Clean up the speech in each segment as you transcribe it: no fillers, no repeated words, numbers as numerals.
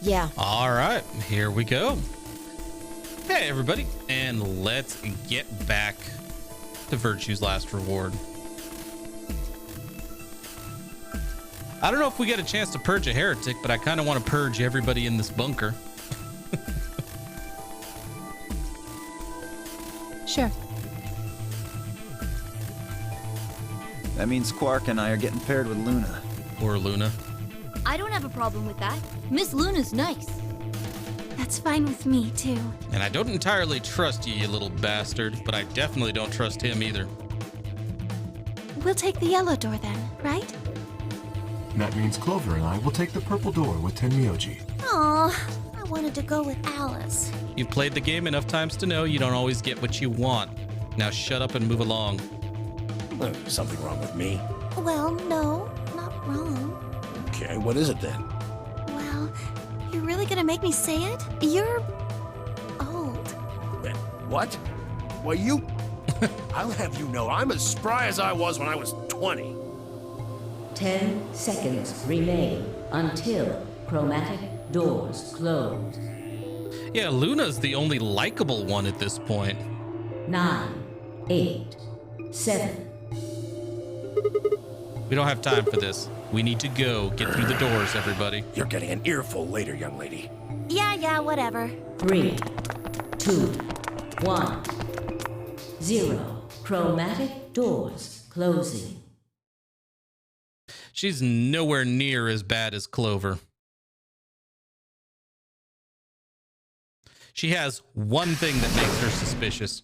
Yeah. All right, here we go. Hey, everybody, and let's get back to Virtue's Last Reward. I don't know if we get a chance to purge a heretic, but I kind of want to purge everybody in this bunker. Sure. That means Quark and I are getting paired with Luna. Or Luna. I don't have a problem with that. Miss Luna's nice. That's fine with me, too. And I don't entirely trust you, you little bastard, but I definitely don't trust him either. We'll take the yellow door then, right? That means Clover and I will take the purple door with Tenmyoji. Aw, I wanted to go with Alice. You've played the game enough times to know you don't always get what you want. Now shut up and move along. Something wrong with me? Well, no, not wrong. Okay, what is it then? Well, you're really gonna make me say it? You're old. What? Why, you... I'll have you know, I'm as spry as I was when I was 20. 10 seconds remain until chromatic doors close. Yeah, Luna's the only likable one at this point. 9, 8, 7. We don't have time for this. We need to go. Get through the doors, everybody. You're getting an earful later, young lady. Yeah, whatever. 3, 2, 1, 0. Chromatic doors closing. She's nowhere near as bad as Clover. She has one thing that makes her suspicious.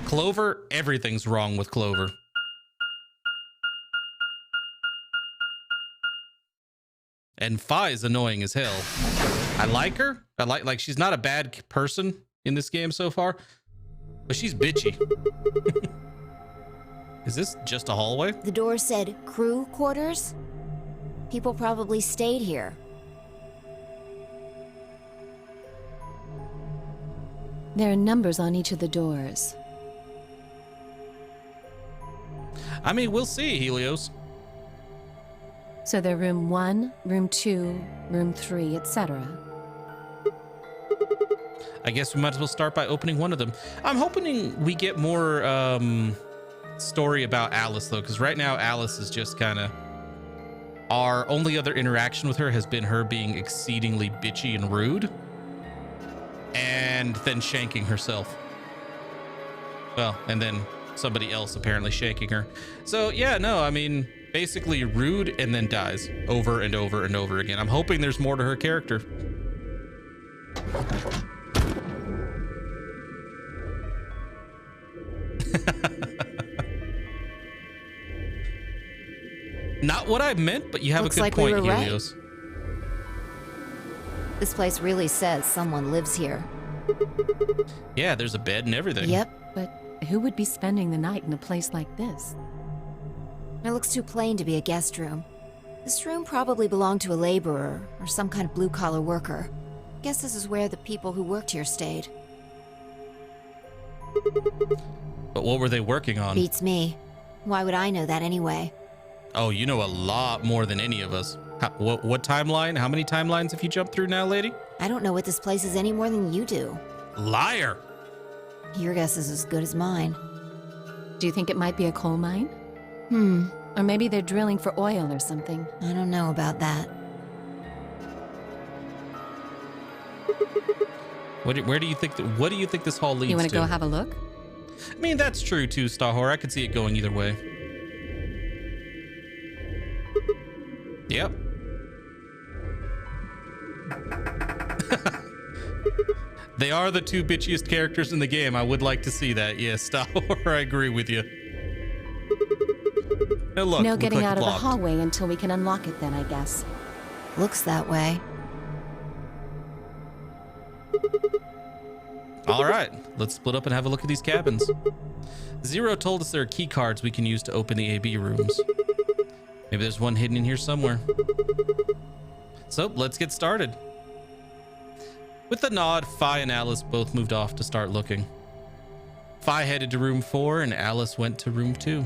Clover, everything's wrong with Clover. And Fi is annoying as hell. I like her. I like she's not a bad person in this game so far, but she's bitchy. Is this just a hallway? The door said crew quarters. People probably stayed here. There are numbers on each of the doors. I mean, we'll see, Helios. So they're room 1, room 2, room 3, etc. I guess we might as well start by opening one of them. I'm hoping we get more story about Alice, though, because right now Alice is just kind of... Our only other interaction with her has been her being exceedingly bitchy and rude. And then shanking herself. Well, and then somebody else apparently shanking her. So, yeah, no, I mean, basically rude and then dies over and over and over again. I'm hoping there's more to her character. Not what I meant, but you have Looks a good like we point, were right. Helios. This place really says someone lives here. Yeah, there's a bed and everything. Yep. But who would be spending the night in a place like this? It looks too plain to be a guest room. This room probably belonged to a laborer or some kind of blue-collar worker. Guess this is where the people who worked here stayed. But what were they working on? Beats me. Why would I know that anyway? Oh, you know a lot more than any of us. What timeline? How many timelines have you jumped through now, lady? I don't know what this place is any more than you do. Liar! Your guess is as good as mine. Do you think it might be a coal mine? Or maybe they're drilling for oil or something. I don't know about that. Where do you think? What do you think this hall leads to? You want to go have a look? I mean, that's true too, Stahor. I could see it going either way. Yep. They are the two bitchiest characters in the game. I would like to see that. Yes, Stahor, I agree with you. Now look, No getting out of the blocked. hallway until we can unlock it then, I guess. Looks that way. All right, let's split up and have a look at these cabins. Zero told us there are key cards we can use to open the AB rooms. Maybe there's one hidden in here somewhere. So let's get started. With a nod, Fi and Alice both moved off to start looking. Fi headed to room 4 and Alice went to room 2.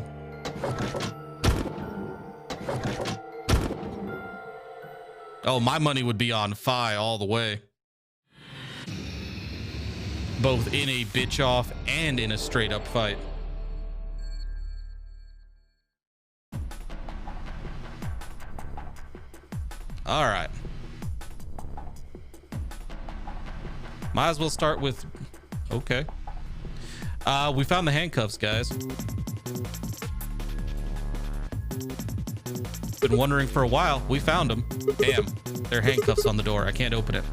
Oh, my money would be on Fi all the way. Both in a bitch off and in a straight up fight. All right. Might as well start with, okay. We found the handcuffs, guys. Been wondering for a while. We found them. Damn, there are handcuffs on the door. I can't open it.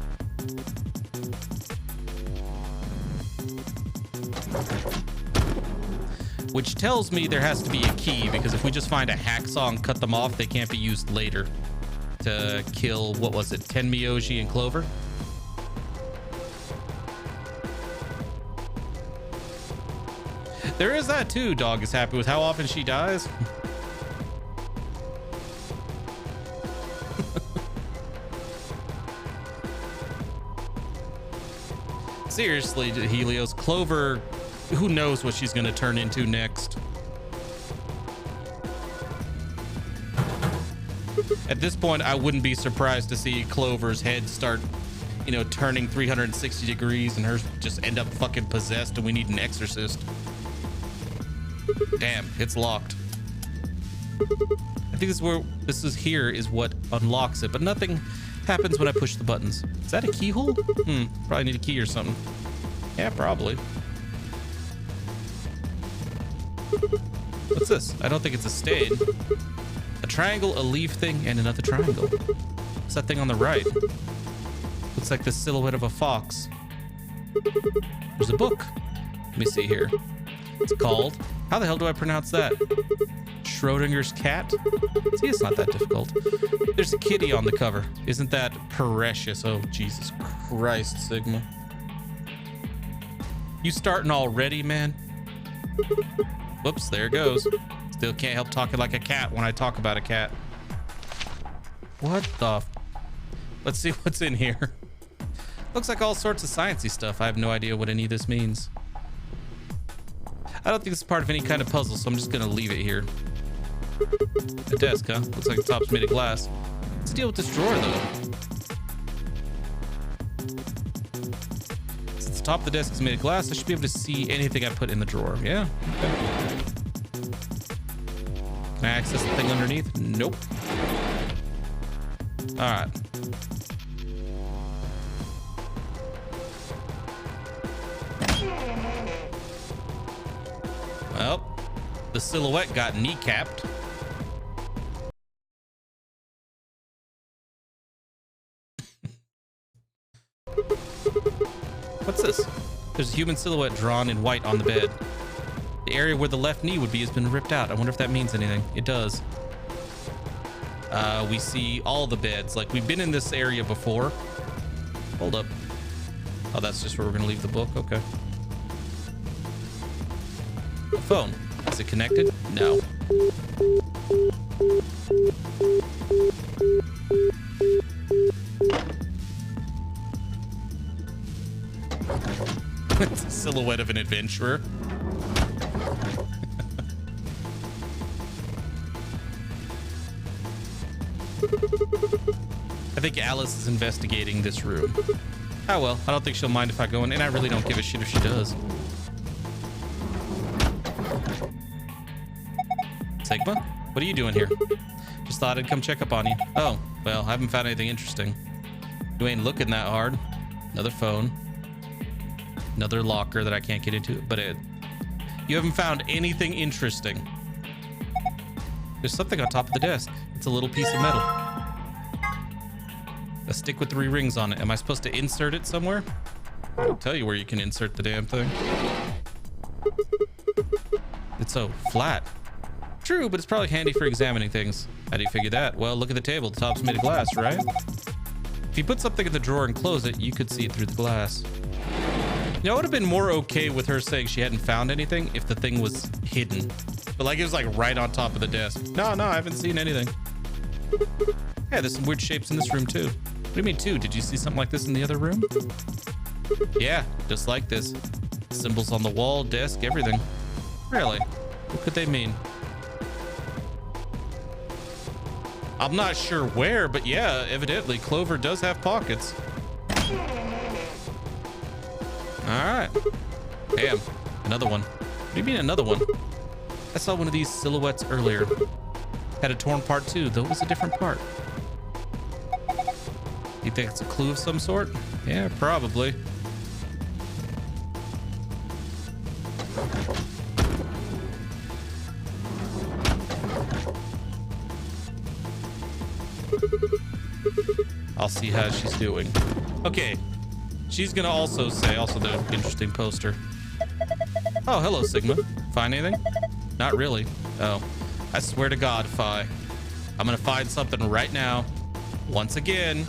Which tells me there has to be a key, because if we just find a hacksaw and cut them off, they can't be used later to kill, what was it, Tenmyoji and Clover? There is that too. Dog is happy with how often she dies. Seriously, Helios, Clover, who knows what she's going to turn into next. At this point, I wouldn't be surprised to see Clover's head start, you know, turning 360 degrees and her just end up fucking possessed and we need an exorcist. Damn, it's locked. I think this is here is what unlocks it, but nothing happens when I push the buttons. Is that a keyhole? Probably need a key or something. Yeah, probably. What's this? I don't think it's a stain. A triangle, a leaf thing, and another triangle. What's that thing on the right? Looks like the silhouette of a fox. There's a book. Let me see here. It's called, how the hell do I pronounce that? Schrodinger's cat? See, it's not that difficult. There's a kitty on the cover. Isn't that precious? Oh, Jesus Christ, Sigma. You starting already, man? Whoops, there it goes. Still can't help talking like a cat when I talk about a cat. What the? Let's see what's in here. Looks like all sorts of sciencey stuff. I have no idea what any of this means. I don't think it's part of any kind of puzzle, so I'm just gonna leave it here. A desk, huh? Looks like the top's made of glass. What's the deal with this drawer, though? Since the top of the desk is made of glass, I should be able to see anything I put in the drawer. Yeah. Okay. Can I access the thing underneath? Nope. All right. Well, the silhouette got kneecapped. What's this? There's a human silhouette drawn in white on the bed. The area where the left knee would be has been ripped out. I wonder if that means anything. It does. We see all the beds. Like, we've been in this area before. Hold up. Oh, that's just where we're gonna leave the book. Okay. The phone. Is it connected? No. It's a silhouette of an adventurer. I think Alice is investigating this room. Oh well, I don't think she'll mind if I go in, and I really don't give a shit if she does. Sigma, what are you doing here? Just thought I'd come check up on you. Oh, well, I haven't found anything interesting. You ain't looking that hard. Another phone. Another locker that I can't get into, but you haven't found anything interesting. There's something on top of the desk. It's a little piece of metal. A stick with 3 rings on it. Am I supposed to insert it somewhere? I'll tell you where you can insert the damn thing. It's so flat. True, but it's probably handy for examining things. How do you figure that? Well, look at the table. The top's made of glass, right? If you put something in the drawer and close it, you could see it through the glass. You know, I would have been more okay with her saying she hadn't found anything if the thing was hidden. But like, it was like right on top of the desk. No, I haven't seen anything. Yeah, there's some weird shapes in this room too. What do you mean too? Did you see something like this in the other room? Yeah, just like this. Symbols on the wall, desk, everything. Really? What could they mean? I'm not sure where, but yeah, evidently Clover does have pockets. All right. Damn, another one. What do you mean another one? I saw one of these silhouettes earlier. Had a torn part too, though it was a different part. You think it's a clue of some sort? Yeah, probably. I'll see how she's doing. Okay. She's gonna also say, the interesting poster. Oh, hello, Sigma. Find anything? Not really. Oh, I swear to God, Phi. I'm gonna find something right now. Once again.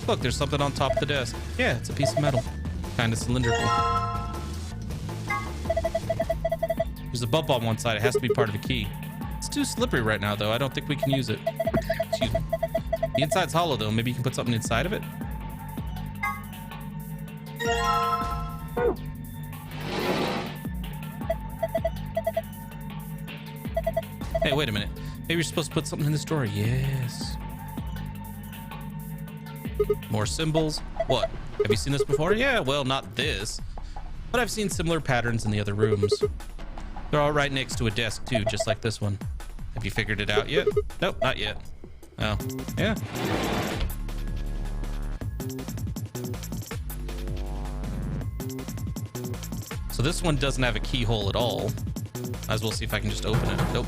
Look, there's something on top of the desk. Yeah, it's a piece of metal. Kind of cylindrical. There's a bump on one side. It has to be part of the key. It's too slippery right now, though. I don't think we can use it. Excuse me. The inside's hollow, though. Maybe you can put something inside of it? Hey, wait a minute. Maybe you're supposed to put something in this drawer. Yes. More symbols. What? Have you seen this before? Yeah, well, not this. But I've seen similar patterns in the other rooms. They're all right next to a desk, too, just like this one. Have you figured it out yet? Nope, not yet. Oh, yeah. So this one doesn't have a keyhole at all. Might as well see if I can just open it. Nope.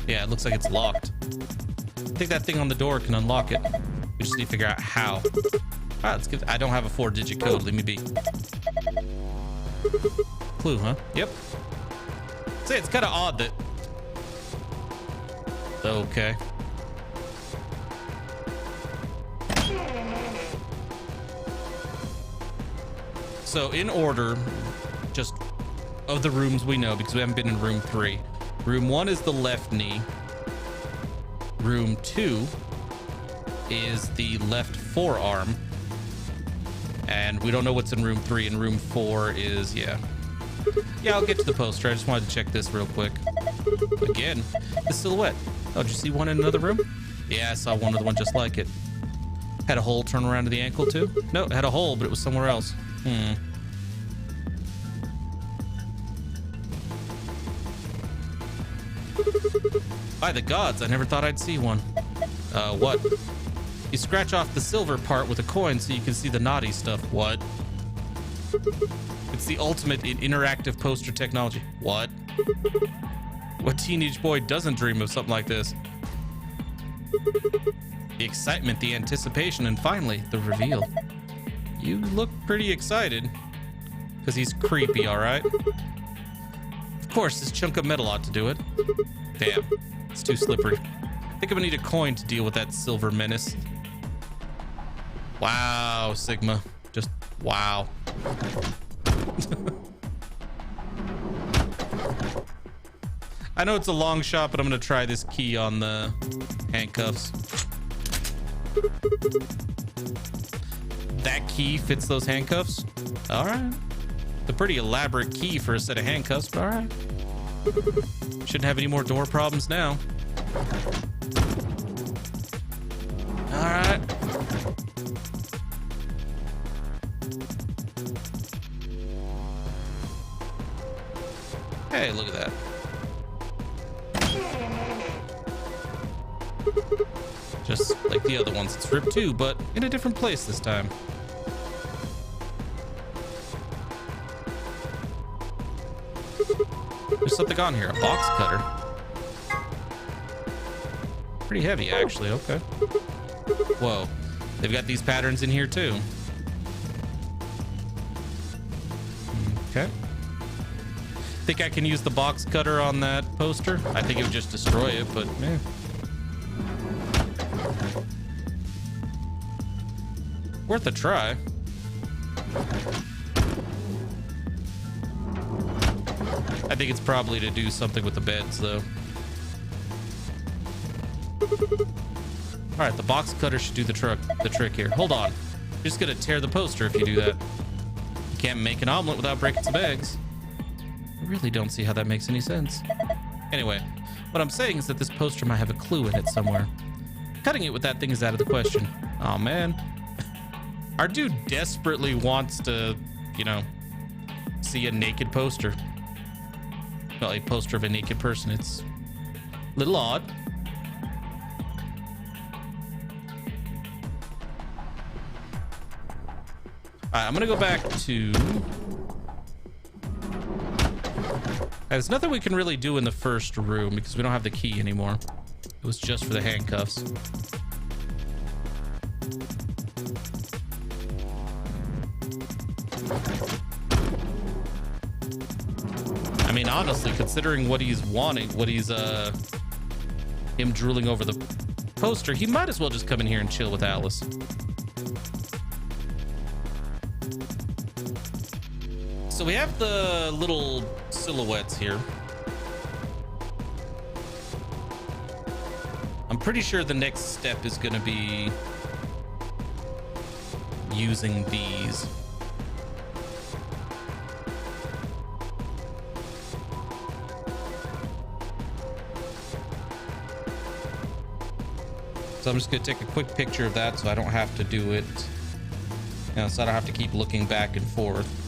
Yeah, it looks like it's locked. I think that thing on the door can unlock it. We just need to figure out how. Ah, let's give. I don't have a 4-digit code. Leave me be. Clue, huh? Yep. Say, it's kind of odd that. Okay. So in order, just of the rooms we know, because we haven't been in room 3. Room 1 is the left knee. Room 2 is the left forearm. And we don't know what's in room 3. And room 4 is, yeah, I'll get to the poster. I just wanted to check this real quick. Again, the silhouette. Oh, did you see one in another room? Yeah, I saw one of the one just like it. Had a hole turn around to the ankle too? No, it had a hole, but it was somewhere else. By the gods, I never thought I'd see one. What? You scratch off the silver part with a coin so you can see the naughty stuff. What? It's the ultimate in interactive poster technology. What? What teenage boy doesn't dream of something like this? The excitement, the anticipation, and finally, the reveal. You look pretty excited. Because he's creepy, alright? Of course, this chunk of metal ought to do it. Damn, it's too slippery. I think I'm gonna need a coin to deal with that silver menace. Wow, Sigma. Just wow. I know it's a long shot, but I'm gonna try this key on the handcuffs. That key fits those handcuffs? All right. It's a pretty elaborate key for a set of handcuffs, but all right. Shouldn't have any more door problems now. All right. Hey, look at that. Just like the other ones, it's ripped too, but in a different place this time. There's something on here, a box cutter. Pretty heavy, actually, okay. Whoa, they've got these patterns in here too. Okay. Think I can use the box cutter on that poster? I think it would just destroy it, but yeah. Worth a try. I think it's probably to do something with the beds, though. All right, the box cutter should do the trick here. Hold on. You're just gonna tear the poster if you do that. You can't make an omelet without breaking some eggs. I really don't see how that makes any sense. Anyway, What I'm saying is that this poster might have a clue in it somewhere. Cutting it with that thing is out of the question. Oh man. Our dude desperately wants to, you know, see a naked poster. Well, a poster of a naked person. It's a little odd. Alright, I'm gonna go back to... There's nothing we can really do in the first room because we don't have the key anymore. It was just for the handcuffs. I mean, honestly, considering what he's wanting, him drooling over the poster, he might as well just come in here and chill with Alice. So we have the little silhouettes here. I'm pretty sure the next step is going to be using these. So I'm just going to take a quick picture of that so I don't have to do it. You know, so I don't have to keep looking back and forth.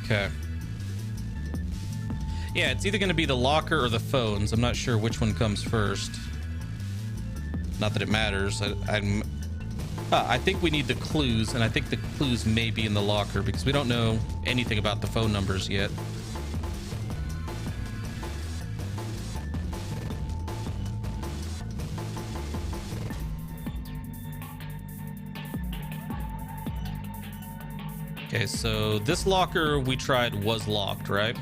Okay. Yeah, it's either going to be the locker or the phones. I'm not sure which one comes first. Not that it matters. I think we need the clues, and I think the clues may be in the locker because we don't know anything about the phone numbers yet. Okay, so this locker we tried was locked, right?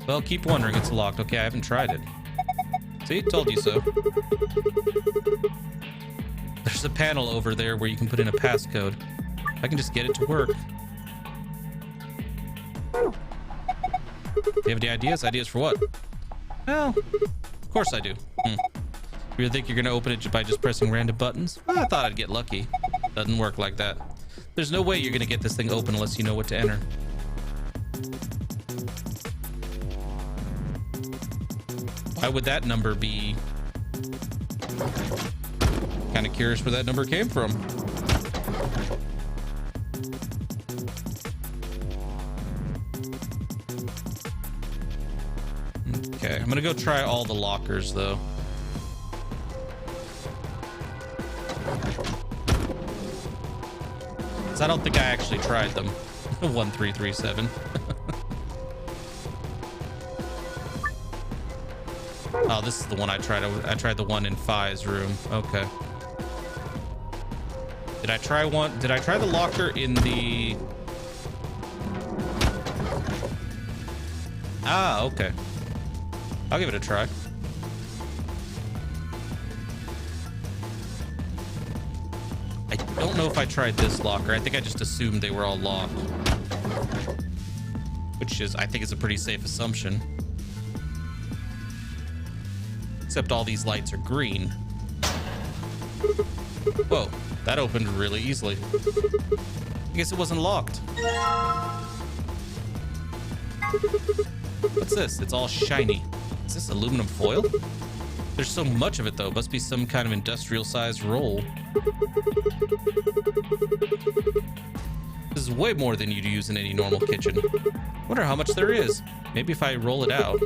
Well, keep wondering, it's locked. Okay, I haven't tried it. See, told you so. There's a panel over there where you can put in a passcode. I can just get it to work. Do you have any ideas? Ideas for what? Well, of course I do. You really think you're gonna open it by just pressing random buttons? Well, I thought I'd get lucky. Doesn't work like that. There's no way you're gonna get this thing open unless you know what to enter. Why would that number be? Kind of curious where that number came from. Okay, I'm gonna go try all the lockers though. I don't think I actually tried them. 1337. Oh, this is the one I tried. I tried the one in Fi's room. Okay. Did I try one? Did I try the locker in the... Ah, okay. I'll give it a try. I don't know if I tried this locker. I think I just assumed they were all locked. Which is, I think, is a pretty safe assumption. Except all these lights are green. Whoa, that opened really easily. I guess it wasn't locked. What's this? It's all shiny. Is this aluminum foil? There's so much of it though. Must be some kind of industrial sized roll. This is way more than you'd use in any normal kitchen. Wonder how much there is. Maybe if I roll it out.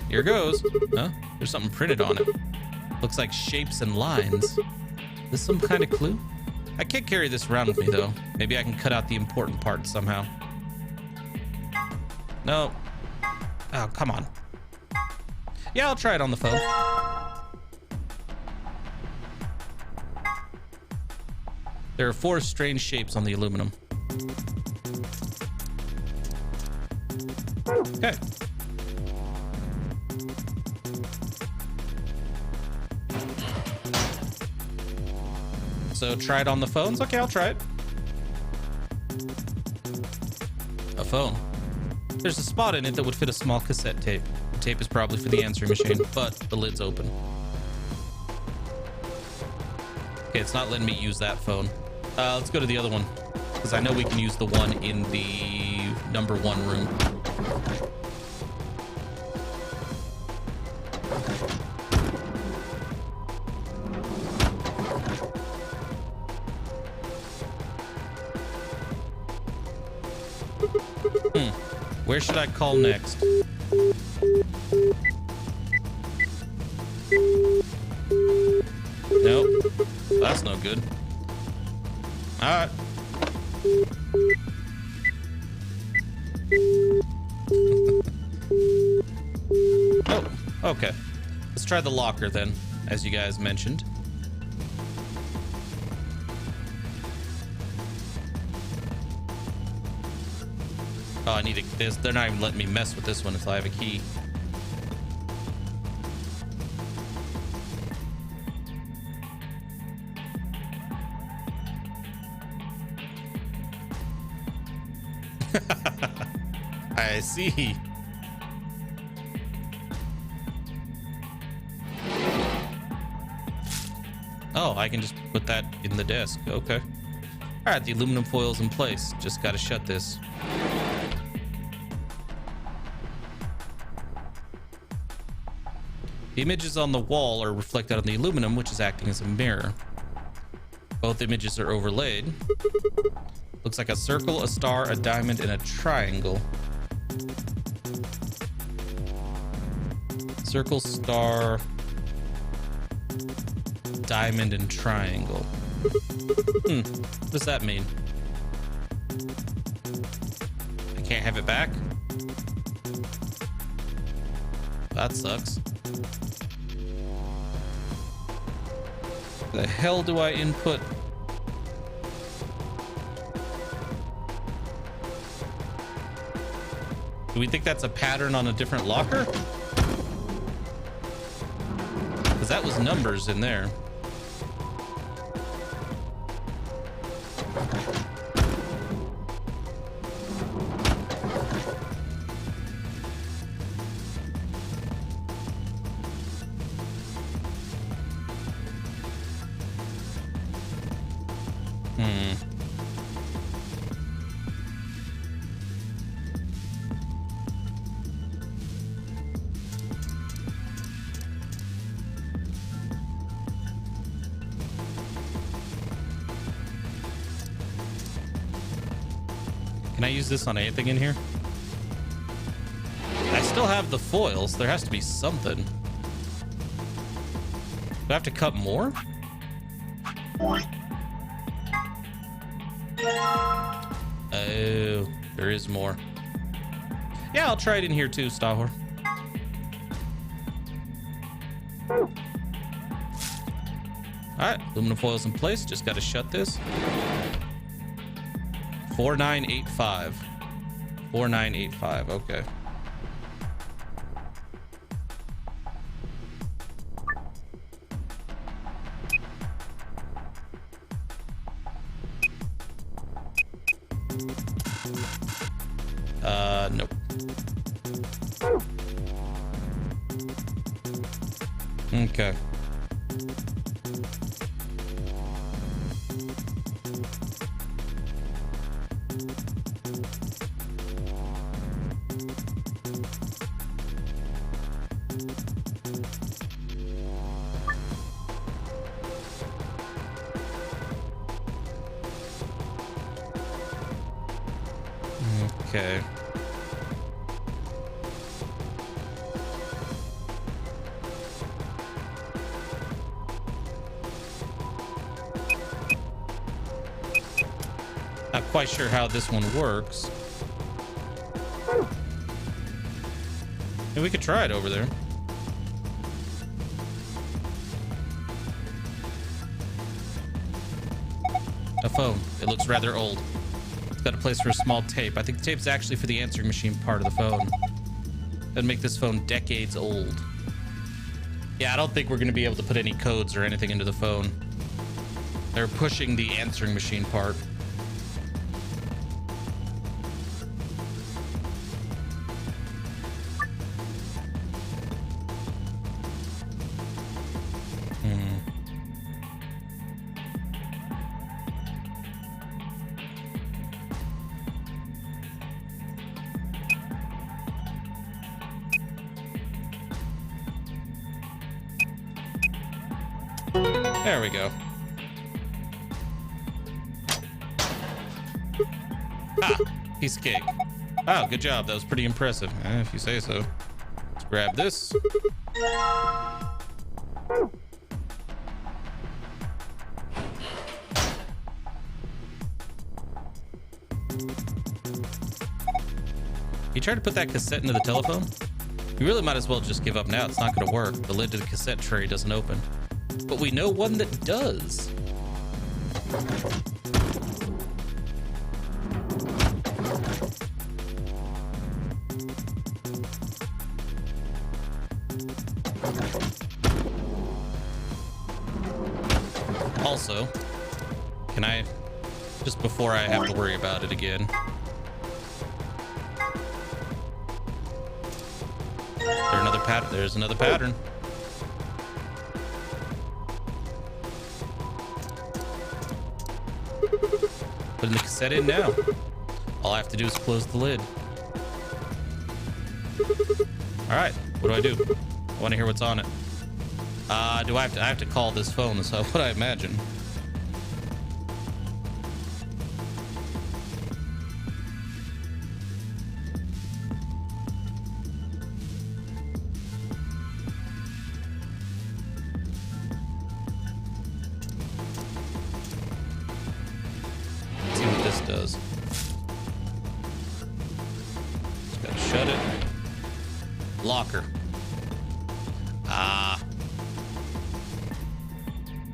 Here goes. Huh? There's something printed on it. Looks like shapes and lines. Is this some kind of clue? I can't carry this around with me though. Maybe I can cut out the important parts somehow. No. Oh, come on. Yeah, I'll try it on the phone. There are 4 strange shapes on the aluminum. Okay. So try it on the phones? Okay, I'll try it. A phone. There's a spot in it that would fit a small cassette tape. The tape is probably for the answering machine, but the lid's open. Okay, it's not letting me use that phone. Let's go to the other one, because I know we can use the one in the number 1 room. Where should I call next? Nope. That's no good. All right. Oh, okay. Let's try the locker then, as you guys mentioned. Oh, I need this. They're not even letting me mess with this one until I have a key. I see. Oh, I can just put that in the desk. Okay. All right, the aluminum foil's in place. Just got to shut this. The images on the wall are reflected on the aluminum, which is acting as a mirror. Both images are overlaid. Looks like a circle, a star, a diamond, and a triangle. Circle, star, diamond, and triangle. What does that mean? I can't have it back? That sucks. The hell do I input? Do we think that's a pattern on a different locker? Because that was numbers in there. Can I use this on anything in here? I still have the foils. There has to be something. Do I have to cut more? Oh, there is more. Yeah, I'll try it in here too, Stahor. Alright, aluminum foil's in place. Just got to shut this. 4985. 4985, okay. Nope. Okay. Okay. Not quite sure how this one works. And we could try it over there. A phone. It looks rather old. It's got a place for a small tape. I think the tape's actually for the answering machine part of the phone. That'd make this phone decades old. Yeah, I don't think we're going to be able to put any codes or anything into the phone. They're pushing the answering machine part. There we go. Ah, piece of cake. Oh, good job. That was pretty impressive, if you say so. Let's grab this. You tried to put that cassette into the telephone? You really might as well just give up now. It's not going to work. The lid to the cassette tray doesn't open. But we know one that does. Also, can I, just before I have to worry about it again, there's another pattern. Putting the cassette in now. All I have to do is close the lid. All right, what do? I want to hear what's on it. I have to call this phone, is what I imagine. Let's see what this does. Just gotta shut it. Locker. Ah. I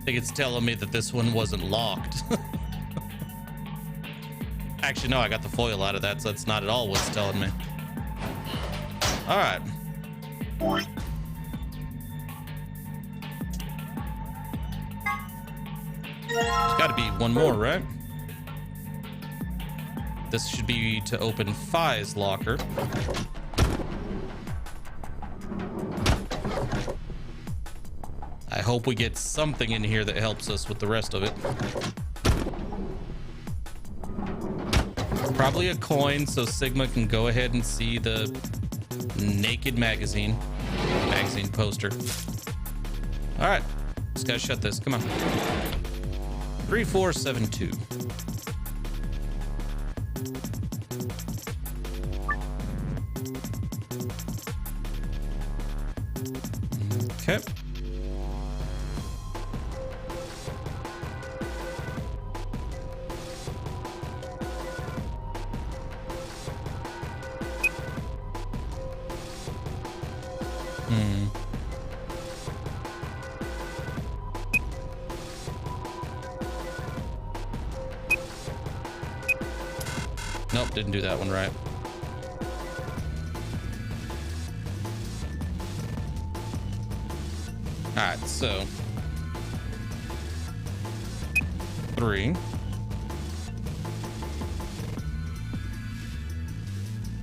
think it's telling me that this one wasn't locked. Actually, no, I got the foil out of that, so that's not at all what's telling me. All right. There's got to be one more, right? This should be to open Phi's locker. I hope we get something in here that helps us with the rest of it. Probably a coin so Sigma can go ahead and see the naked magazine poster. All right, just gotta shut this. Come on. 3472. Okay. Nope, didn't do that one right. All right, so 3.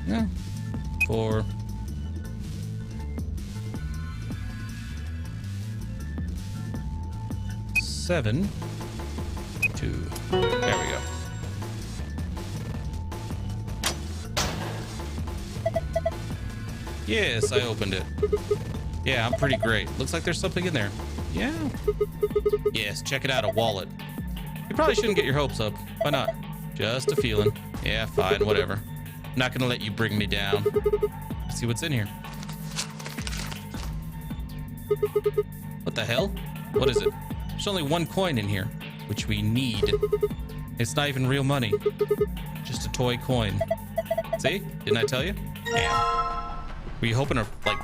Yeah. 4. 7. 2. There we go. Yes, I opened it. Yeah, I'm pretty great. Looks like there's something in there. Yeah. Yes, check it out, a wallet. You probably shouldn't get your hopes up. Why not? Just a feeling. Yeah, fine, whatever. I'm not gonna let you bring me down. Let's see what's in here. What the hell? What is it? There's only one coin in here, which we need. It's not even real money. Just a toy coin. See? Didn't I tell you? Damn. Were you hoping to, like,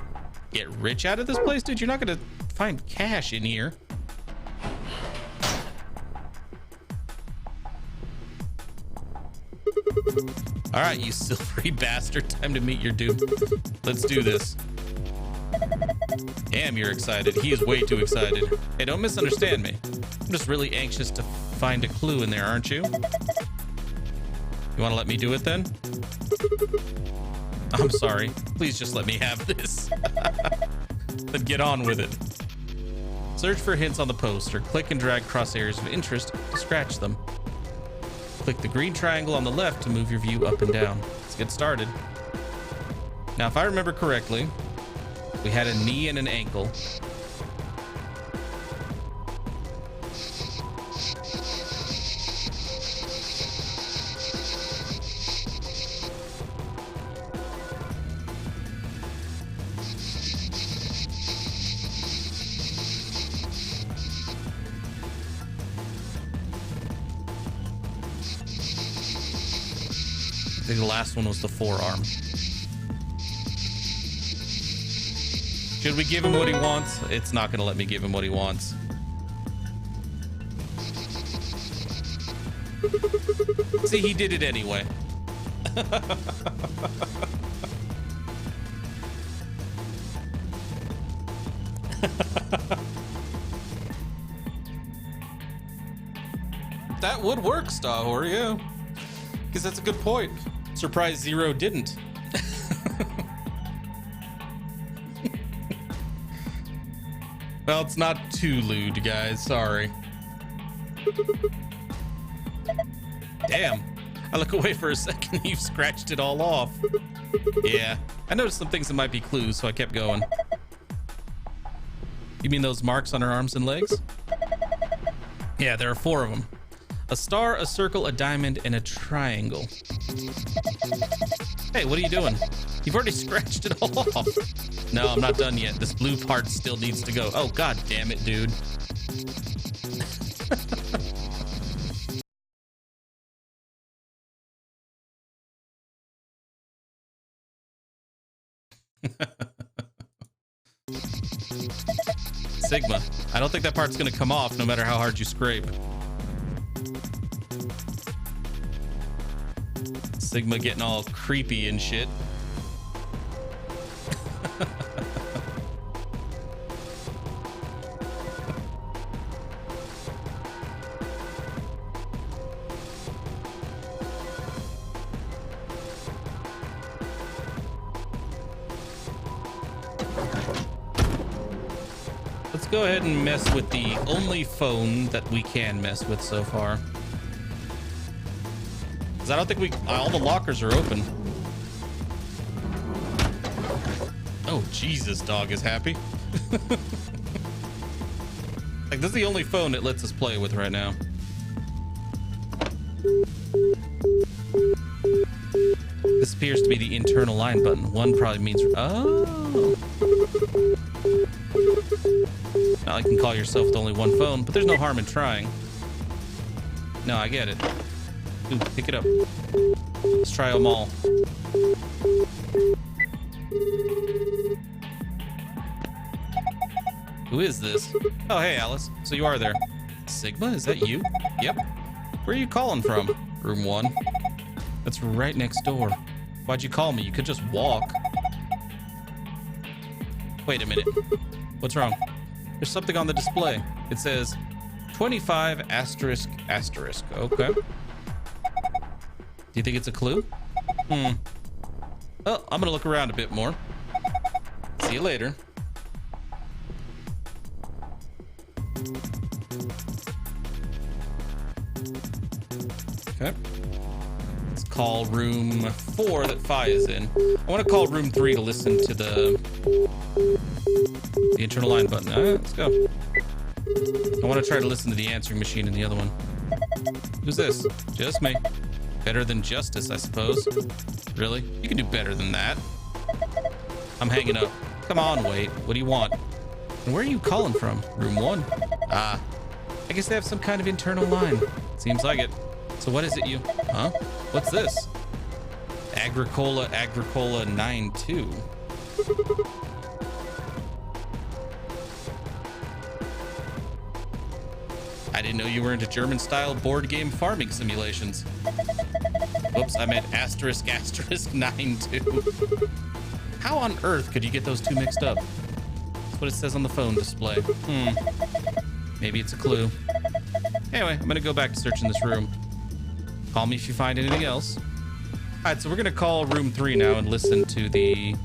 get rich out of this place? Dude, you're not gonna find cash in here. All right, you silvery bastard. Time to meet your doom. Let's do this. Damn, you're excited. He is way too excited. Hey, don't misunderstand me. I'm just really anxious to find a clue in there, aren't you? You want to let me do it then? I'm sorry. Please just let me have this. Then get on with it. Search for hints on the poster. Click and drag cross areas of interest to scratch them. Click the green triangle on the left to move your view up and down. Let's get started. Now, if I remember correctly, we had a knee and an ankle. think the last one was the forearm. Should we give him what he wants? It's not gonna let me give him what he wants. See, he did it anyway. That would work, Stahor, yeah. Because that's a good point. Surprised Zero didn't. Well, it's not too lewd, guys. Sorry. Damn. I look away for a second, you've scratched it all off. Yeah. I noticed some things that might be clues, so I kept going. You mean those marks on her arms and legs? Yeah, there are 4 of them. A star, a circle, a diamond, and a triangle. Hey, what are you doing? You've already scratched it all off. No, I'm not done yet. This blue part still needs to go. Oh, god damn it, dude. Sigma, I don't think that part's gonna come off no matter how hard you scrape. Sigma getting all creepy and shit. Let's go ahead and mess with the only phone that we can mess with so far. I don't think all the lockers are open. Oh, Jesus, dog is happy. Like, this is the only phone it lets us play with right now. This appears to be the internal line button. 1 probably means, oh. Now you can call yourself with only 1 phone, but there's no harm in trying. No, I get it. Ooh, pick it up. Let's try them all. Who is this? Oh, hey, Alice. So you are there. Sigma, is that you? Yep. Where are you calling from? Room 1. That's right next door. Why'd you call me? You could just walk. Wait a minute. What's wrong? There's something on the display. It says 25 asterisk asterisk. Okay. Do you think it's a clue? Well, I'm gonna look around a bit more. See you later. Okay. Let's call room 4 that Fi is in. I want to call room 3 to listen to the internal line button. All right, let's go. I want to try to listen to the answering machine in the other one. Who's this? Just me. Better than Justice, I suppose. Really? You can do better than that. I'm hanging up. Come on, wait. What do you want? And where are you calling from? Room 1? Ah. I guess they have some kind of internal line. Seems like it. So what is it you... Huh? What's this? Agricola 92. I didn't know you were into German-style board game farming simulations. Whoops, I meant asterisk asterisk 92. How on earth could you get those two mixed up? That's what it says on the phone display. Maybe it's a clue. Anyway, I'm gonna go back to searching this room. Call me if you find anything else. All right, so we're gonna call room 3 now and listen to the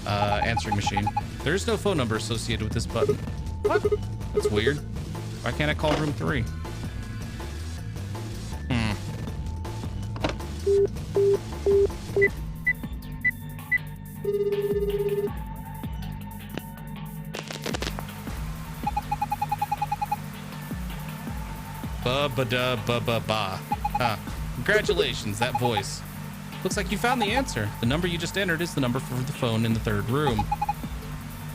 answering machine. There is no phone number associated with this button. What? That's weird. Why can't I call room 3? Ba-ba-da-ba-ba-ba. Congratulations, that voice. Looks like you found the answer. The number you just entered is the number for the phone in the 3rd room.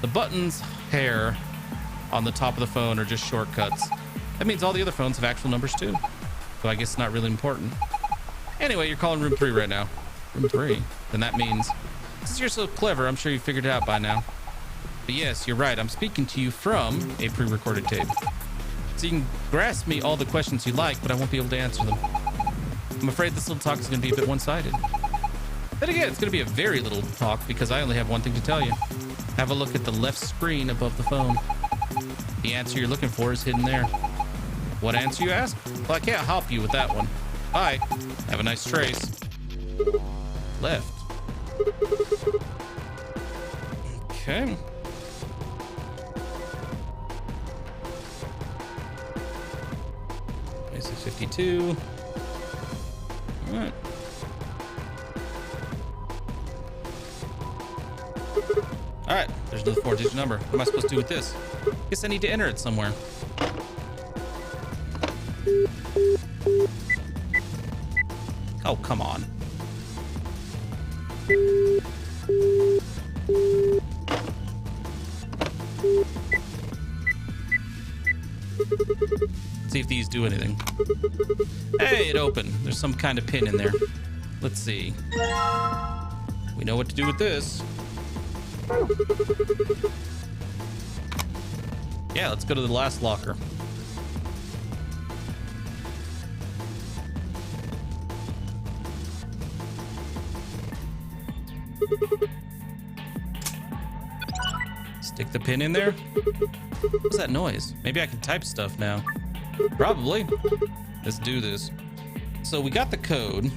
The buttons, hair on the top of the phone are just shortcuts. That means all the other phones have actual numbers too. So I guess it's not really important. Anyway, you're calling room 3 right now. Room 3? Then that means, since you're so clever, I'm sure you figured it out by now. But yes, you're right. I'm speaking to you from a pre-recorded tape. So you can grasp me all the questions you like, but I won't be able to answer them. I'm afraid this little talk is going to be a bit one-sided. Then again, it's going to be a very little talk because I only have one thing to tell you. Have a look at the left screen above the phone. The answer you're looking for is hidden there. What answer, you ask? Well, I can't help you with that one. Bye. Have a nice trace. Left. Okay. Basic 52. All right. All right, there's another 4-digit number. What am I supposed to do with this? Guess I need to enter it somewhere. Oh, come on. See if these do anything. Hey, it opened. There's some kind of pin in there. Let's see. We know what to do with this. Yeah, let's go to the last locker. Stick the pin in there. What's that noise? Maybe I can type stuff now. Probably. Let's do this. So we got the code.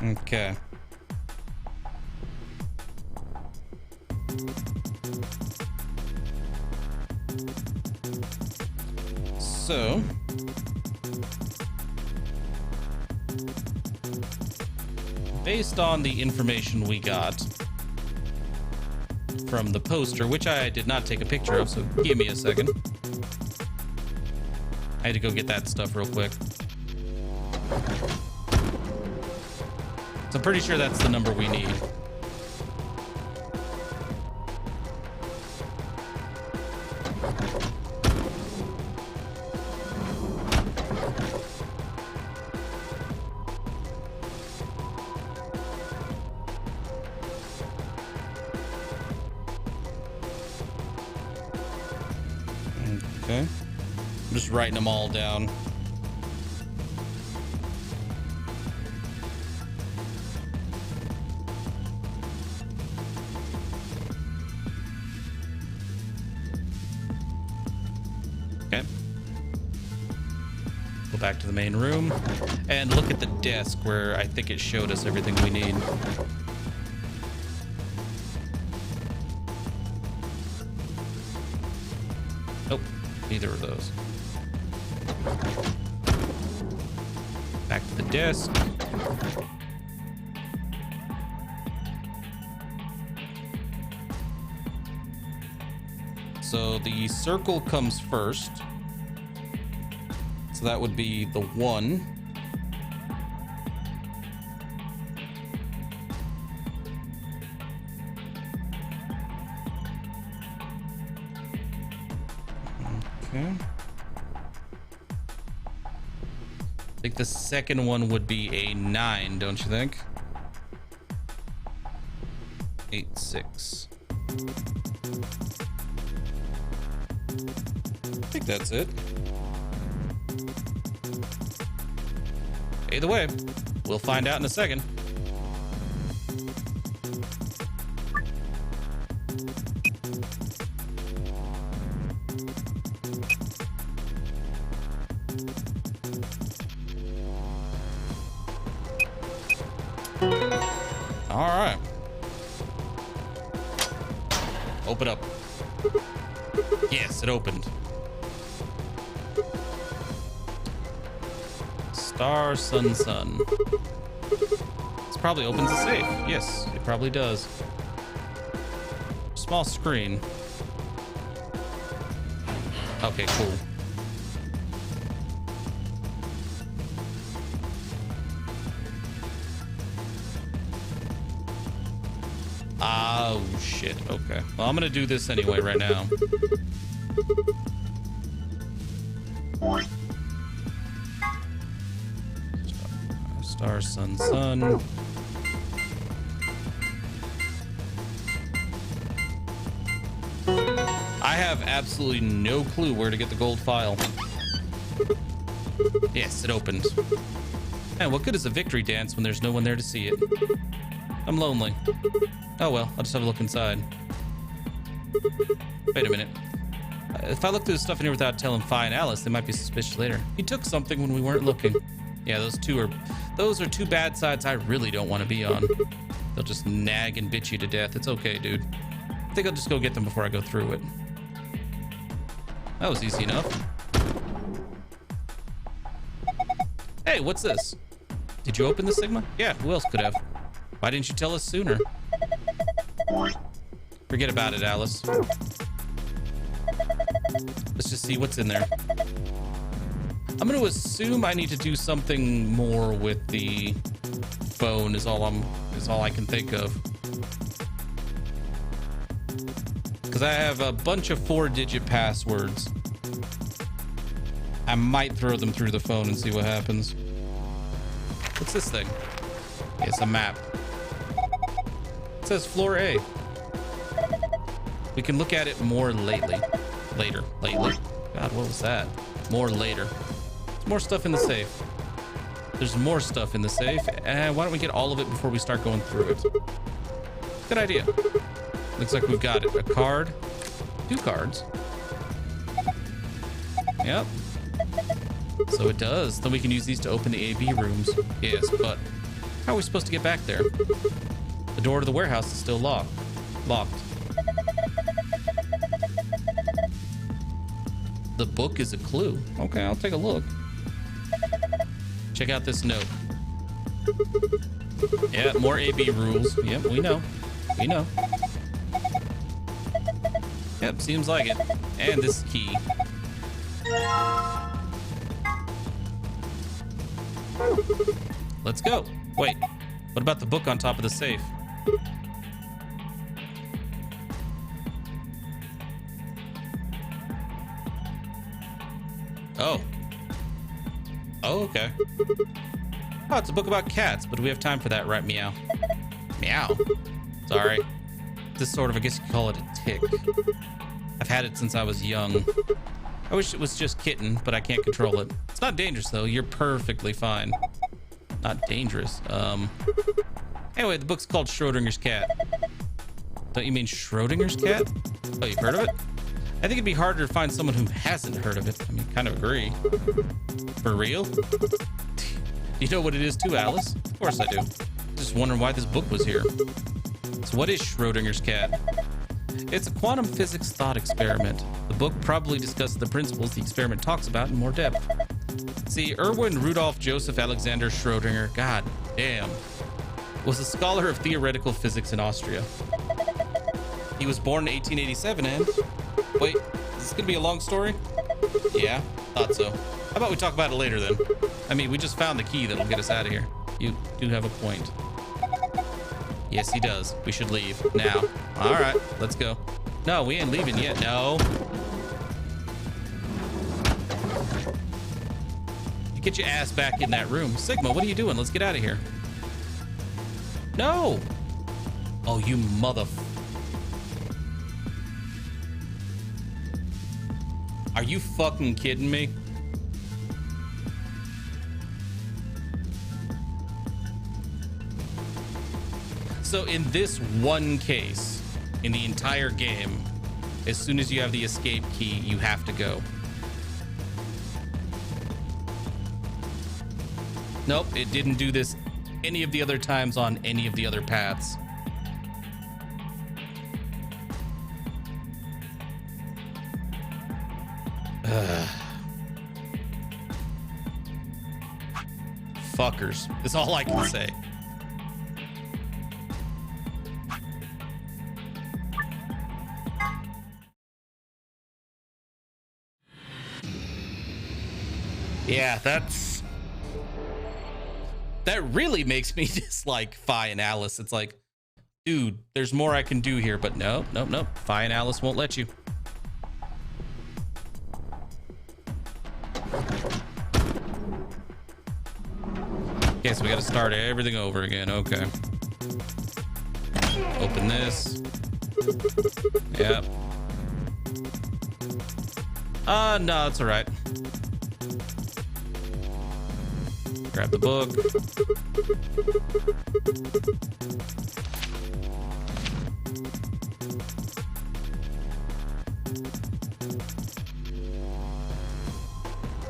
Okay. So, based on the information we got from the poster, which I did not take a picture of, so give me a second. I had to go get that stuff real quick. So I'm pretty sure that's the number we need. Okay. I'm just writing them all down. Okay. Go back to the main room and look at the desk where I think it showed us everything we need. Nope, neither of those. Back to the desk. So the circle comes first. So that would be the 1. Okay. I think the second one would be a 9, don't you think? 8, 6. I think that's it. Either way, we'll find out in a second. All right. Open up. Yes, it opened. Star, sun, sun. This probably opens the safe. Yes, it probably does. Small screen. Okay, cool. Oh, shit. Okay. Well, I'm gonna do this anyway right now. Star, sun, sun. I have absolutely no clue where to get the gold file. Yes, it opened. And what good is a victory dance when there's no one there to see it? I'm lonely. Oh well, I'll just have a look inside. Wait a minute. If I look through the stuff in here without telling Fi and Alice, they might be suspicious later. He took something when we weren't looking. Yeah, those are two bad sides I really don't want to be on. They'll just nag and bitch you to death. It's okay, dude. I think I'll just go get them before I go through it. That was easy enough. Hey, what's this? Did you open the Sigma? Yeah, who else could have? Why didn't you tell us sooner? Forget about it, Alice. Let's just see what's in there. I'm going to assume I need to do something more with the phone is all I can think of. Because I have a bunch of 4-digit passwords. I might throw them through the phone and see what happens. What's this thing? It's a map. It says floor A. We can look at it more lately. Later. God, what was that? More later. There's more stuff in the safe. There's more stuff in the safe. And why don't we get all of it before we start going through it? Good idea. Looks like we've got it. A card. 2 cards. Yep. So it does. Then we can use these to open the AB rooms. Yes, but how are we supposed to get back there? The door to the warehouse is still locked. The book is a clue. Okay, I'll take a look. Check out this note. Yeah, more AB rules. Yep, we know. Yep, seems like it. And this key. Let's go. Wait, what about the book on top of the safe? Oh, okay. Oh, it's a book about cats, but do we have time for that, right? Meow. Meow. Sorry. This sort of, I guess you could call it a tick. I've had it since I was young. I wish it was just kitten, but I can't control it. It's not dangerous, though. You're perfectly fine. Not dangerous. Anyway, the book's called Schrodinger's Cat. Don't you mean Schrodinger's cat? Oh, you've heard of it? I think it'd be harder to find someone who hasn't heard of it. I mean, kind of agree. For real? You know what it is too, Alice? Of course I do. Just wondering why this book was here. So what is Schrodinger's cat? It's a quantum physics thought experiment. The book probably discusses the principles the experiment talks about in more depth. See, Erwin Rudolf Joseph Alexander Schrödinger, god damn, was a scholar of theoretical physics in Austria. He was born in 1887 and... Wait, is this gonna be a long story? Yeah, thought so. How about we talk about it later then? I mean, we just found the key that'll get us out of here. You do have a point. Yes, he does. We should leave now. All right, let's go. No, we ain't leaving yet. No. You get your ass back in that room. Sigma, what are you doing? Let's get out of here. No. Oh, you mother... Are you fucking kidding me? So in this one case, in the entire game, as soon as you have the escape key, you have to go. Nope, it didn't do this any of the other times on any of the other paths. Fuckers. That's all I can say. Yeah, that really makes me dislike Fi and Alice. It's like, Dude, there's more I can do here, but no. Fi and Alice won't let you. Okay, so we got to start everything over again. Okay. Open this. Yep. No, it's all right. Grab the book.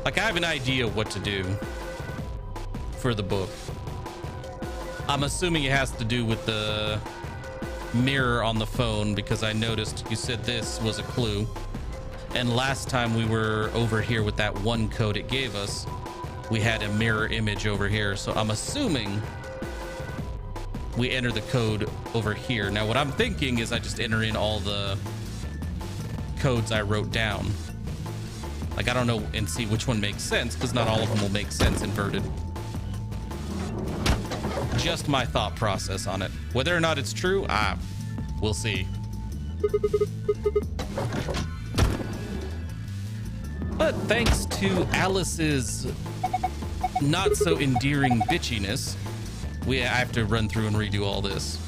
Like, I have an idea what to do for the book. I'm assuming it has to do with the mirror on the phone, because I noticed you said this was a clue. And last time we were over here with that one code it gave us, we had a mirror image over here. So I'm assuming we enter the code over here. Now, what I'm thinking is I just enter in all the codes I wrote down. Like, I don't know, and see which one makes sense, because not all of them will make sense inverted. Just my thought process on it. Whether or not it's true, we'll see. But thanks to Alice's not so endearing bitchiness, I have to run through and redo all this.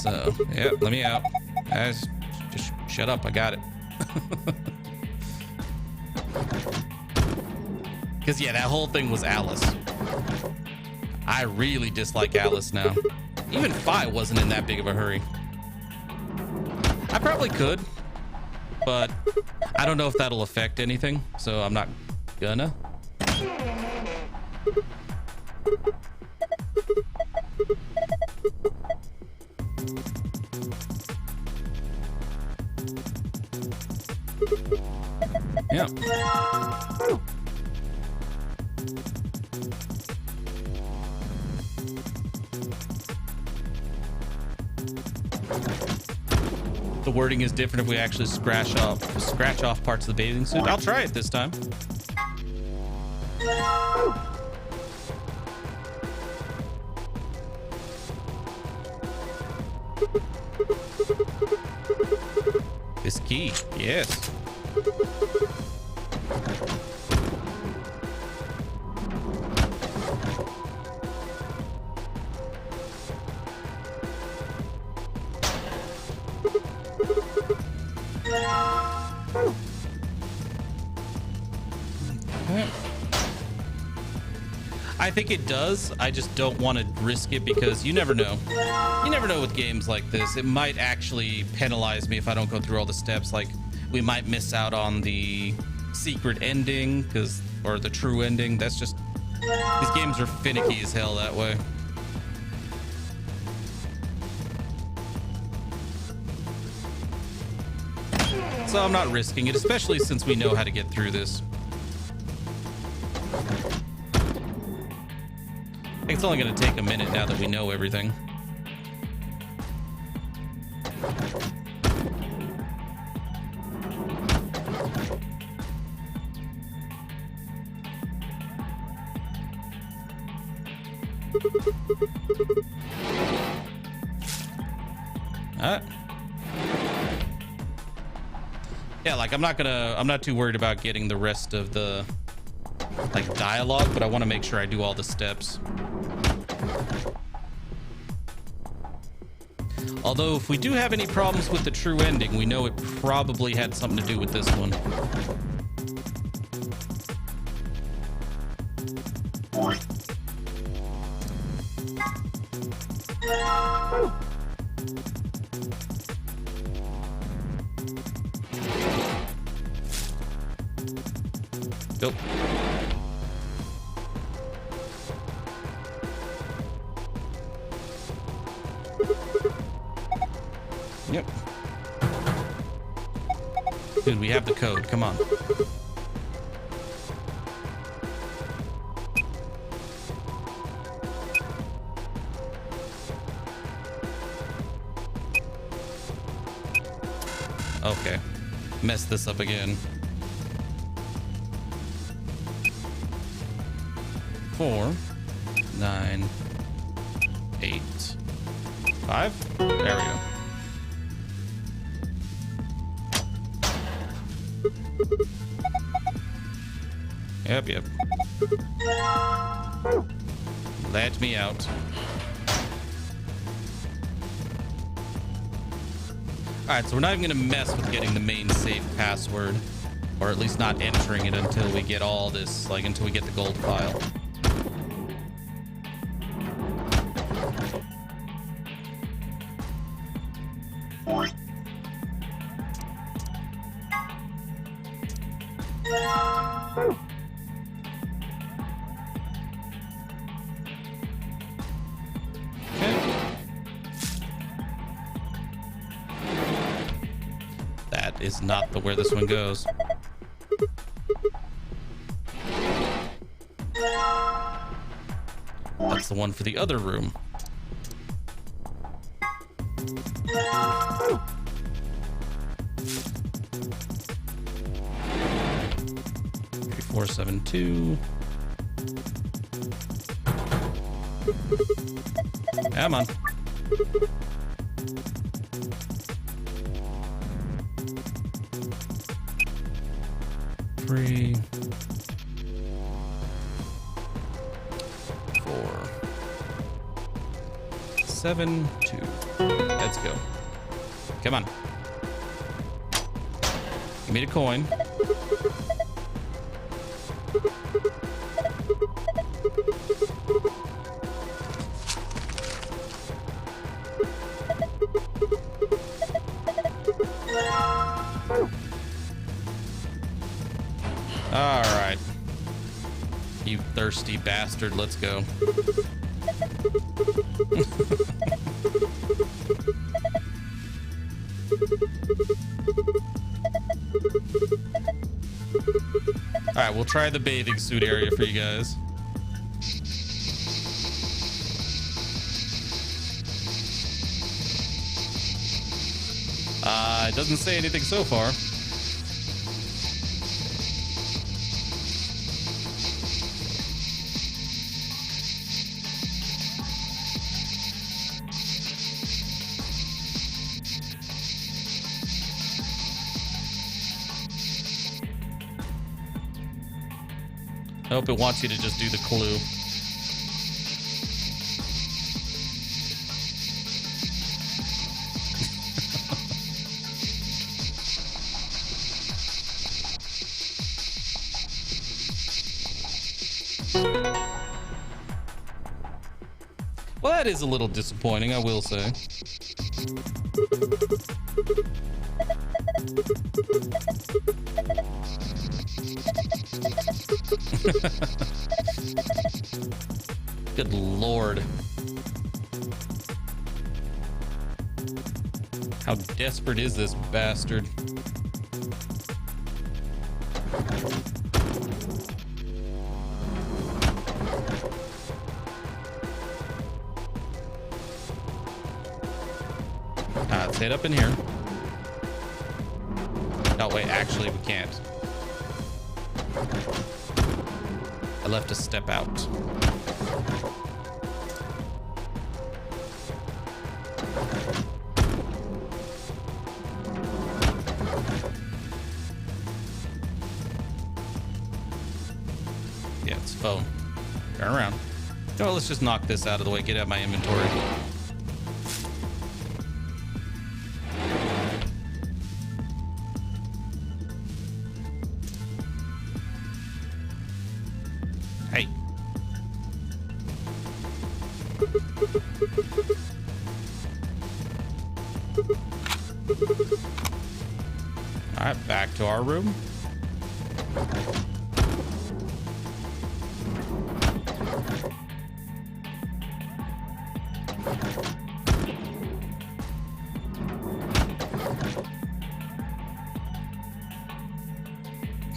So, yeah, let me out. Guys, just shut up. I got it. Because, yeah, that whole thing was Alice. I really dislike Alice now. Even Fi wasn't in that big of a hurry. I probably could, but I don't know if that'll affect anything, so I'm not gonna. Yeah. The wording is different if we actually scratch off parts of the bathing suit. I'll try it this time. This key, yes. I think it does. I just don't want to risk it, because you never know. You never know with games like this. It might actually penalize me if I don't go through all the steps. Like, we might miss out on the secret ending, or the true ending. That's just, these games are finicky as hell that way. So I'm not risking it, especially since we know how to get through this. I think it's only going to take a minute now that we know everything. Yeah, like, I'm not too worried about getting the rest of the, like, dialogue, but I want to make sure I do all the steps. Although, if we do have any problems with the true ending, we know it probably had something to do with this one. Go. Yep. Dude, we have the code. Come on. Okay. Mess this up again. 4, 9, 8, 5. There we go. Yep. Let me out. Alright, so we're not even gonna mess with getting the main safe password. Or at least not entering it until we get all this, like until we get the gold file. Is not the where this one goes. That's the one for the other room. 3472. Come on. Three, 4, 7, 2. Let's go. Come on. Give me the coin. All right. You thirsty bastard. Let's go. All right, we'll try the bathing suit area for you guys. It doesn't say anything so far. I hope it wants you to just do the clue. Well, that is a little disappointing, I will say. Good Lord. How desperate is this bastard? Let's head up in here. No, wait, actually we can't. I left a step out. Yeah, it's phone. Turn around. No, let's just knock this out of the way. Get out of my inventory. Hey. All right, back to our room.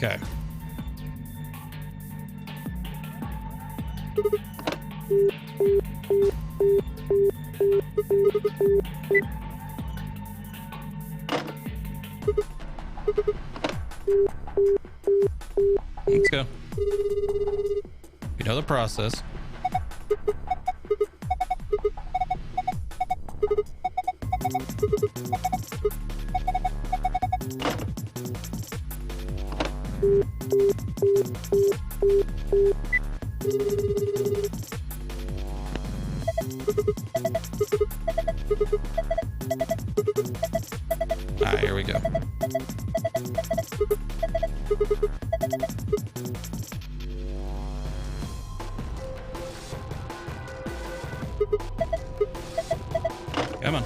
Okay. process. Ah, here we go. Come on.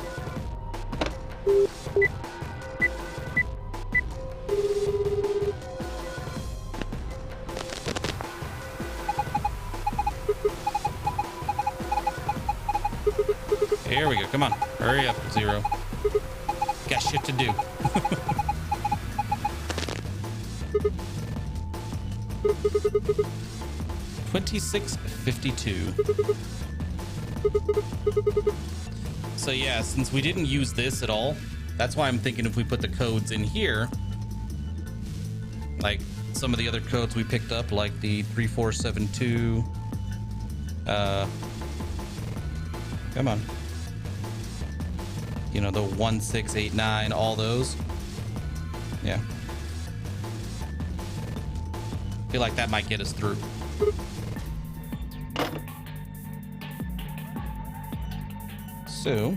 Here we go. Come on. Hurry up, Zero. Got shit to do. $26.52. So yeah, since we didn't use this at all, that's why I'm thinking if we put the codes in here, like some of the other codes we picked up, like the 3472, come on, you know, the 1689, all those. Yeah, feel like that might get us through. So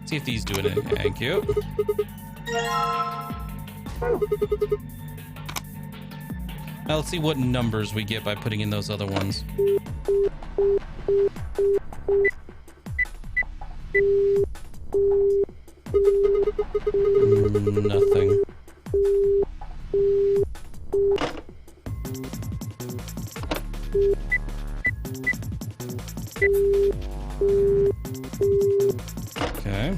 see if these do it. Thank you. Now let's see what numbers we get by putting in those other ones. Nothing. Okay.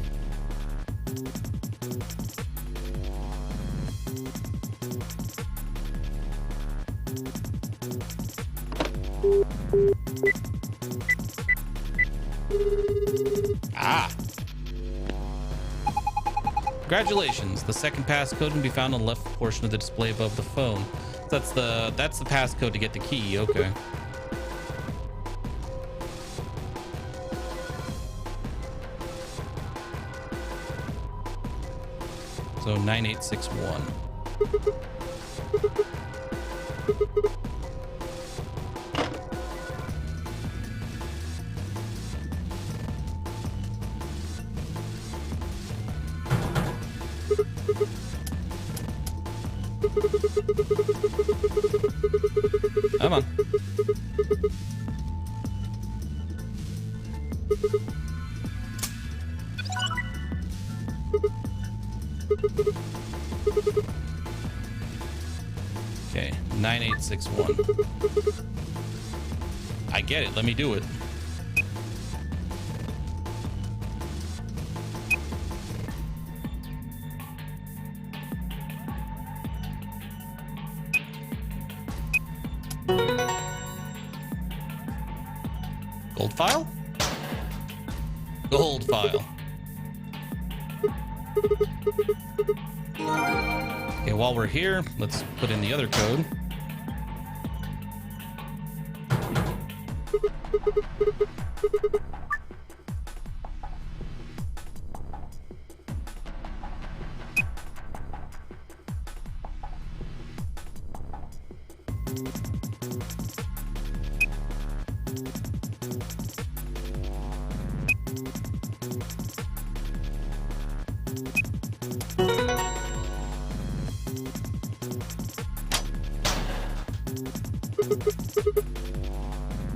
Ah. Congratulations. The second passcode can be found on the left portion of the display above the phone. That's the passcode to get the key. Okay. So 9861. Come on. Okay, 9861. I get it. Let me do it. Gold file? Gold file. Okay, while we're here, let's put in the other code.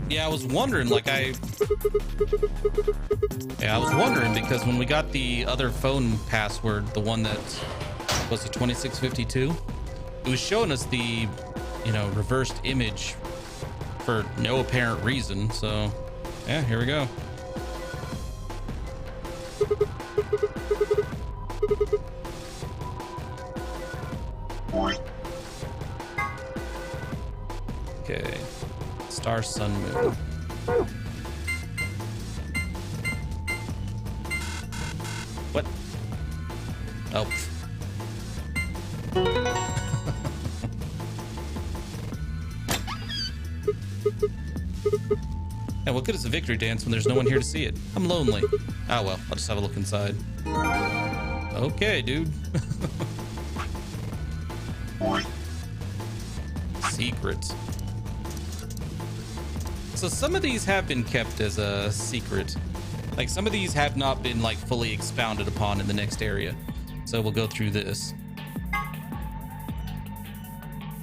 Yeah, I was wondering, I was wondering because when we got the other phone password, the one that was the 2652, it was showing us the, reversed image for no apparent reason. So, yeah, here we go. Okay. Star, sun, moon. What? Oh. Yeah, what good is a victory dance when there's no one here to see it? I'm lonely. Oh well, I'll just have a look inside. Okay, dude. Secrets. So some of these have been kept as a secret. Like some of these have not been like fully expounded upon in the next area. So we'll go through this.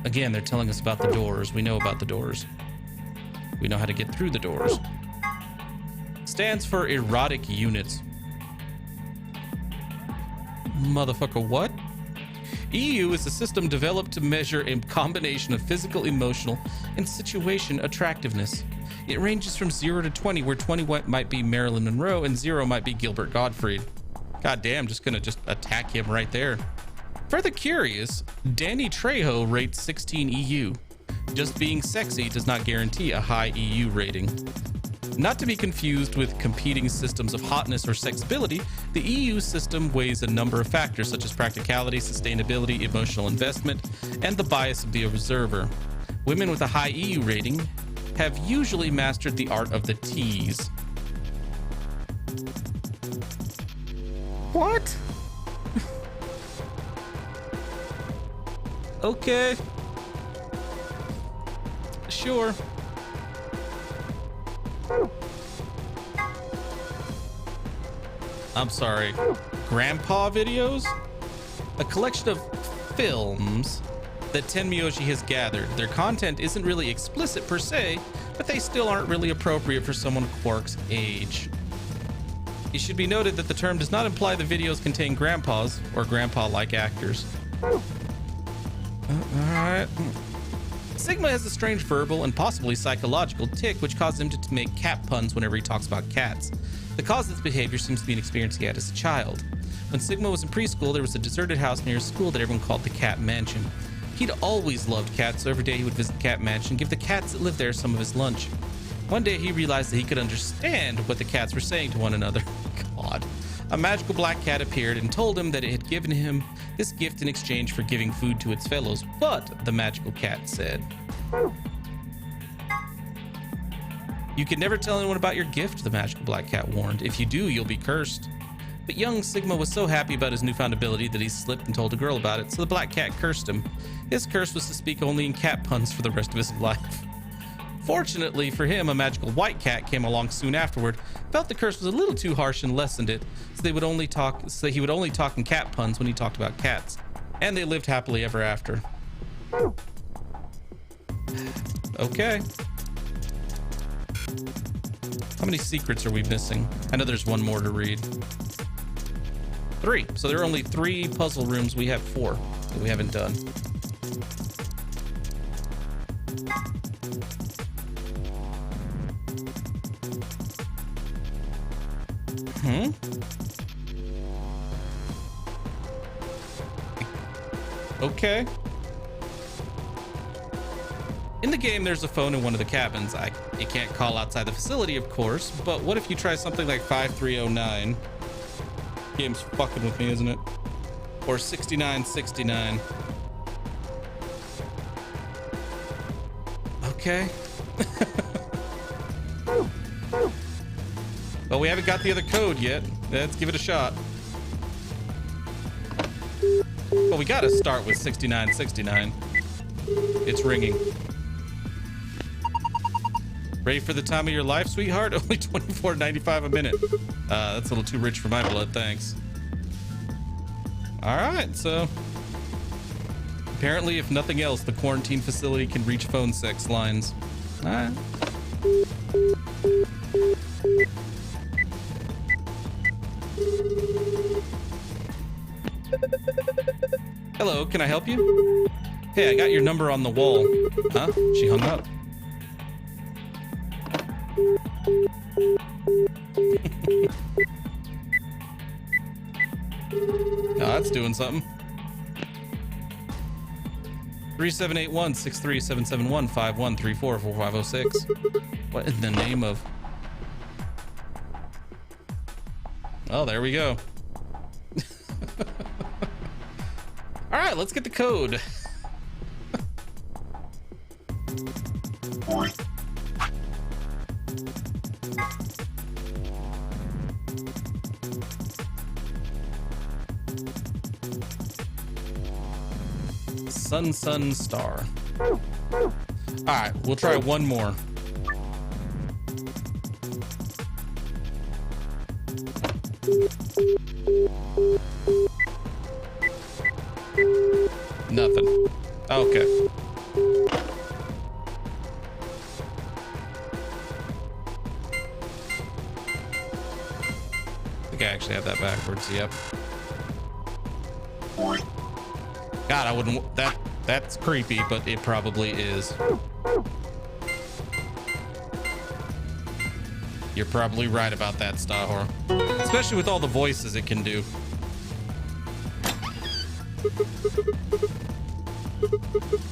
Again, they're telling us about the doors. We know about the doors. We know how to get through the doors. Stands for erotic units. Motherfucker, what? EU is a system developed to measure a combination of physical, emotional, and situation attractiveness. It ranges from 0 to 20, where 20 might be Marilyn Monroe and 0 might be Gilbert Gottfried. God damn, just gonna attack him right there. Further curious, Danny Trejo rates 16 EU. Just being sexy does not guarantee a high EU rating. Not to be confused with competing systems of hotness or sexability, the EU system weighs a number of factors such as practicality, sustainability, emotional investment, and the bias of the observer. Women with a high EU rating have usually mastered the art of the tease. What? Okay. Sure. I'm sorry. Grandpa videos? A collection of films that Tenmyoji has gathered. Their content isn't really explicit per se, but they still aren't really appropriate for someone Quark's age. It should be noted that the term does not imply the videos contain grandpas or grandpa-like actors. Alright. Sigma has a strange verbal and possibly psychological tick which causes him to make cat puns whenever he talks about cats. The cause of this behavior seems to be an experience he had as a child. When Sigma was in preschool, there was a deserted house near his school that everyone called the Cat Mansion. He'd always loved cats, so every day he would visit the Cat Mansion and give the cats that lived there some of his lunch. One day he realized that he could understand what the cats were saying to one another. God. A magical black cat appeared and told him that it had given him this gift in exchange for giving food to its fellows, but the magical cat said, "You can never tell anyone about your gift," the magical black cat warned. "If you do, you'll be cursed." But young Sigma was so happy about his newfound ability that he slipped and told a girl about it, so the black cat cursed him. His curse was to speak only in cat puns for the rest of his life. Fortunately for him, a magical white cat came along soon afterward, felt the curse was a little too harsh and lessened it, so he would only talk in cat puns when he talked about cats. And they lived happily ever after. Okay. How many secrets are we missing? I know there's one more to read. 3. So there are only 3 puzzle rooms. We have 4 that we haven't done. Okay. In the game, there's a phone in one of the cabins. It can't call outside the facility, of course, but what if you try something like 5309? Game's fucking with me, isn't it? Or 6969. Okay. Well, we haven't got the other code yet. Let's give it a shot. Well, we gotta start with 6969. It's ringing. Ready for the time of your life, sweetheart? Only $24.95 a minute. That's a little too rich for my blood, thanks. All right, so apparently, if nothing else, the quarantine facility can reach phone sex lines. All right. Hello, can I help you? Hey, I got your number on the wall. Huh? She hung up. Now that's doing something. 3781-63771-5134-4506. What in the name of? Oh, there we go. right, let's get the code. Sun, star. All right, we'll try one more. Nothing. Okay. I think I actually have that backwards. Yep. God, I wouldn't. That's creepy, but it probably is. You're probably right about that, Stahor. Especially with all the voices it can do.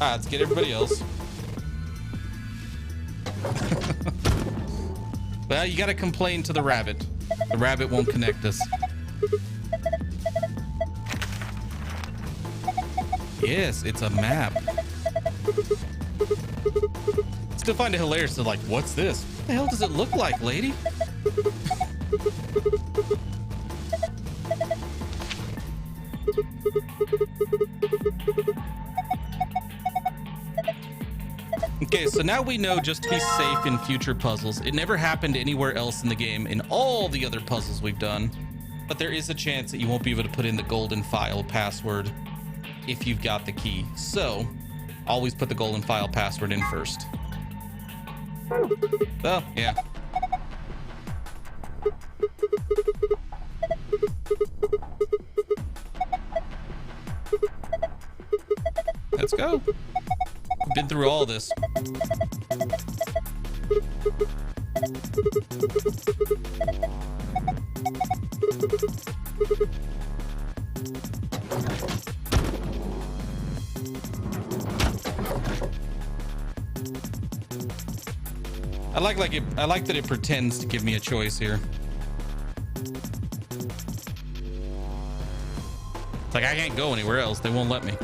Let's get everybody else. Well, you gotta complain to the rabbit. The rabbit won't connect us. Yes, it's a map. Still find it hilarious. They're like, what's this? What the hell does it look like, lady? Okay, so now we know just to be safe in future puzzles. It never happened anywhere else in the game in all the other puzzles we've done, but there is a chance that you won't be able to put in the golden file password if you've got the key. So always put the golden file password in first. Oh, yeah. Let's go. Been through all this. I like that it pretends to give me a choice here. It's like I can't go anywhere else. They won't let me.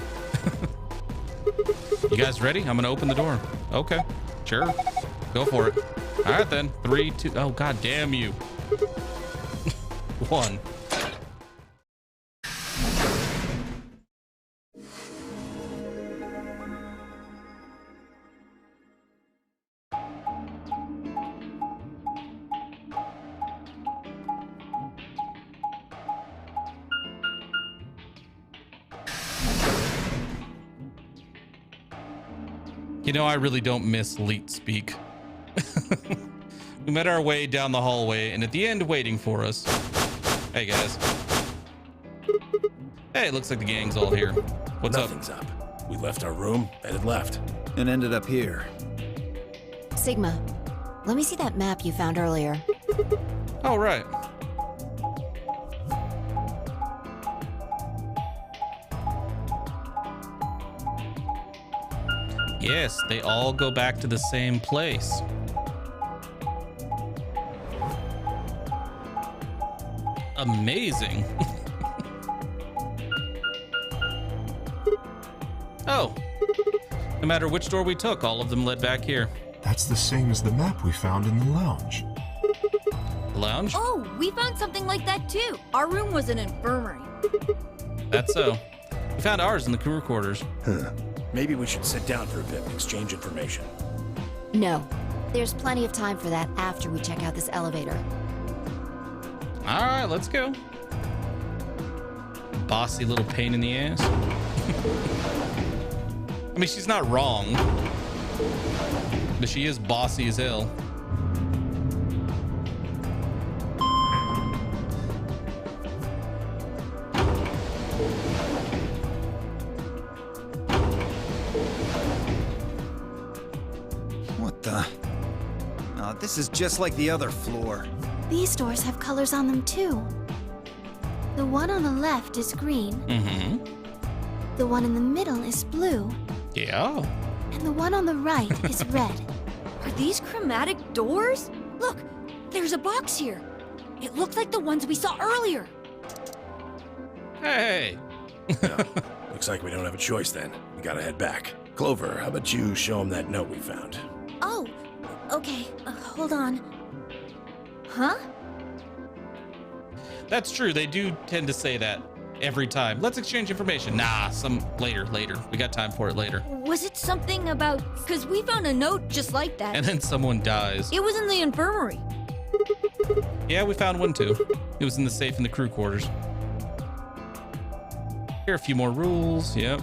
You guys ready? I'm gonna open the door. Okay, sure. Go for it. All right then. 3, 2. Oh, god damn you. 1. You know, I really don't miss Leet speak. We met our way down the hallway, and at the end, waiting for us. Hey, guys. Hey, looks like the gang's all here. What's Nothing's up? We left our room and it left. And ended up here. Sigma, let me see that map you found earlier. Oh, right. Yes, they all go back to the same place. Amazing. Oh, no matter which door we took, all of them led back here. That's the same as the map we found in the lounge. Lounge? Oh, we found something like that too. Our room was an infirmary. That's so. We found ours in the crew quarters. Maybe we should sit down for a bit and exchange information. No, there's plenty of time for that after we check out this elevator. All right, let's go. Bossy little pain in the ass. I mean, she's not wrong, but she is bossy as hell. What the? Oh, this is just like the other floor. These doors have colors on them too. The one on the left is green. Mm-hmm. The one in the middle is blue. Yeah. And the one on the right is red. Are these chromatic doors? Look, there's a box here. It looks like the ones we saw earlier. Hey. Yeah, we Looks like we don't have a choice then. We gotta head back. Clover, how about you show him that note we found? Oh, okay. Hold on. Huh? That's true. They do tend to say that every time. Let's exchange information. Nah, later. We got time for it later. Was it something about... Because we found a note just like that. And then someone dies. It was in the infirmary. Yeah, we found one too. It was in the safe in the crew quarters. Here are a few more rules. Yep.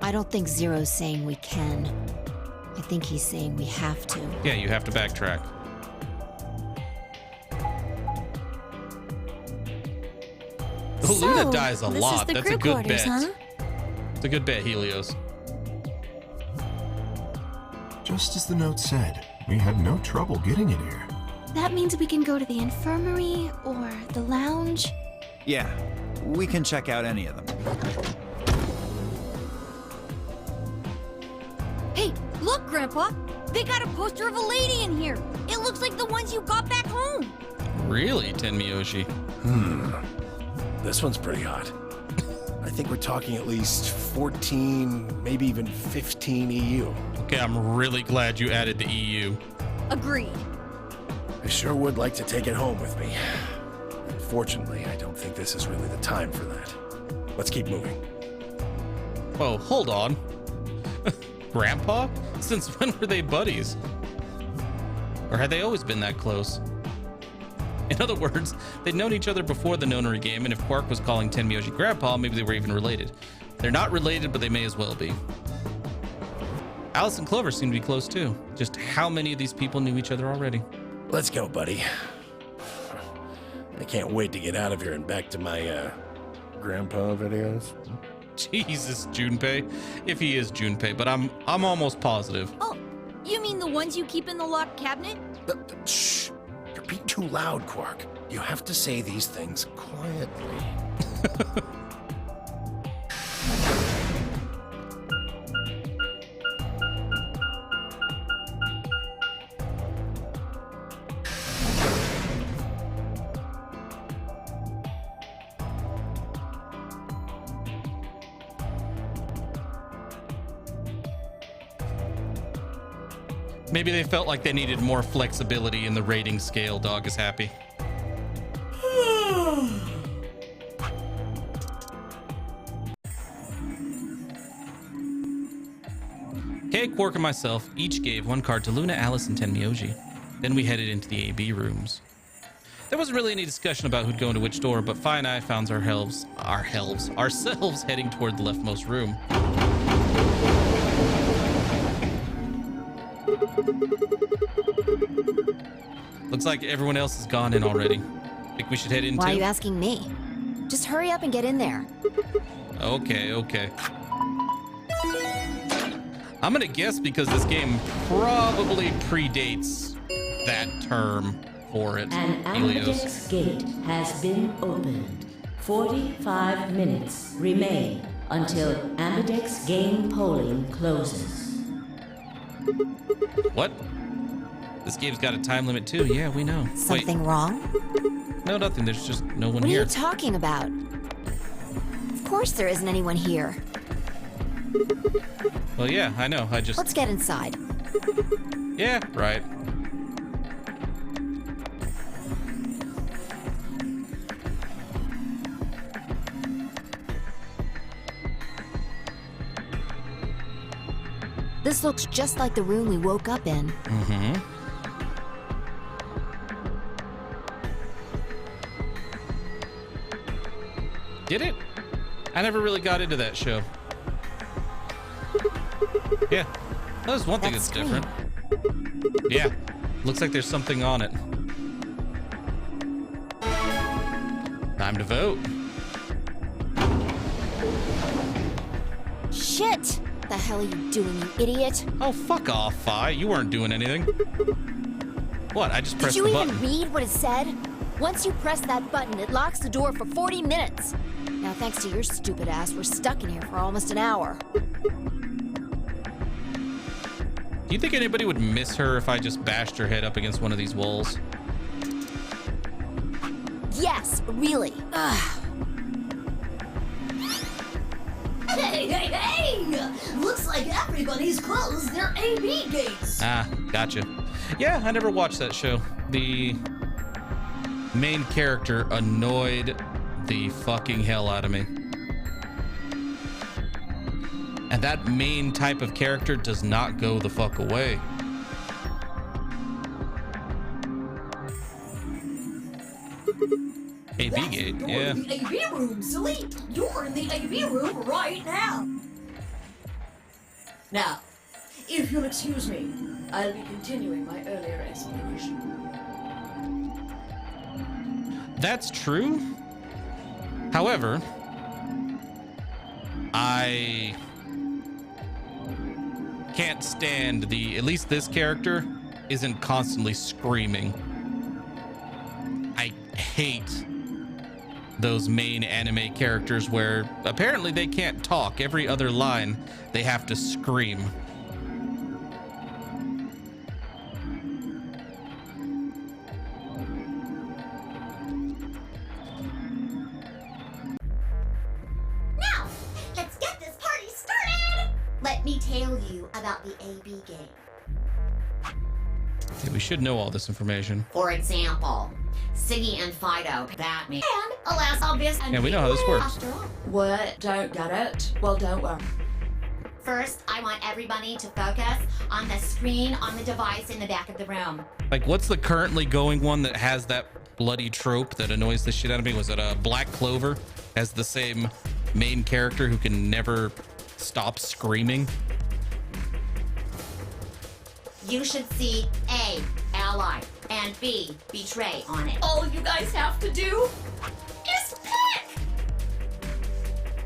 I don't think Zero's saying we can. I think he's saying we have to. Yeah, you have to backtrack. So, Luna dies a this lot. is the That's crew a good quarters, bet. huh? It's a good bet, Helios. Just as the note said, we had no trouble getting in here. That means we can go to the infirmary or the lounge. Yeah, we can check out any of them. Hey, look, Grandpa. They got a poster of a lady in here. It looks like the ones you got back home. Really, Tenmyoshi? This one's pretty hot. I think we're talking at least 14, maybe even 15 EU. Okay, I'm really glad you added the EU. Agreed. I sure would like to take it home with me. Unfortunately, I don't think this is really the time for that. Let's keep moving. Whoa, hold on. Grandpa? Since when were they buddies? Or had they always been that close? In other words, they'd known each other before the Nonary game, and if Quark was calling Tenmyoshi Grandpa, maybe they were even related. They're not related, but they may as well be. Alice and Clover seem to be close too. Just how many of these people knew each other already? Let's go, buddy. I can't wait to get out of here and back to my, grandpa videos. Jesus, Junpei. If he is Junpei, but I'm almost positive. Oh, you mean the ones you keep in the locked cabinet? Shh. You're being too loud, Quark. You have to say these things quietly. Maybe they felt like they needed more flexibility in the rating scale. Dog is happy. Okay, Quark and myself each gave one card to Luna, Alice, and Tenmyoshi. Then we headed into the AB rooms. There wasn't really any discussion about who'd go into which door, but Phi and I found ourselves heading toward the leftmost room. Looks like everyone else has gone in already. Think we should head in Why are too? you asking me? Just hurry up and get in there. Okay. I'm gonna guess because this game probably predates that term for it. An Helios. Ambidex gate has been opened. 45 minutes remain until Ambidex game polling closes. What? This game's got a time limit too. Yeah, we know. Something wrong? Wait, no, nothing. There's just no one What are here. you talking about? Of course there isn't anyone here. Well, yeah, I know. Let's get inside. Yeah, right. This looks just like the room we woke up in. Mm-hmm. Did it? I never really got into that show. Yeah. There's one thing that's different. Yeah. Looks like there's something on it. Time to vote. Shit! The hell are you doing, you idiot? Oh, fuck off, Phi. You weren't doing anything. What? I just Did pressed you the even button. read what it said? Once you press that button, it locks the door for 40 minutes. Now, thanks to your stupid ass, we're stuck in here for almost an hour. Do you think anybody would miss her if I just bashed her head up against one of these walls? Yes, really. Ugh. Hey! Looks like everybody's closed their AB gates. Ah, gotcha. Yeah, I never watched that show. The main character annoyed the fucking hell out of me. And that main type of character does not go the fuck away. AB gate, yeah. The AB room, silly. You're in the AB room right now. Now, if you'll excuse me, I'll be continuing my earlier explanation. That's true. However, I can't stand at least this character isn't constantly screaming. I hate those main anime characters where apparently they can't talk. Every other line, they have to scream. Now, let's get this party started! Let me tell you about the AB game. Yeah, we should know all this information. For example, Siggy and Fido, Batman, and alas, obvious. And Yeah, we know how this works. After all. What? Don't get it? Well, don't worry. First, I want everybody to focus on the screen on the device in the back of the room. Like, what's the currently going one that has that bloody trope that annoys the shit out of me? Was it Black Clover? Has the same main character who can never stop screaming? You should see A, ally, and B, betray on it. All you guys have to do is pick!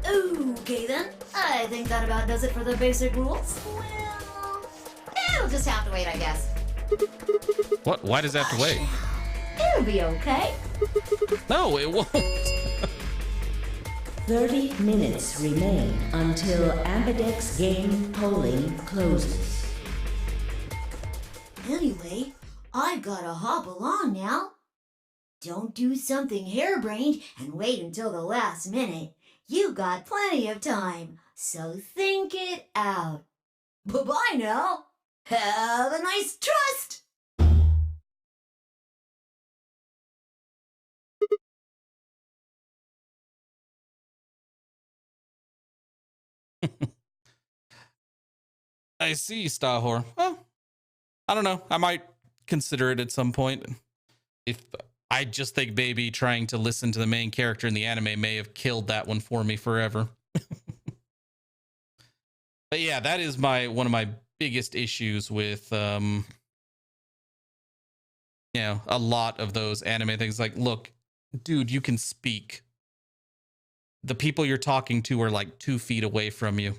Okay then, I think that about does it for the basic rules. Well, it'll just have to wait, I guess. What? Why does that have to wait? It'll be okay. No, it won't. 30 minutes remain until Ambidex game polling closes. Anyway, I've gotta hop along now. Don't do something harebrained and wait until the last minute. You got plenty of time, so think it out. Bye-bye now. Have a nice trust. I see, Stahor. Well, I don't know. I might consider it at some point. If I just think maybe trying to listen to the main character in the anime may have killed that one for me forever. But yeah, that is one of my biggest issues with a lot of those anime things. Like, look, dude, you can speak. The people you're talking to are like 2 feet away from you.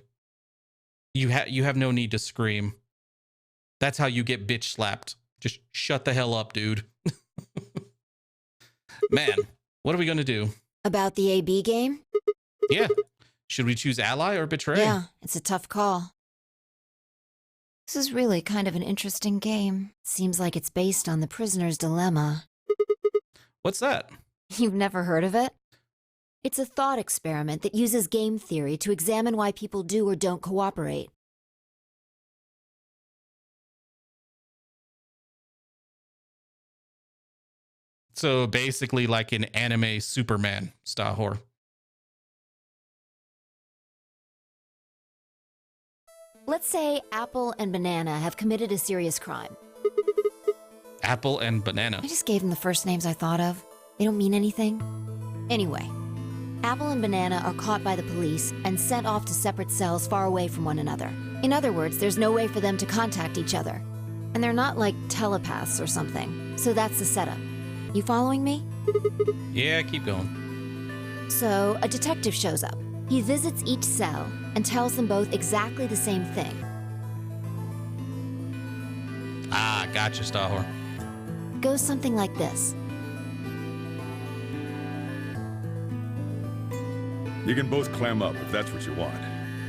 You have no need to scream. That's how you get bitch slapped. Just shut the hell up, dude. Man, what are we gonna do? About the AB game? Yeah. Should we choose ally or betray? Yeah, it's a tough call. This is really kind of an interesting game. Seems like it's based on the prisoner's dilemma. What's that? You've never heard of it? It's a thought experiment that uses game theory to examine why people do or don't cooperate. So basically like an anime Superman, Stahor. Let's say Apple and Banana have committed a serious crime. Apple and Banana. I just gave them the first names I thought of. They don't mean anything. Anyway, Apple and Banana are caught by the police and sent off to separate cells far away from one another. In other words, there's no way for them to contact each other. And they're not like telepaths or something. So that's the setup. You following me? Yeah, keep going. So, a detective shows up. He visits each cell and tells them both exactly the same thing. Ah, gotcha, Stahor. Goes something like this. You can both clam up if that's what you want.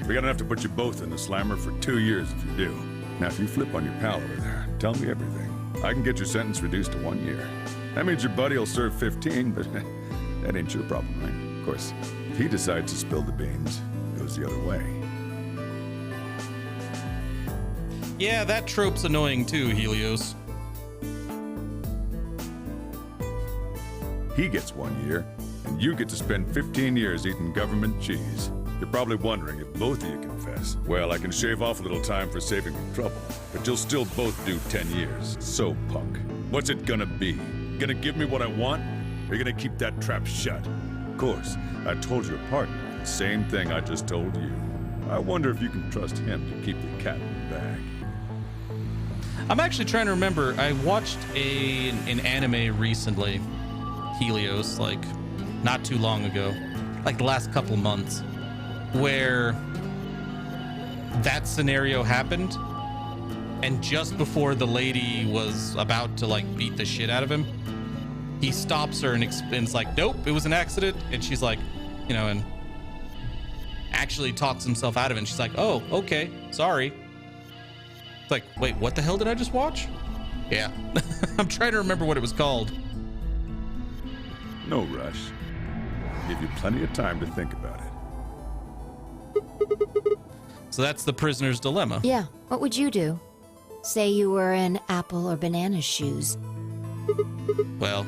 We're gonna have to put you both in the slammer for 2 years if you do. Now, if you flip on your pal over there, tell me everything. I can get your sentence reduced to 1 year. That means your buddy will serve 15, but that ain't your problem, right? Of course, if he decides to spill the beans, it was goes the other way. Yeah, that trope's annoying too, Helios. He gets 1 year, and you get to spend 15 years eating government cheese. You're probably wondering if both of you confess. Well, I can shave off a little time for saving me trouble, but you'll still both do 10 years. So, punk, what's it gonna be? Gonna give me what I want? Or you gonna keep that trap shut? Of course, I told your partner the same thing I just told you. I wonder if you can trust him to keep the cat in the bag. I'm actually trying to remember. I watched an anime recently, Helios, like not too long ago, like the last couple months, where that scenario happened, and just before the lady was about to like beat the shit out of him, he stops her and explains like, nope, it was an accident. And she's like, you know, and actually talks himself out of it. And she's like, oh, okay, sorry. It's like, wait, what the hell did I just watch? Yeah. I'm trying to remember what it was called. No rush. Give you plenty of time to think about it. So that's the prisoner's dilemma. Yeah, what would you do? Say you were in Apple or Banana's shoes. Well,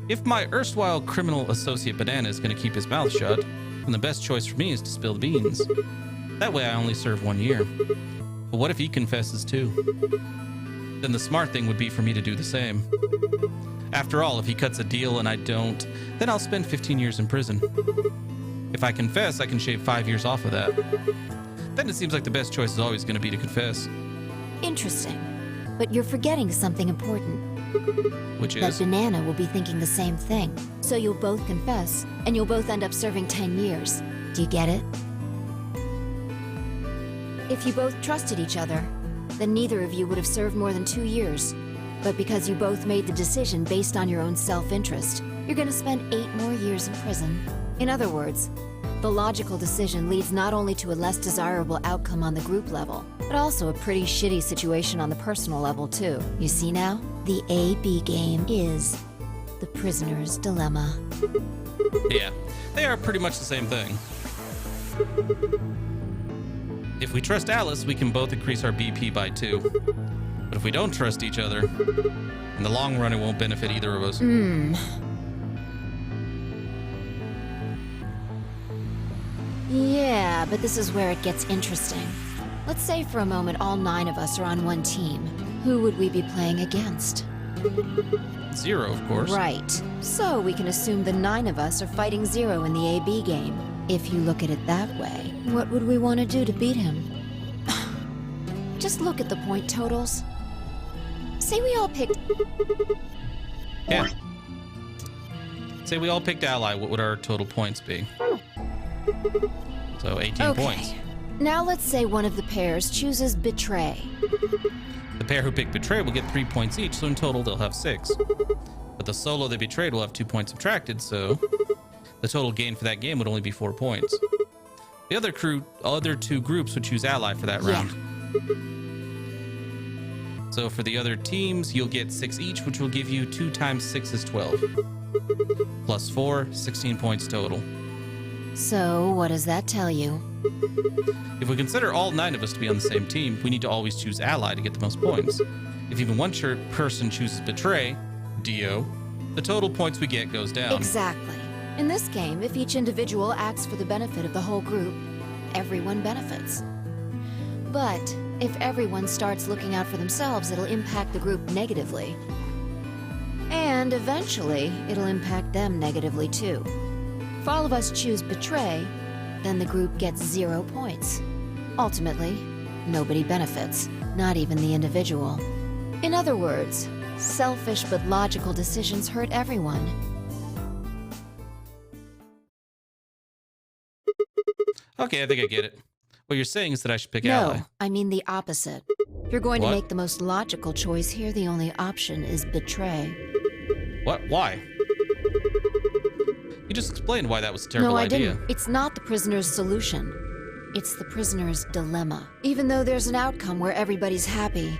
If my erstwhile criminal associate Banana is going to keep his mouth shut, then the best choice for me is to spill the beans. That way I only serve 1 year. But what if he confesses too? Then the smart thing would be for me to do the same. After all, if he cuts a deal and I don't, then I'll spend 15 years in prison. If I confess, I can shave 5 years off of that. Then it seems like the best choice is always going to be to confess. Interesting. But you're forgetting something important. Which That is? Banana will be thinking the same thing. So you'll both confess, and you'll both end up serving 10 years. Do you get it? If you both trusted each other, then neither of you would have served more than 2 years. But because you both made the decision based on your own self-interest, you're gonna spend 8 more years in prison. In other words, the logical decision leads not only to a less desirable outcome on the group level, but also a pretty shitty situation on the personal level too. You see now? The A-B game is the prisoner's dilemma. Yeah, they are pretty much the same thing. If we trust Alice, we can both increase our BP by 2. But if we don't trust each other, in the long run, it won't benefit either of us. Yeah, but this is where it gets interesting. Let's say for a moment all 9 of us are on one team. Who would we be playing against? 0, of course. Right. So we can assume the 9 of us are fighting 0 in the AB game. If you look at it that way, what would we want to do to beat him? Just look at the point totals. Say we all picked... Yeah. Say we all picked Ally, what would our total points be? So 18 points. Now let's say one of the pairs chooses Betray. The pair who picked Betray will get 3 points each, so in total they'll have 6. But the solo they betrayed will have 2 points subtracted, so the total gain for that game would only be 4 points. The other 2 groups would choose Ally for that round. So for the other teams, you'll get 6 each, which will give you 2 times 6 is 12. Plus 4, 16 points total. So what does that tell you? If we consider all 9 of us to be on the same team, we need to always choose Ally to get the most points. If even one person chooses Betray, Dio, the total points we get goes down. Exactly. In this game, if each individual acts for the benefit of the whole group, everyone benefits. But if everyone starts looking out for themselves, it'll impact the group negatively. And eventually, it'll impact them negatively too. If all of us choose Betray, then the group gets 0 points. Ultimately, nobody benefits, not even the individual. In other words, selfish but logical decisions hurt everyone. Okay, I think I get it. What you're saying is that I should pick Ally. No, I mean the opposite. If you're going What? to make the most logical choice here, the only option is Betray. What? Why? You just explained why that was a terrible No, I idea. didn't. It's not the prisoner's solution. It's the prisoner's dilemma. Even though there's an outcome where everybody's happy,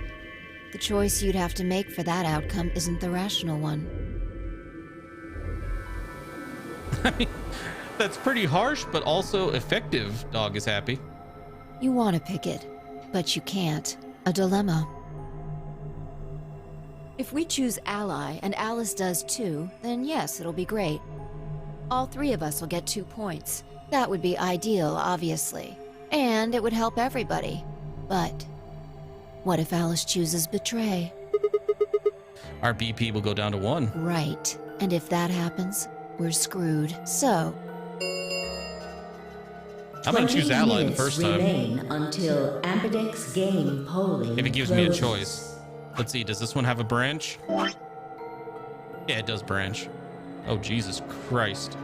the choice you'd have to make for that outcome isn't the rational one. That's pretty harsh, but also effective. Dog is happy. You want to pick it, but you can't. A dilemma. If we choose Ally, and Alice does too, then yes, it'll be great. All three of us will get 2 points. That would be ideal, obviously. And it would help everybody. But what if Alice chooses Betray? Our BP will go down to 1. Right. And if that happens, we're screwed. So, I'm gonna choose Ally the first time. Remain until Ambidex game polling If it gives me a closes. choice. Let's see, does this one have a branch? Yeah, it does branch. Oh, Jesus Christ.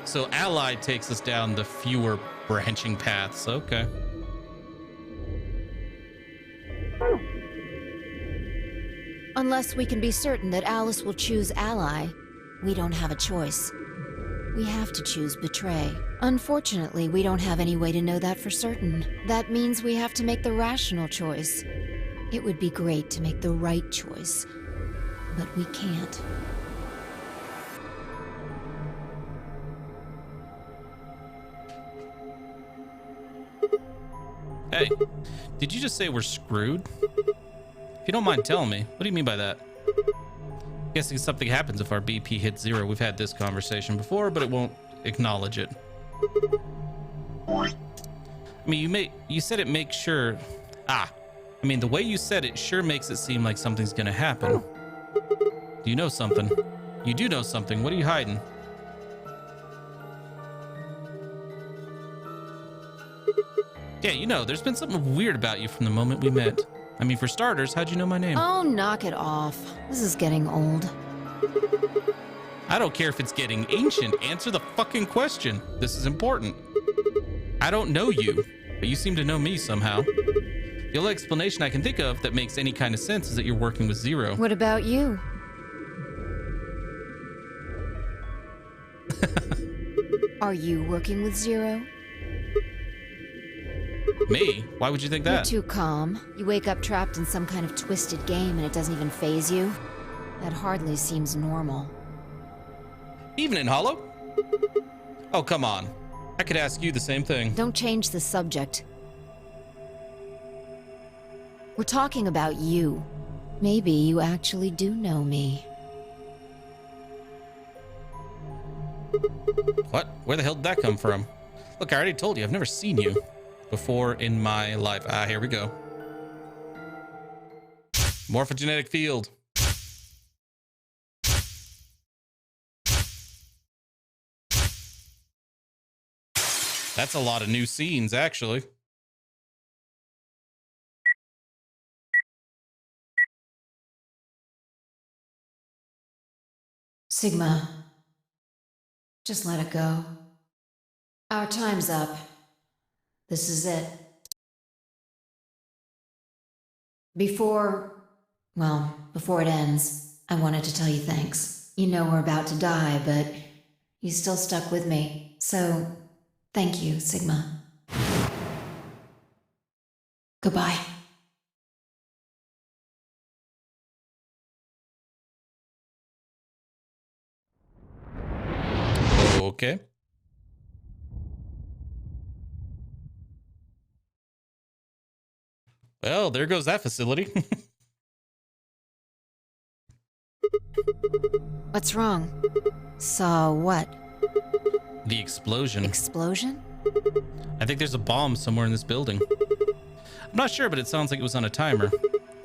So Ally takes us down the fewer branching paths. Okay. unless we can be certain that Alice will choose Ally, we don't have a choice. We have to choose Betray. Unfortunately, we don't have any way to know that for certain. That means we have to make the rational choice. It would be great to make the right choice, but we can't. Hey, did you just say we're screwed? If you don't mind telling me, what do you mean by that? Guessing something happens if our BP hits 0. We've had this conversation before, but it won't acknowledge it. I mean, you said it makes sure... I mean, the way you said it sure makes it seem like something's gonna happen. Do you know something? You do know something. What are you hiding? Yeah, you know, there's been something weird about you from the moment we met. I mean, for starters, how'd you know my name? Oh, knock it off. This is getting old. I don't care if it's getting ancient. Answer the fucking question. This is important. I don't know you, but you seem to know me somehow. The only explanation I can think of that makes any kind of sense is that you're working with Zero. What about you? Are you working with Zero? Me? Why would you think that? You're too calm. You wake up trapped in some kind of twisted game and it doesn't even faze you. That hardly seems normal. Evening, Hollow. Oh, come on. I could ask you the same thing. Don't change the subject. We're talking about you. Maybe you actually do know me. What? Where the hell did that come from? Look, I already told you, I've never seen you before in my life. Here we go. Morphogenetic field. That's a lot of new scenes, actually. Sigma. Just let it go. Our time's up. This is it. Before it ends, I wanted to tell you thanks. You know we're about to die, but you still stuck with me. So, thank you, Sigma. Goodbye. Okay. Well, there goes that facility. What's wrong? Saw what? The explosion. Explosion? I think there's a bomb somewhere in this building. I'm not sure, but it sounds like it was on a timer.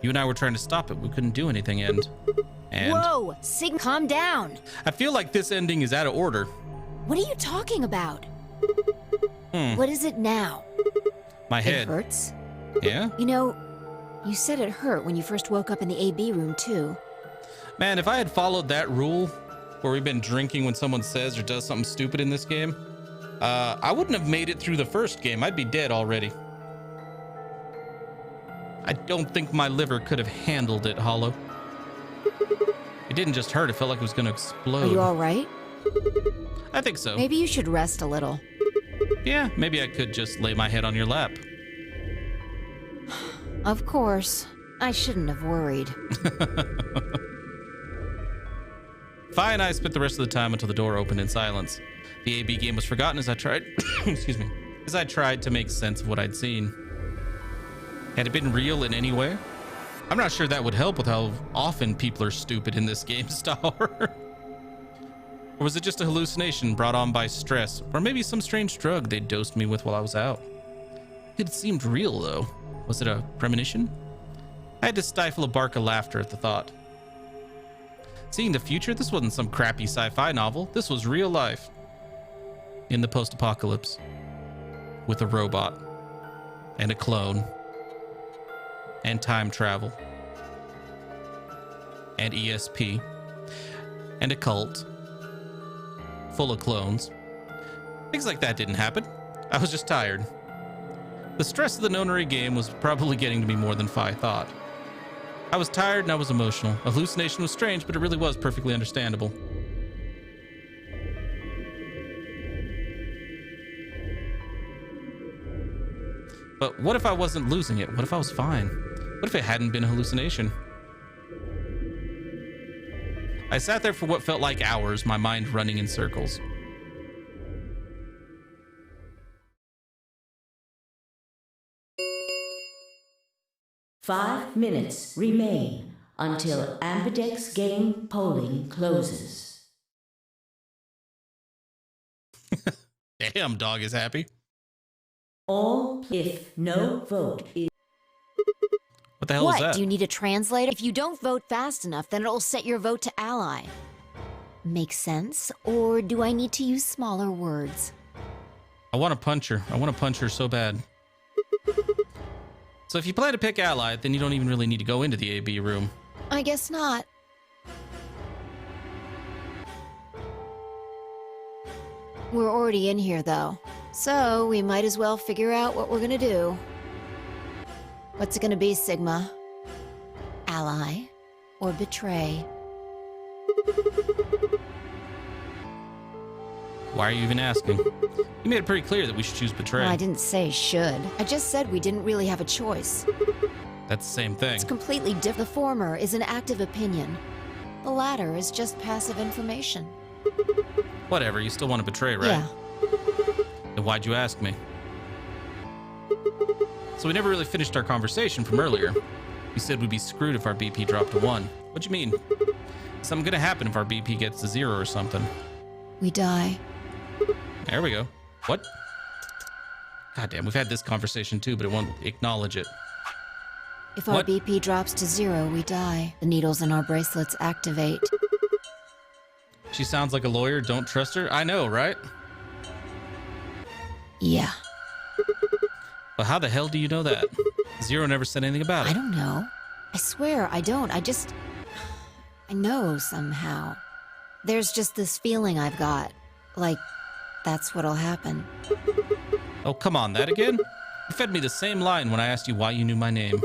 You and I were trying to stop it. We couldn't do anything, and... Whoa! Sig, calm down! I feel like this ending is out of order. What are you talking about? What is it now? My head. It hurts? Yeah? You know, you said it hurt when you first woke up in the AB room, too. Man, if I had followed that rule, where we've been drinking when someone says or does something stupid in this game, I wouldn't have made it through the first game. I'd be dead already. I don't think my liver could have handled it, Hollow. It didn't just hurt, it felt like it was gonna explode. Are you all right? I think so. Maybe you should rest a little. Yeah, maybe I could just lay my head on your lap. Of course. I shouldn't have worried. Fi and I spent the rest of the time until the door opened in silence. The AB game was forgotten as I tried, excuse me, as I tried to make sense of what I'd seen. Had it been real in any way? I'm not sure that would help with how often people are stupid in this game, Star. Or was it just a hallucination brought on by stress? Or maybe some strange drug they dosed me with while I was out? It seemed real, though. Was it a premonition? I had to stifle a bark of laughter at the thought. Seeing the future, this wasn't some crappy sci-fi novel. This was real life. In the post-apocalypse. With a robot. And a clone. And time travel. And ESP. And a cult. Full of clones. Things like that didn't happen. I was just tired. The stress of the nonary game was probably getting to me more than Phi thought. I was tired and I was emotional. A hallucination was strange, but it really was perfectly understandable. But what if I wasn't losing it? What if I was fine? What if it hadn't been a hallucination? I sat there for what felt like hours, my mind running in circles. Five minutes remain until Ambidex game polling closes. Damn, dog is happy. All if no vote is... What the hell is that? What? Do you need a translator? If you don't vote fast enough, then it'll set your vote to ally. Make sense? Or do I need to use smaller words? I want to punch her. I want to punch her so bad. So if you plan to pick ally, then you don't even really need to go into the AB room. I guess not. We're already in here, though. So we might as well figure out what we're gonna do. What's it gonna be, Sigma? Ally or betray? Why are you even asking? You made it pretty clear that we should choose betray. I didn't say should. I just said we didn't really have a choice. That's the same thing. It's completely different. The former is an active opinion. The latter is just passive information. Whatever, you still want to betray, right? Yeah. Then why'd you ask me? So we never really finished our conversation from earlier. You said we'd be screwed if our BP dropped to 1. What'd you mean? Something gonna happen if our BP gets to 0 or something. We die. There we go. What? Goddamn, we've had this conversation too, but it won't acknowledge it. If our What? BP drops to 0, we die. The needles in our bracelets activate. She sounds like a lawyer. Don't trust her. I know, right? Yeah. But how the hell do you know that? Zero never said anything about it. I don't know. I swear, I don't. I know somehow. There's just this feeling I've got. Like, that's what'll happen. Oh, come on, that again? You fed me the same line when I asked you why you knew my name.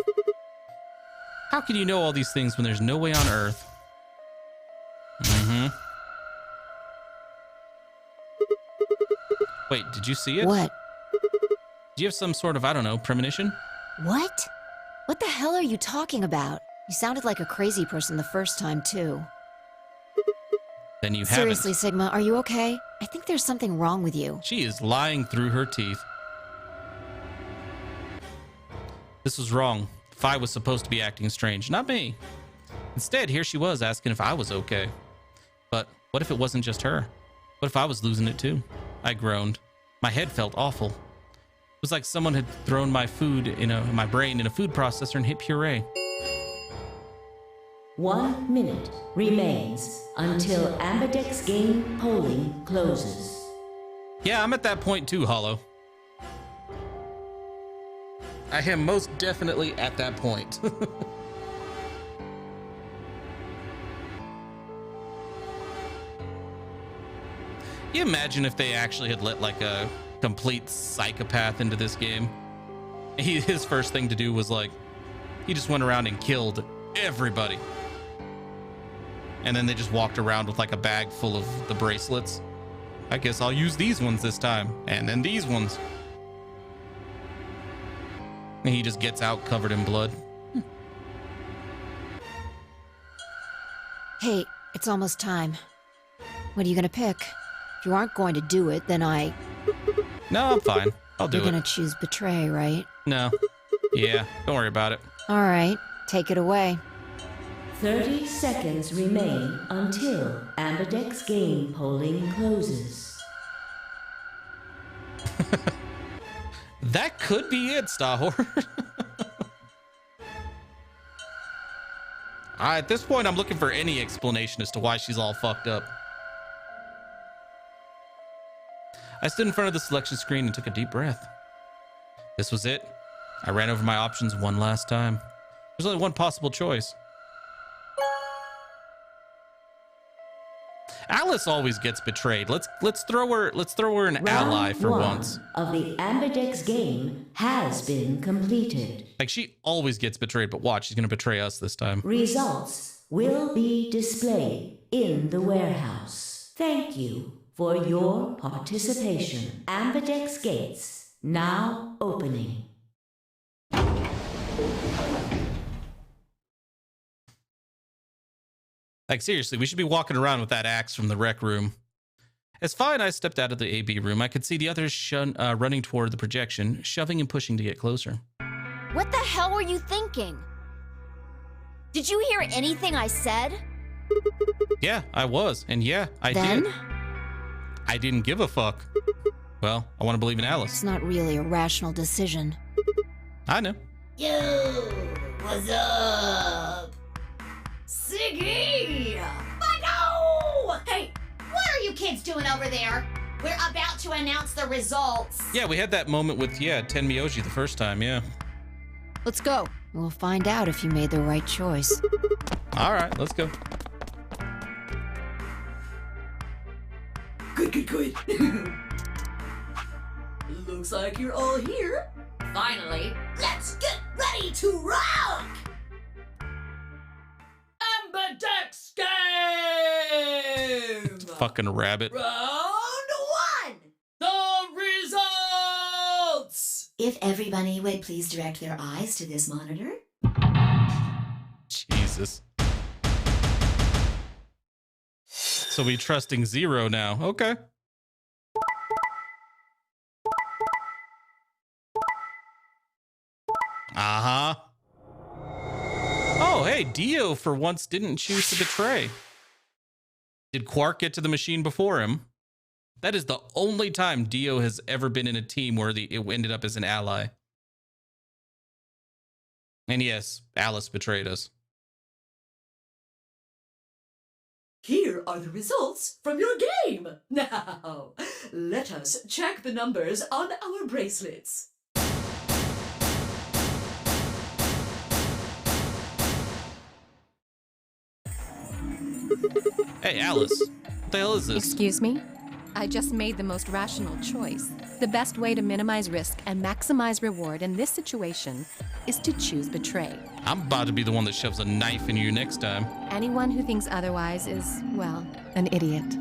How can you know all these things when there's no way on Earth? Mm-hmm. Wait, did you see it? What? Do you have some sort of, I don't know, premonition? What? What the hell are you talking about? You sounded like a crazy person the first time, too. Then you haven't. Seriously, Sigma, are you okay? I think there's something wrong with you. She is lying through her teeth. This was wrong. Phi was supposed to be acting strange, not me. Instead, here she was asking if I was okay. But what if it wasn't just her? What if I was losing it too? I groaned. My head felt awful. It was like someone had thrown my my brain in a food processor and hit puree. 1 minute remains until Ambidex game polling closes. Yeah, I'm at that point too, Hollow. I am most definitely at that point. You imagine if they actually had let like a complete psychopath into this game? His first thing to do was like, he just went around and killed everybody. And then they just walked around with like a bag full of the bracelets. I guess I'll use these ones this time. And then these ones. And he just gets out covered in blood. Hey, it's almost time. What are you gonna pick? If you aren't going to do it, then No, I'm fine. I'll do You're it. gonna choose betray, right? No. Yeah, don't worry about it. All right, take it away. 30 seconds remain until Ambidex game polling closes. That could be it, Stahor. At this point, I'm looking for any explanation as to why she's all fucked up. I stood in front of the selection screen and took a deep breath. This was it. I ran over my options one last time. There's only one possible choice. Alice always gets betrayed. Let's throw her an ally for Round once. Of the Ambidex game has been completed. Like, she always gets betrayed, but watch, she's gonna betray us this time. Results will be displayed in the warehouse. Thank you for your participation. Ambidex gates now opening. Like, seriously, we should be walking around with that axe from the rec room. As Fi and I stepped out of the AB room, I could see the others running toward the projection, shoving and pushing to get closer. What the hell were you thinking? Did you hear anything I said? Yeah, I was. And yeah, I Then? did. I didn't give a fuck. Well, I want to believe in Alice. It's not really a rational decision. I know. Yo, what's up? Siggy! Bucko! Hey, what are you kids doing over there? We're about to announce the results. Yeah, we had that moment with, Tenmyoji the first time, yeah. Let's go. We'll find out if you made the right choice. All right, let's go. Good. Looks like you're all here. Finally, let's get ready to rock! Ambidex game! Fucking rabbit. Round 1! The results! If everybody would please direct their eyes to this monitor. Jesus. So we trusting Zero now. Okay. Uh-huh. Oh, hey, Dio for once didn't choose to betray. Did Quark get to the machine before him? That is the only time Dio has ever been in a team where it ended up as an ally. And yes, Alice betrayed us. Here are the results from your game. Now, let us check the numbers on our bracelets. Hey, Alice. What the hell is this? Excuse me? I just made the most rational choice. The best way to minimize risk and maximize reward in this situation is to choose betray. I'm about to be the one that shoves a knife in you next time. Anyone who thinks otherwise is, well, an idiot.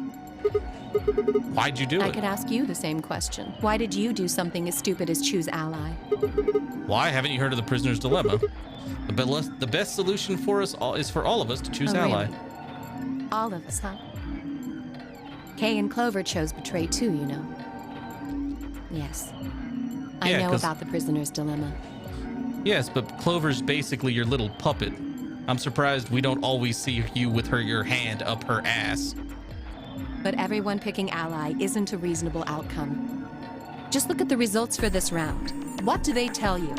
Why'd you do I it? could ask you the same question. Why did you do something as stupid as choose ally? Why haven't you heard of the prisoner's dilemma? The best solution for us all is for all of us to choose Oh, ally. really? All of us, huh? Kay and Clover chose betray too, you know. Yes. I Yeah, know 'cause- about the prisoner's dilemma. Yes, but Clover's basically your little puppet. I'm surprised we don't always see you with your hand up her ass. But everyone picking ally isn't a reasonable outcome. Just look at the results for this round. What do they tell you?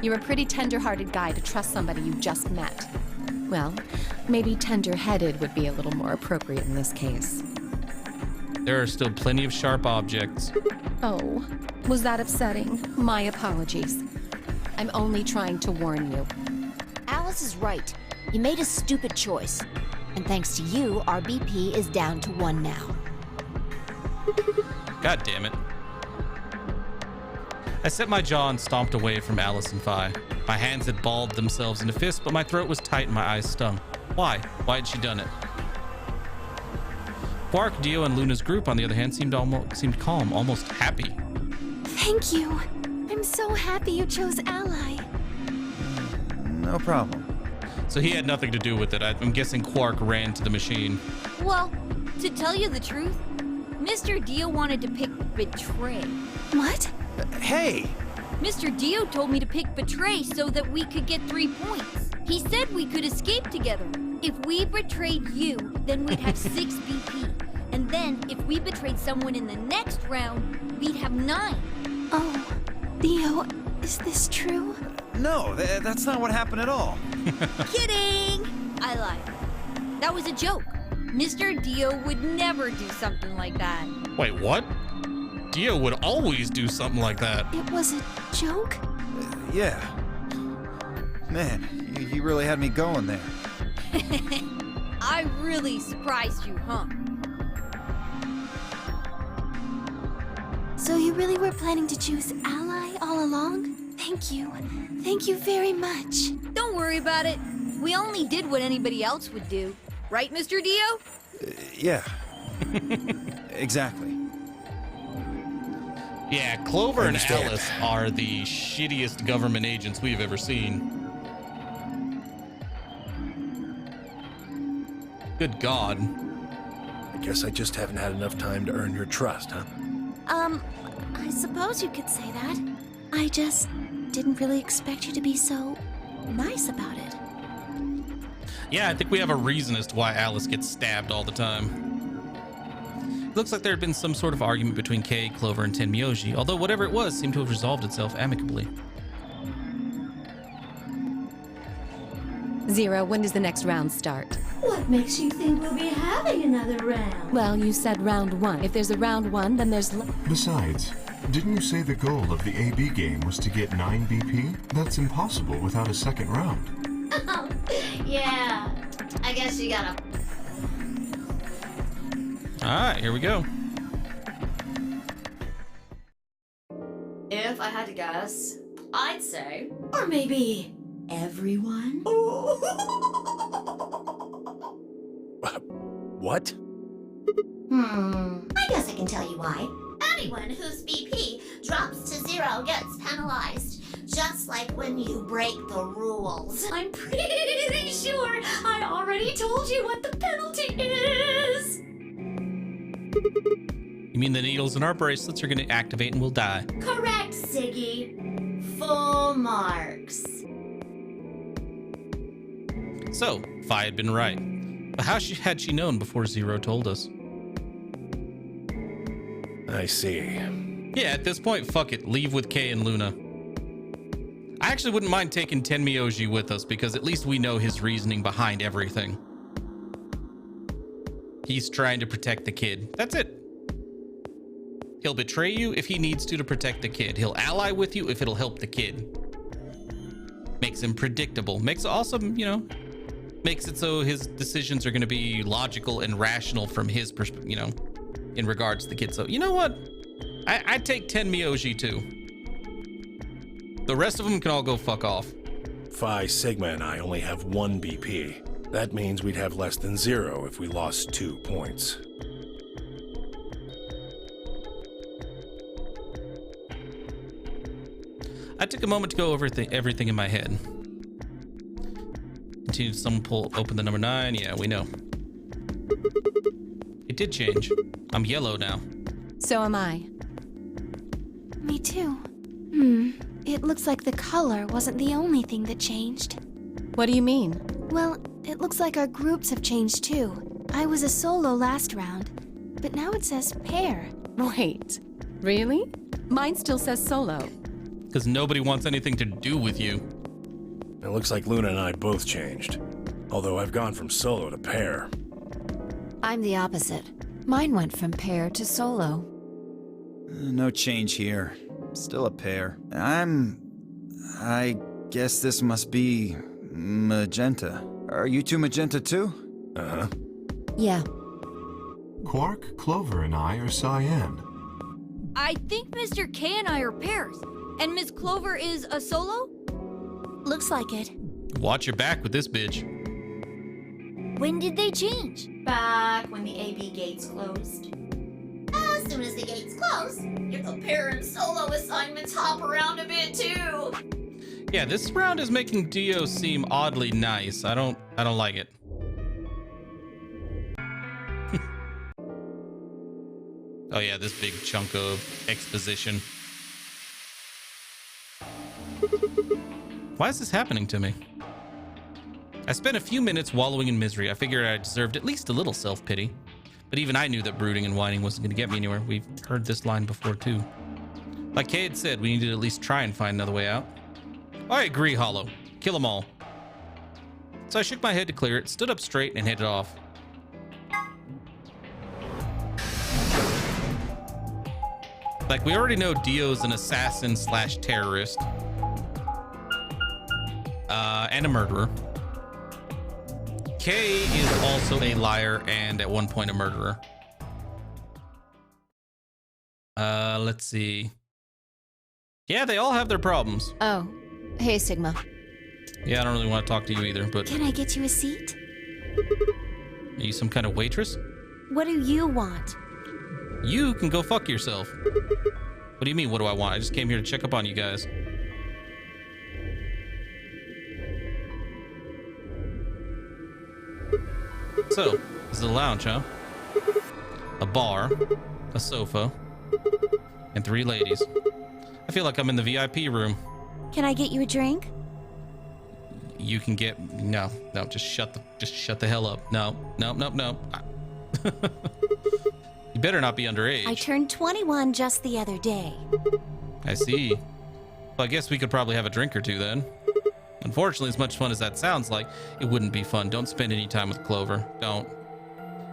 You're a pretty tender-hearted guy to trust somebody you just met. Well, maybe tender-headed would be a little more appropriate in this case. There are still plenty of sharp objects. Oh, was that upsetting? My apologies. I'm only trying to warn you. Alice is right. You made a stupid choice. And thanks to you, our BP is down to 1 now. God damn it. I set my jaw and stomped away from Alice and Fi. My hands had balled themselves into fists, but my throat was tight and my eyes stung. Why? Why had she done it? Quark, Dio, and Luna's group, on the other hand, seemed calm, almost happy. Thank you. I'm so happy you chose ally. No problem. So he had nothing to do with it. I'm guessing Quark ran to the machine. Well, To tell you the truth, Mr. Dio wanted to pick Betray. What? Hey! Mr. Dio told me to pick Betray so that we could get 3 points. He said we could escape together. If we betrayed you, then we'd have 6 BP. And then, if we betrayed someone in the next round, we'd have 9. Oh, Dio, is this true? No, that's not what happened at all. Kidding! I lied. That was a joke. Mr. Dio would never do something like that. Wait, what? Dio would always do something like that. It was a joke? Yeah. Man, you really had me going there. I really surprised you, huh? So you really were planning to choose Ally all along? Thank you. Thank you very much. Don't worry about it. We only did what anybody else would do. Right, Mr. Dio? Yeah. Exactly. Yeah, Clover and Alice are the shittiest government agents we've ever seen. Good God. I guess I just haven't had enough time to earn your trust, huh? I suppose you could say that. I just didn't really expect you to be so nice about it. Yeah, I think we have a reason as to why Alice gets stabbed all the time. It looks like there had been some sort of argument between Kay, Clover, and Tenmyoji, although whatever it was seemed to have resolved itself amicably. Zero, when does the next round start? What makes you think we'll be having another round? Well, you said round 1. If there's a round 1, then there's... Besides, didn't you say the goal of the AB game was to get 9 BP? That's impossible without a second round. Oh, yeah. I guess you gotta... Alright, here we go. If I had to guess, I'd say... Or maybe... everyone? What? I guess I can tell you why. Anyone whose BP drops to 0 gets penalized. Just like when you break the rules. I'm pretty sure I already told you what the penalty is. You mean the needles in our bracelets are going to activate and we'll die? Correct, Siggy. Full marks. So, Fi had been right. But how had she known before Zero told us? I see. Yeah, at this point, fuck it. Leave with Kay and Luna. I actually wouldn't mind taking Tenmyoji with us because at least we know his reasoning behind everything. He's trying to protect the kid. That's it. He'll betray you if he needs to protect the kid. He'll ally with you if it'll help the kid. Makes him predictable. Makes it also, you know, makes it so his decisions are going to be logical and rational from his perspective, you know, in regards to the kid. So, you know what? I'd take Tenmyoji too. The rest of them can all go fuck off. Phi, Sigma, and I only have 1 BP. That means we'd have less than 0 if we lost 2 points. I took a moment to go over everything in my head. Continue to open the number 9. Yeah, we know. It did change. I'm yellow now. So am I. Me too. It looks like the color wasn't the only thing that changed. What do you mean? Well, it looks like our groups have changed too. I was a solo last round, but now it says pair. Wait, really? Mine still says solo. Because nobody wants anything to do with you. It looks like Luna and I both changed. Although I've gone from solo to pair. I'm the opposite. Mine went from pair to solo. No change here. Still a pair. I guess this must be magenta. Are you two magenta too? Uh-huh. Yeah. Quark, Clover, and I are cyan. I think Mr. K and I are pairs. And Miss Clover is a solo? Looks like it. Watch your back with this bitch. When did they change? Back when the AB gates closed. As soon as the gates close, your pair and solo assignments hop around a bit too. Yeah, this round is making Dio seem oddly nice. I don't like it. Oh yeah, this big chunk of exposition. Why is this happening to me? I spent a few minutes wallowing in misery. I figured I deserved at least a little self-pity. But even I knew that brooding and whining wasn't going to get me anywhere. We've heard this line before, too. Like Kay had said, we need to at least try and find another way out. I agree, Hollow. Kill them all. So I shook my head to clear it, stood up straight, and headed off. Like, we already know Dio's an assassin / terrorist. And a murderer. Kay is also a liar and at one point a murderer. Let's see. Yeah, they all have their problems. Oh, hey, Sigma. Yeah, I don't really want to talk to you either, but... Can I get you a seat? Are you some kind of waitress? What do you want? You can go fuck yourself. What do you mean, what do I want? I just came here to check up on you guys. So, this is a lounge, huh? A bar, a sofa, and 3 ladies. I feel like I'm in the VIP room. Can I get you a drink? You can get... No, just shut the hell up. No. You better not be underage. I turned 21 just the other day. I see. Well, I guess we could probably have a drink or two then. Unfortunately, as much fun as that sounds like, it wouldn't be fun. Don't spend any time with Clover. Don't.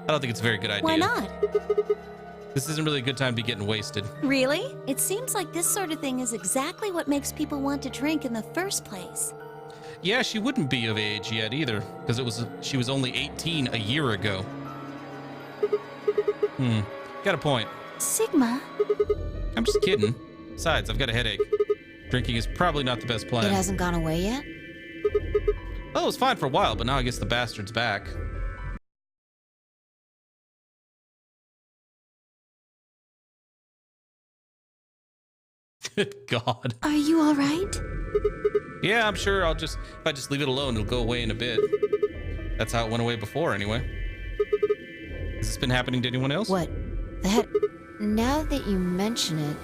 I don't think it's a very good idea. Why not? This isn't really a good time to be getting wasted. Really? It seems like this sort of thing is exactly what makes people want to drink in the first place. Yeah, she wouldn't be of age yet either, because she was only 18 a year ago. Got a point. Sigma? I'm just kidding. Besides, I've got a headache. Drinking is probably not the best plan. It hasn't gone away yet? Well, it was fine for a while, but now I guess the bastard's back. Good God. Are you all right? Yeah, I'm sure if I just leave it alone, it'll go away in a bit. That's how it went away before, anyway. Has this been happening to anyone else? What? The head... Now that you mention it...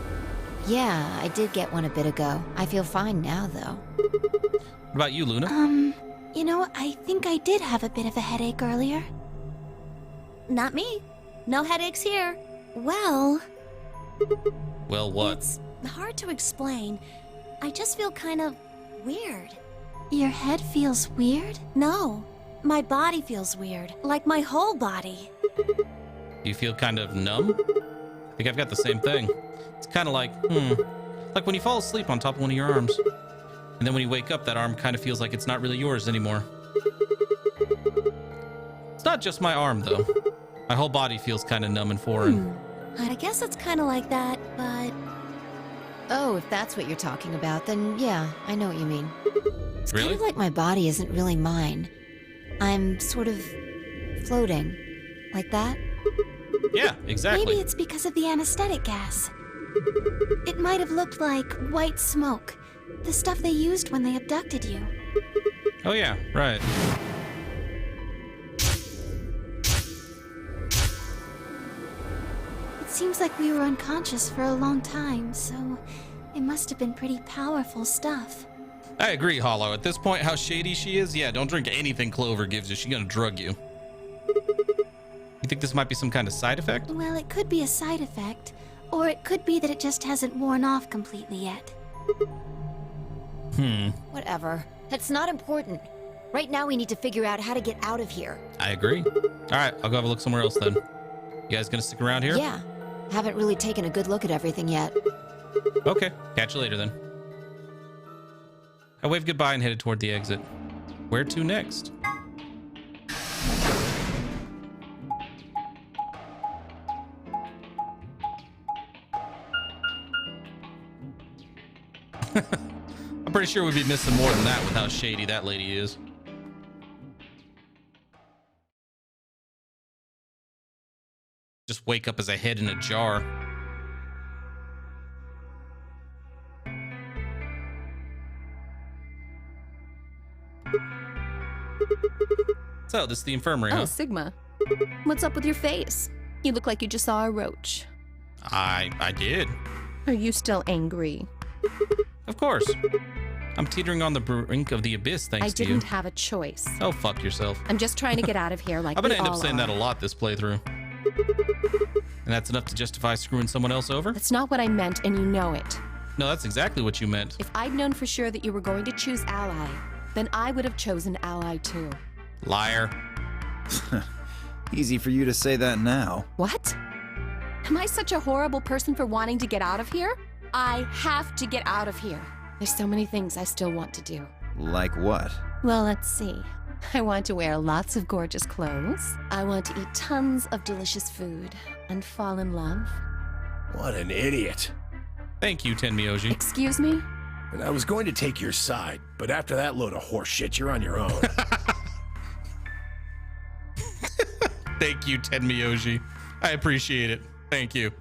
Yeah, I did get one a bit ago. I feel fine now, though. What about you, Luna? You know, I think I did have a bit of a headache earlier. Not me. No headaches here. Well... Well, what? It's hard to explain. I just feel kind of weird. Your head feels weird? No. My body feels weird. Like my whole body. Do you feel kind of numb? I think I've got the same thing. It's kind of like when you fall asleep on top of one of your arms. And then when you wake up, that arm kind of feels like it's not really yours anymore. It's not just my arm, though. My whole body feels kind of numb and foreign. I guess it's kind of like that, but... Oh, if that's what you're talking about, then yeah, I know what you mean. It's Really? kind of like my body isn't really mine. I'm sort of floating. Like that? Yeah, exactly. Maybe it's because of the anesthetic gas. It might have looked like white smoke. The stuff they used when they abducted you. Oh yeah, right. It seems like we were unconscious for a long time, so it must have been pretty powerful stuff. I agree, Hollow. At this point, how shady she is, yeah, don't drink anything Clover gives you. She's gonna drug you. You think this might be some kind of side effect? Well, it could be a side effect, or it could be that it just hasn't worn off completely yet. Whatever. That's not important. Right now we need to figure out how to get out of here. I agree. All right, I'll go have a look somewhere else then. You guys gonna stick around here? Yeah. Haven't really taken a good look at everything yet. Okay, catch you later then. I waved goodbye and headed toward the exit. Where to next? I'm pretty sure we'd be missing more than that with how shady that lady is. Just wake up as a head in a jar. So, this is the infirmary, Oh, huh? Sigma. What's up with your face? You look like you just saw a roach. I did. Are you still angry? Of course. I'm teetering on the brink of the abyss thanks to you. I didn't have a choice. Oh, fuck yourself. I'm just trying to get out of here like I'm gonna we end up all saying are. that a lot this playthrough. And that's enough to justify screwing someone else over? That's not what I meant, and you know it. No, that's exactly what you meant. If I'd known for sure that you were going to choose Ally, then I would have chosen Ally too. Liar. Easy for you to say that now. What? Am I such a horrible person for wanting to get out of here? I have to get out of here. There's so many things I still want to do. Like what? Well, let's see. I want to wear lots of gorgeous clothes. I want to eat tons of delicious food and fall in love. What an idiot. Thank you, Tenmyoji. Excuse me? And I was going to take your side, but after that load of horse shit, you're on your own. Thank you, Tenmyoji. I appreciate it. Thank you.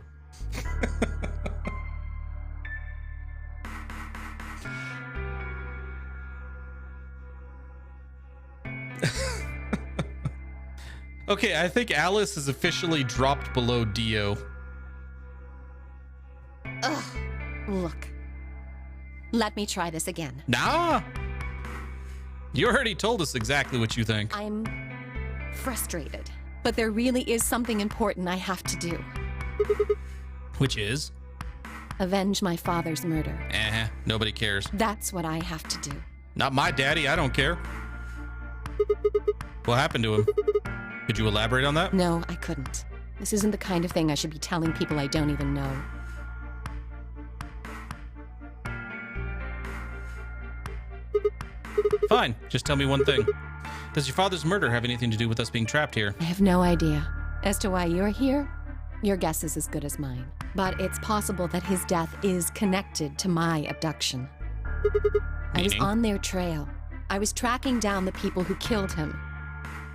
Okay, I think Alice is officially dropped below Dio. Ugh. Look. Let me try this again. Nah. You already told us exactly what you think. I'm frustrated, but there really is something important I have to do. Which is? Avenge my father's murder. Nobody cares. That's what I have to do. Not my daddy, I don't care. What happened to him? Could you elaborate on that? No, I couldn't. This isn't the kind of thing I should be telling people I don't even know. Fine, just tell me one thing. Does your father's murder have anything to do with us being trapped here? I have no idea. As to why you're here, your guess is as good as mine. But it's possible that his death is connected to my abduction. I was on their trail. I was tracking down the people who killed him.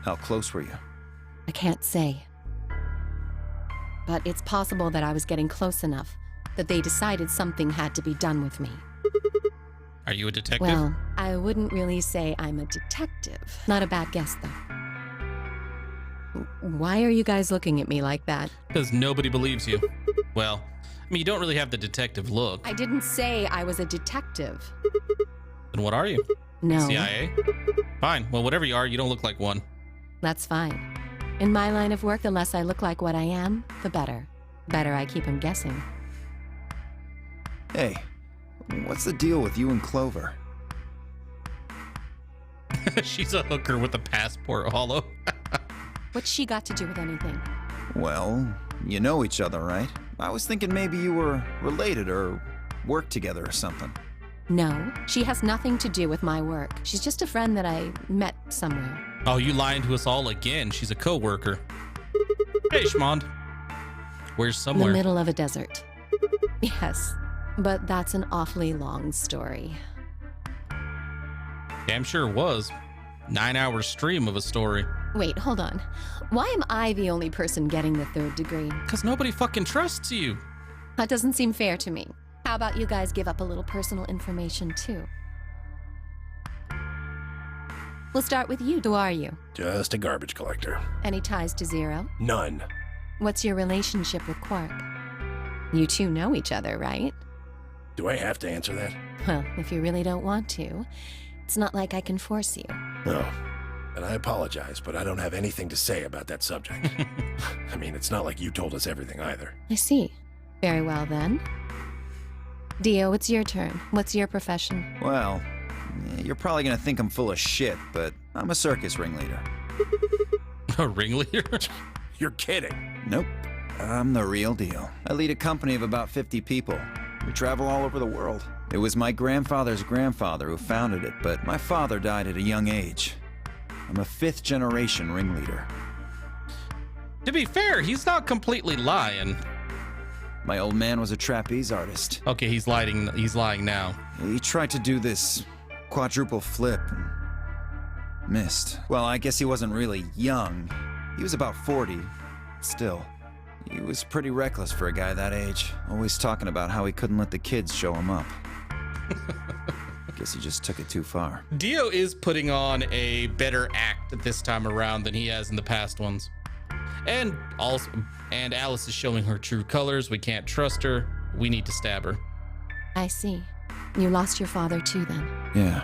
How close were you? I can't say. But it's possible that I was getting close enough that they decided something had to be done with me. Are you a detective? Well, I wouldn't really say I'm a detective. Not a bad guess, though. Why are you guys looking at me like that? Because nobody believes you. Well, I mean, you don't really have the detective look. I didn't say I was a detective. Then what are you? No. CIA? Fine. Well, whatever you are, you don't look like one. That's fine. In my line of work, the less I look like what I am, the better. Better I keep him guessing. Hey, what's the deal with you and Clover? She's a hooker with a passport hollow. What's she got to do with anything? Well, you know each other, right? I was thinking maybe you were related or worked together or something. No, she has nothing to do with my work. She's just a friend that I met somewhere. Oh, you lying to us all again. She's a co-worker. Hey, Schmond. Where's somewhere? The middle of a desert. Yes, but that's an awfully long story. Damn sure was. 9-hour stream of a story. Wait, hold on. Why am I the only person getting the 3rd degree? Because nobody fucking trusts you. That doesn't seem fair to me. How about you guys give up a little personal information, too? We'll start with you. Who are you? Just a garbage collector. Any ties to Zero? None. What's your relationship with Quark? You two know each other, right? Do I have to answer that? Well, if you really don't want to, it's not like I can force you. No. And I apologize, but I don't have anything to say about that subject. I mean, it's not like you told us everything either. I see. Very well, then. Dio, it's your turn. What's your profession? Well, you're probably gonna think I'm full of shit, but I'm a circus ringleader. A ringleader? You're kidding. Nope. I'm the real deal. I lead a company of about 50 people. We travel all over the world. It was my grandfather's grandfather who founded it, but my father died at a young age. I'm a 5th-generation ringleader. To be fair, he's not completely lying. My old man was a trapeze artist. Okay, he's lying now. He tried to do this quadruple flip and missed. Well, I guess he wasn't really young. He was about 40. Still, he was pretty reckless for a guy that age. Always talking about how he couldn't let the kids show him up. Guess he just took it too far. Dio is putting on a better act this time around than he has in the past ones. And Alice is showing her true colors. We can't trust her. We need to stab her. I see. You lost your father too, then. Yeah.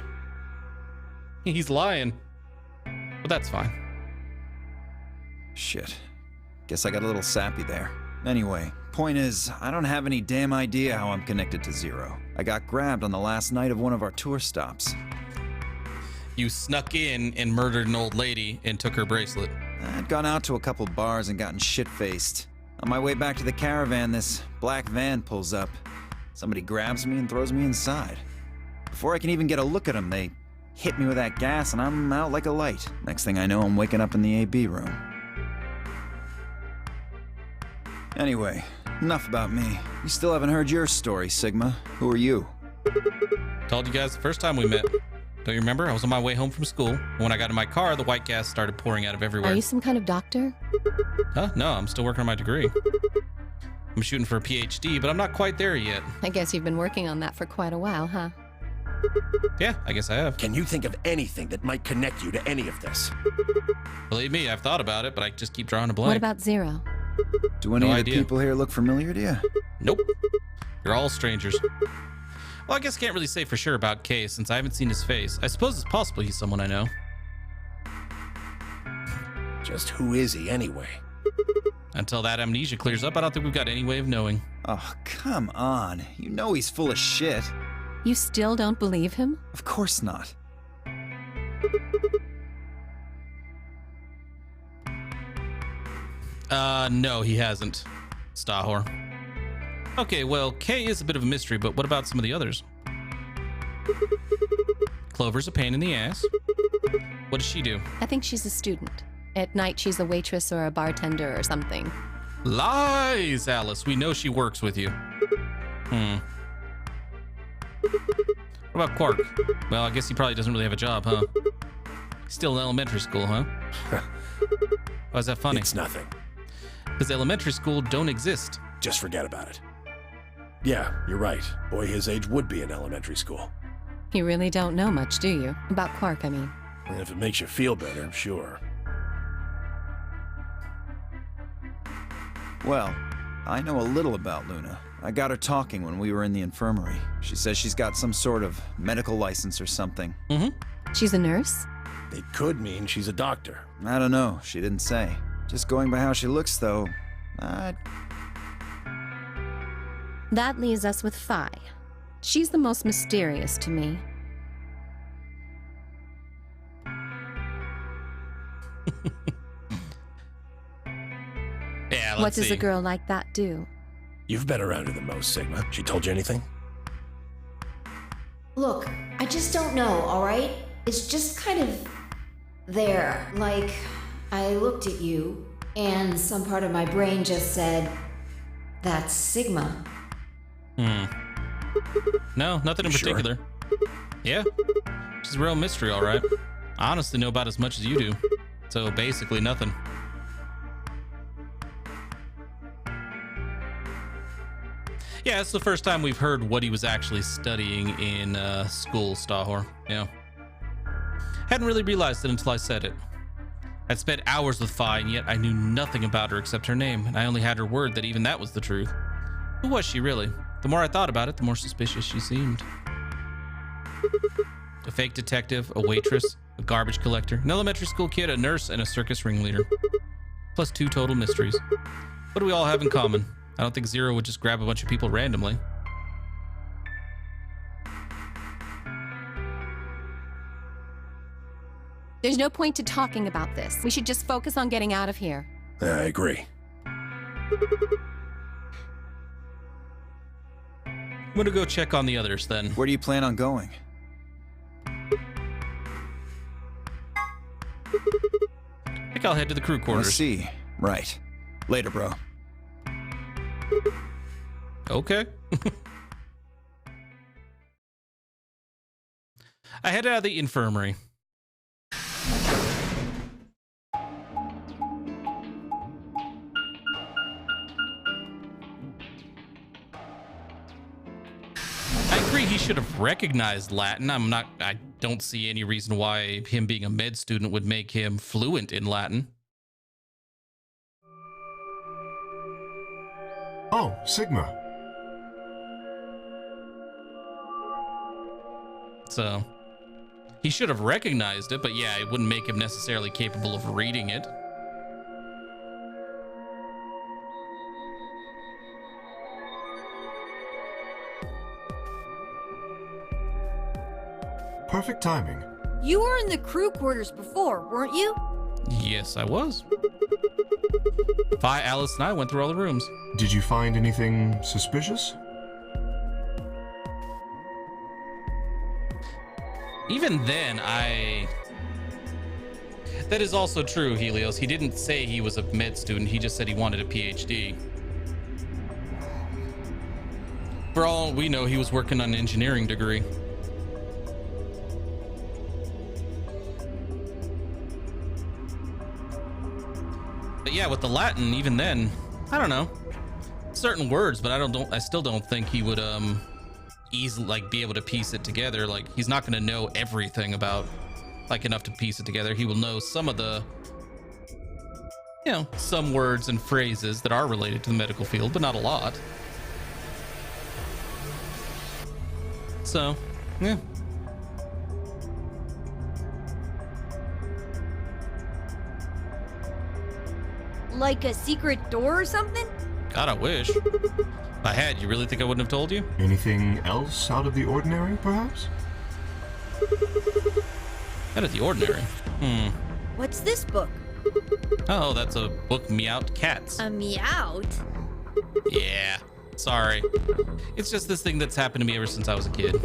He's lying. But that's fine. Shit. Guess I got a little sappy there. Anyway, point is, I don't have any damn idea how I'm connected to Zero. I got grabbed on the last night of one of our tour stops. You snuck in and murdered an old lady and took her bracelet. I'd gone out to a couple bars and gotten shit-faced. On my way back to the caravan, this black van pulls up. Somebody grabs me and throws me inside. Before I can even get a look at them, they hit me with that gas and I'm out like a light. Next thing I know, I'm waking up in the AB room. Anyway, enough about me. You still haven't heard your story, Sigma. Who are you? Told you guys the first time we met. Don't you remember? I was on my way home from school. When I got in my car, the white gas started pouring out of everywhere. Are you some kind of doctor? Huh? No, I'm still working on my degree. I'm shooting for a PhD, but I'm not quite there yet. I guess you've been working on that for quite a while, huh? Yeah, I guess I have. Can you think of anything that might connect you to any of this? Believe me, I've thought about it, but I just keep drawing a blank. What about Zero? Do any of the people here look familiar to you? Nope. You're all strangers. Well, I guess I can't really say for sure about Kay since I haven't seen his face. I suppose it's possible he's someone I know. Just who is he anyway? Until that amnesia clears up, I don't think we've got any way of knowing. Oh, come on. You know he's full of shit. You still don't believe him? Of course not. No, he hasn't. Stahor. Okay, well, Kay is a bit of a mystery, but what about some of the others? Clover's a pain in the ass. What does she do? I think she's a student. At night, she's a waitress or a bartender or something. Lies, Alice. We know she works with you. What about Quark? Well, I guess he probably doesn't really have a job, huh? He's still in elementary school, huh? Why is that funny? It's nothing. Because elementary school don't exist. Just forget about it. Yeah, you're right. Boy his age would be in elementary school. You really don't know much, do you? About Quark, I mean. And if it makes you feel better, sure. Well, I know a little about Luna. I got her talking when we were in the infirmary. She says she's got some sort of medical license or something. She's a nurse? It could mean she's a doctor. I don't know. She didn't say. Just going by how she looks, though, That leaves us with Phi. She's the most mysterious to me. Yeah, what does a girl like that do? You've been around her the most, Sigma. She told you anything? Look, I just don't know, alright? It's just kind of there. Like, I looked at you, and some part of my brain just said, that's Sigma. No, nothing in particular. Yeah, she's a real mystery, all right. I honestly know about as much as you do. So basically nothing. Yeah, it's the first time we've heard what he was actually studying in school, Stahor. Yeah. Hadn't really realized it until I said it. I'd spent hours with Phi, and yet I knew nothing about her except her name, and I only had her word that even that was the truth. Who was she, really? The more I thought about it, the more suspicious she seemed. A fake detective, a waitress, a garbage collector, an elementary school kid, a nurse, and a circus ringleader. Plus 2 total mysteries. What do we all have in common? I don't think Zero would just grab a bunch of people randomly. There's no point to talking about this. We should just focus on getting out of here. I agree. I'm gonna go check on the others then. Where do you plan on going? I think I'll head to the crew quarters. I see. Right. Later, bro. Okay. I head out of the infirmary. I agree he should have recognized Latin. I don't see any reason why him being a med student would make him fluent in Latin. Oh, Sigma. So he should have recognized it, but yeah, it wouldn't make him necessarily capable of reading it. Perfect timing. You were in the crew quarters before, weren't you? Yes, I was. Phi, Alice, and I went through all the rooms. Did you find anything suspicious? Even then, that is also true, Helios. He didn't say he was a med student. He just said he wanted a PhD. For all we know, he was working on an engineering degree. But yeah, with the Latin, even then, I don't know. Certain words, but I still don't think he would easily be able to piece it together. Like, he's not going to know everything about, like, enough to piece it together. He will know some of the, some words and phrases that are related to the medical field, but not a lot. So, yeah. Like a secret door or something? God, I wish. If I had, you really think I wouldn't have told you? Anything else out of the ordinary, perhaps? Out of the ordinary? What's this book? Oh, that's a book, Meowt Cats. A meowt? Yeah, sorry. It's just this thing that's happened to me ever since I was a kid.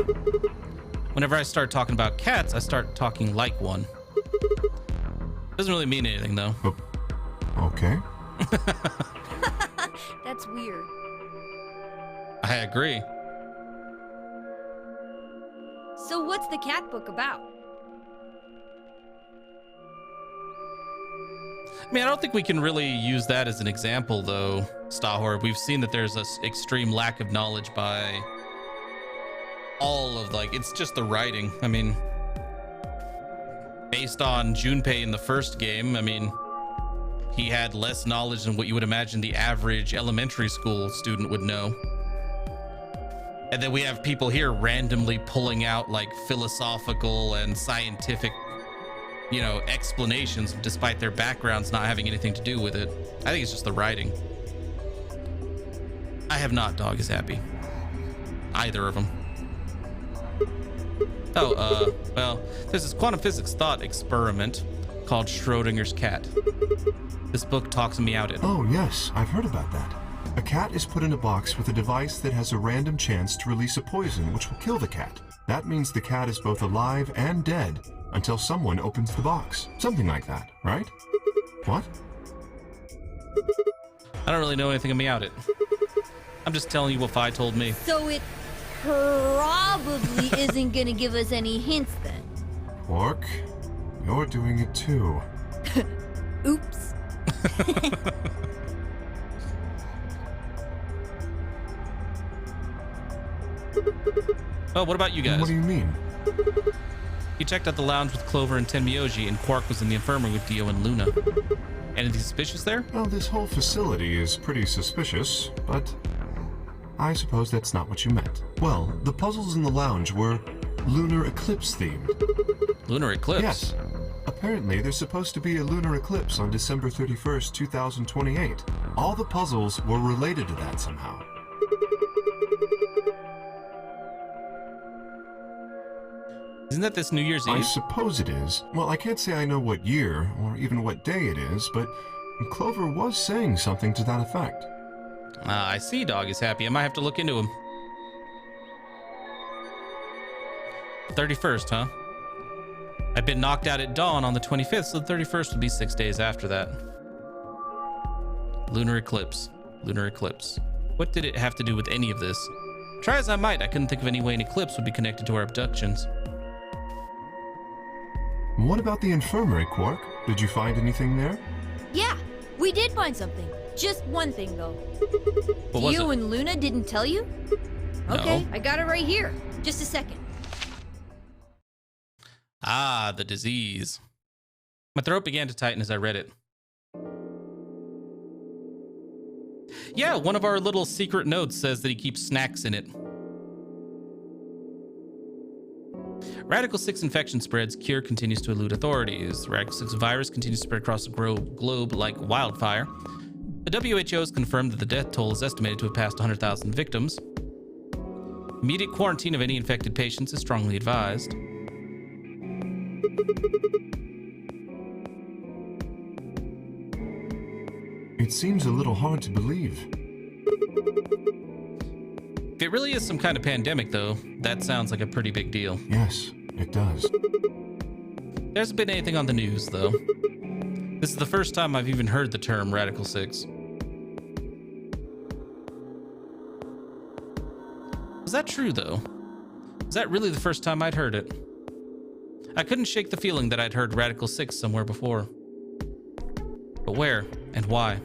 Whenever I start talking about cats, I start talking like one. Doesn't really mean anything, though. Okay. That's weird. I agree. So what's the cat book about? I mean, I don't think we can really use that as an example, though, Stahor. We've seen that there's an extreme lack of knowledge by all of, it's just the writing. I mean, based on Junpei in the first game, I mean, he had less knowledge than what you would imagine the average elementary school student would know. And then we have people here randomly pulling out philosophical and scientific, explanations despite their backgrounds not having anything to do with it. I think it's just the writing. I have not Dog is Happy. Either of them. Oh, well, there's this quantum physics thought experiment called Schrodinger's cat. This book talks me out in. Oh, yes, I've heard about that. A cat is put in a box with a device that has a random chance to release a poison which will kill the cat. That means the cat is both alive and dead until someone opens the box. Something like that, right? What? I don't really know anything about it. I'm just telling you what Phi told me. So it probably isn't gonna give us any hints then. Quark, you're doing it too. Oops. Oh, what about you guys? What do you mean? You checked out the lounge with Clover and Tenmyoji, and Quark was in the infirmary with Dio and Luna. Anything suspicious there? Well, this whole facility is pretty suspicious, but I suppose that's not what you meant. Well, the puzzles in the lounge were lunar eclipse themed. Lunar eclipse? Yes. Apparently, there's supposed to be a lunar eclipse on December 31st, 2028. All the puzzles were related to that somehow. Isn't that this New Year's Eve? I suppose it is. Well, I can't say I know what year, or even what day it is, but Clover was saying something to that effect. I see Dog is Happy. I might have to look into him. 31st, huh? I've been knocked out at dawn on the 25th, so the 31st would be 6 days after that. Lunar eclipse. Lunar eclipse. What did it have to do with any of this? Try as I might, I couldn't think of any way an eclipse would be connected to our abductions. What about the infirmary, Quark? Did you find anything there? Yeah, we did find something. Just one thing, though. What was Dio it? and Luna didn't tell you? Okay, No. I got it right here. Just a second. Ah, the disease. My throat began to tighten as I read it. Yeah, one of our little secret notes says that he keeps snacks in it. Radical 6 infection spreads. Cure continues to elude authorities. The Radical 6 virus continues to spread across the globe like wildfire. The WHO has confirmed that the death toll is estimated to have passed 100,000 victims. Immediate quarantine of any infected patients is strongly advised. It seems a little hard to believe. If it really is some kind of pandemic, though, that sounds like a pretty big deal. Yes, it does. There hasn't been anything on the news, though. This is the first time I've even heard the term Radical 6. Was that true, though? Is that really the first time I'd heard it? I couldn't shake the feeling that I'd heard Radical 6 somewhere before. But where and why?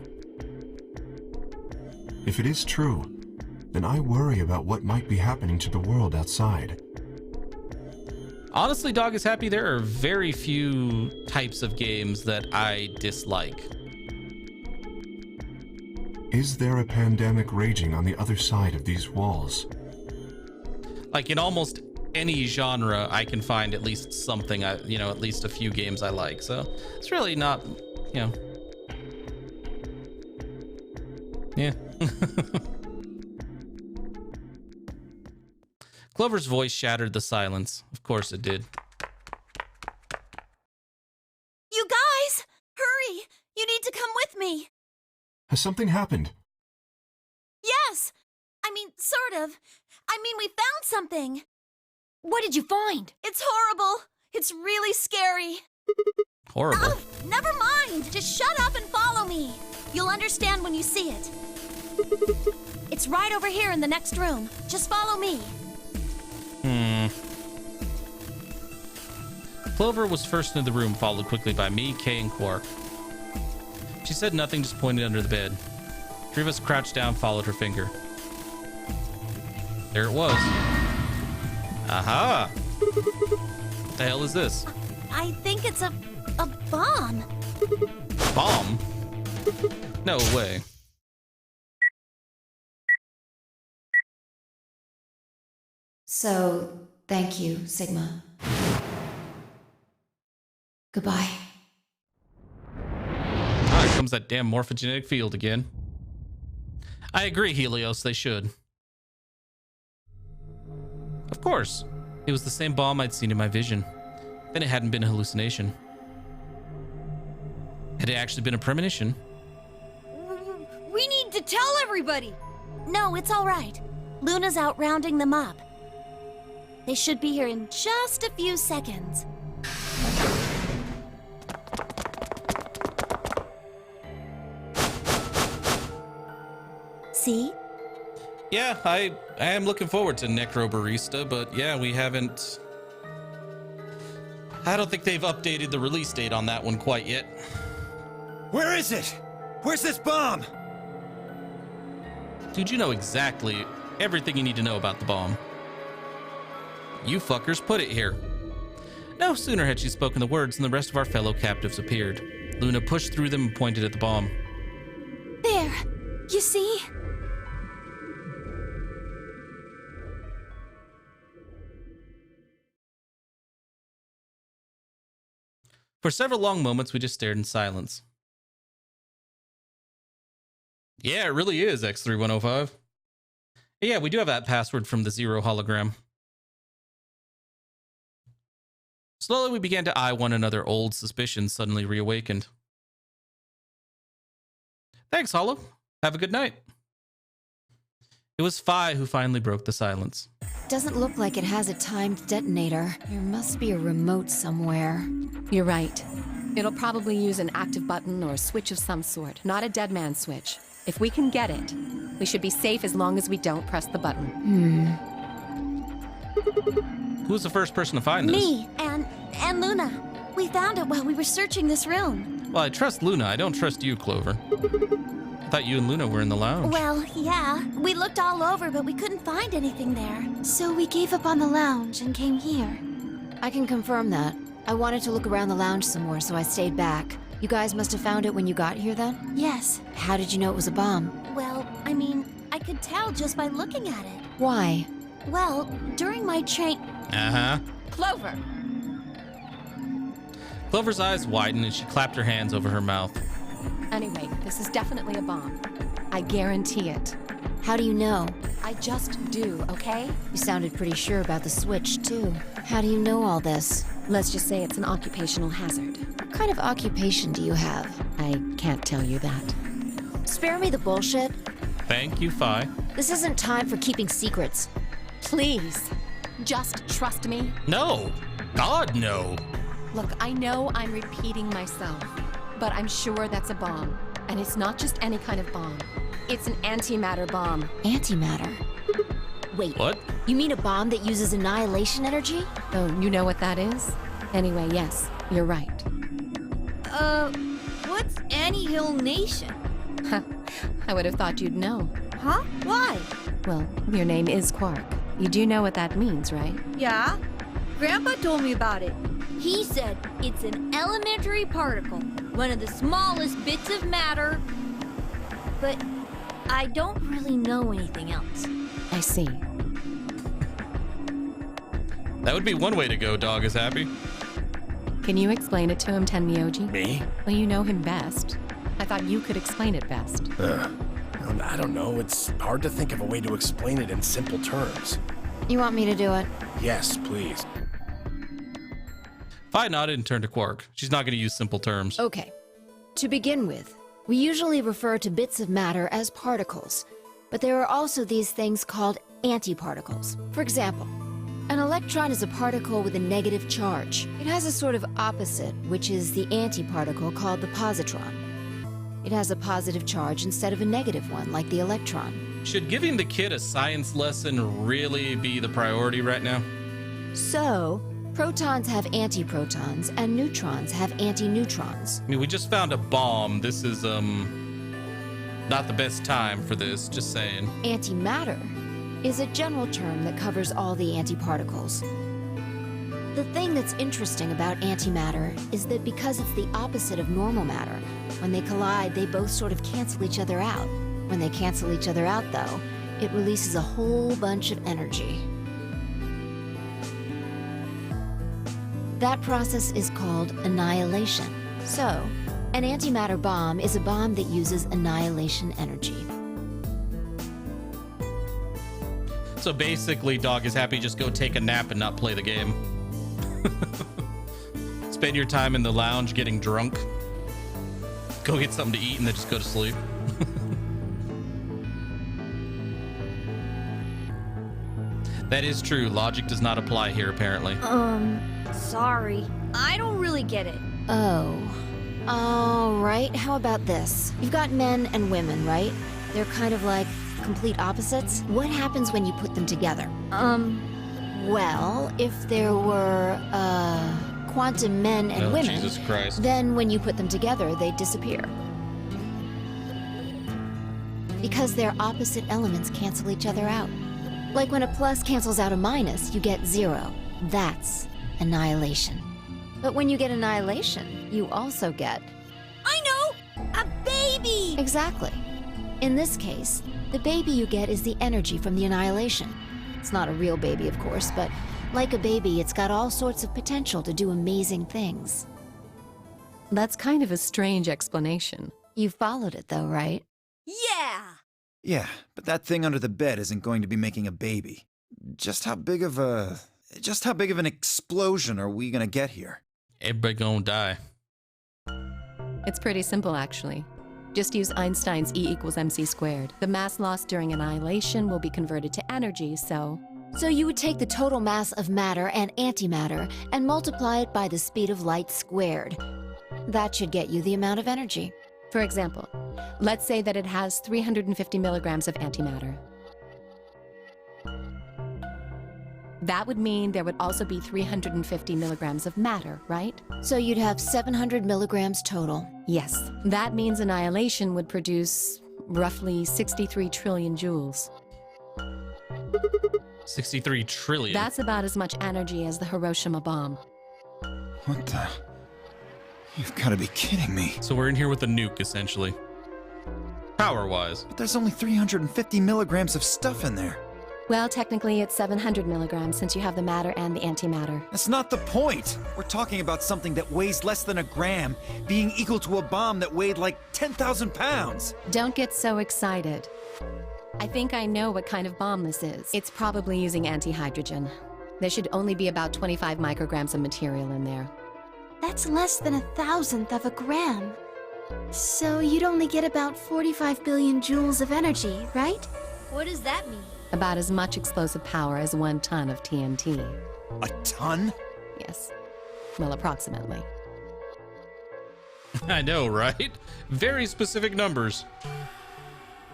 If it is true, then I worry about what might be happening to the world outside. Honestly, Dog is happy. There are very few types of games that I dislike. Is there a pandemic raging on the other side of these walls? Like in almost any genre, I can find at least something, at least a few games I like. So it's really not, yeah. Clover's voice shattered the silence. Of course it did. You guys! Hurry! You need to come with me! Has something happened? Yes! Sort of. We found something. What did you find? It's horrible. It's really scary. Horrible. Oh, never mind. Just shut up and follow me. You'll understand when you see it. It's right over here in the next room. Just follow me. Clover was first into the room, followed quickly by me, Kay, and Quark. She said nothing, just pointed under the bed. Three of us crouched down, followed her finger. There it was. Aha! What the hell is this? I think it's a bomb. Bomb? No way. So, thank you, Sigma. Goodbye. Ah, here comes that damn morphogenetic field again. I agree, Helios, they should. Of course. It was the same bomb I'd seen in my vision. Then it hadn't been a hallucination. Had it actually been a premonition? We need to tell everybody! No, it's all right. Luna's out rounding them up. They should be here in just a few seconds. See? Yeah, I am looking forward to Necrobarista, but yeah, we haven't... I don't think they've updated the release date on that one quite yet. Where is it? Where's this bomb? Dude, you know exactly everything you need to know about the bomb. You fuckers put it here. No sooner had she spoken the words than the rest of our fellow captives appeared. Luna pushed through them and pointed at the bomb. There! You see? For several long moments, we just stared in silence. Yeah, it really is X3105. Yeah, we do have that password from the Zero hologram. Slowly, we began to eye one another, old suspicions suddenly reawakened. Thanks, Holo. Have a good night. It was Phi who finally broke the silence. Doesn't look like it has a timed detonator. There must be a remote somewhere. You're right. It'll probably use an active button or a switch of some sort, not a dead man switch. If we can get it, we should be safe as long as we don't press the button. Who was the first person to find this? Me and Luna. We found it while we were searching this room. Well, I trust Luna. I don't trust you, Clover. I thought you and Luna were in the lounge. Well, yeah. We looked all over, but we couldn't find anything there. So we gave up on the lounge and came here. I can confirm that. I wanted to look around the lounge some more, so I stayed back. You guys must have found it when you got here then? Yes. How did you know it was a bomb? Well, I mean, I could tell just by looking at it. Why? Well, during my train... Uh-huh. Clover! Clover's eyes widened and she clapped her hands over her mouth. Anyway, this is definitely a bomb. I guarantee it. How do you know? I just do, okay? You sounded pretty sure about the switch, too. How do you know all this? Let's just say it's an occupational hazard. What kind of occupation do you have? I can't tell you that. Spare me the bullshit. Thank you, Phi. This isn't time for keeping secrets. Please, just trust me. No. God, no. Look, I know I'm repeating myself, but I'm sure that's a bomb. And it's not just any kind of bomb. It's an antimatter bomb. Antimatter? Wait. What? You mean a bomb that uses annihilation energy? Oh, you know what that is? Anyway, yes, you're right. What's Annihilation? I would have thought you'd know. Huh? Why? Well, your name is Quark. You do know what that means, right? Yeah. Grandpa told me about it. He said it's an elementary particle, one of the smallest bits of matter. But I don't really know anything else. I see. That would be one way to go, Dog is happy. Can you explain it to him, Tenmyoji? Me? Well, you know him best. I thought you could explain it best. I don't know. It's hard to think of a way to explain it in simple terms. You want me to do it? Yes, please. Phi nodded and turned to Quark. She's not going to use simple terms. Okay. To begin with, we usually refer to bits of matter as particles, but there are also these things called antiparticles. For example, an electron is a particle with a negative charge. It has a sort of opposite, which is the antiparticle called the positron. It has a positive charge instead of a negative one, like the electron. Should giving the kid a science lesson really be the priority right now? So, protons have antiprotons, and neutrons have antineutrons. I mean, we just found a bomb. This is, not the best time for this, just saying. Antimatter is a general term that covers all the antiparticles. The thing that's interesting about antimatter is that because it's the opposite of normal matter, when they collide, they both sort of cancel each other out. When they cancel each other out, though, it releases a whole bunch of energy. That process is called annihilation. So, an antimatter bomb is a bomb that uses annihilation energy. So basically, Dog is happy, just go take a nap and not play the game. Spend your time in the lounge getting drunk. Go get something to eat and then just go to sleep. That is true. Logic does not apply here, apparently. Sorry. I don't really get it. Oh. All right, how about this? You've got men and women, right? They're kind of like complete opposites. What happens when you put them together? Well, if there were, quantum men and women, Jesus Christ. then when you put them together, they disappear. Because their opposite elements cancel each other out. Like when a plus cancels out a minus, you get 0. That's annihilation. But when you get annihilation, you also get... I know! A baby! Exactly. In this case, the baby you get is the energy from the annihilation. It's not a real baby, of course, but like a baby, it's got all sorts of potential to do amazing things. That's kind of a strange explanation. You followed it, though, right? Yeah! Yeah, but that thing under the bed isn't going to be making a baby. Just how big of an explosion are we gonna get here? Everybody gonna die. It's pretty simple, actually. Just use Einstein's E = mc squared. The mass lost during annihilation will be converted to energy, so... So you would take the total mass of matter and antimatter and multiply it by the speed of light squared. That should get you the amount of energy. For example, let's say that it has 350 milligrams of antimatter. That would mean there would also be 350 milligrams of matter, right? So you'd have 700 milligrams total. Yes. That means annihilation would produce roughly 63 trillion joules. 63 trillion. That's about as much energy as the Hiroshima bomb. What the? You've got to be kidding me. So we're in here with a nuke, essentially. Power-wise. But there's only 350 milligrams of stuff in there. Well, technically it's 700 milligrams since you have the matter and the antimatter. That's not the point. We're talking about something that weighs less than a gram, being equal to a bomb that weighed like 10,000 pounds. Don't get so excited. I think I know what kind of bomb this is. It's probably using antihydrogen. There should only be about 25 micrograms of material in there. That's less than 1,000th of a gram. So you'd only get about 45 billion joules of energy, right? What does that mean? About as much explosive power as 1 ton of TNT. A ton? Yes. Well, approximately. I know, right? Very specific numbers.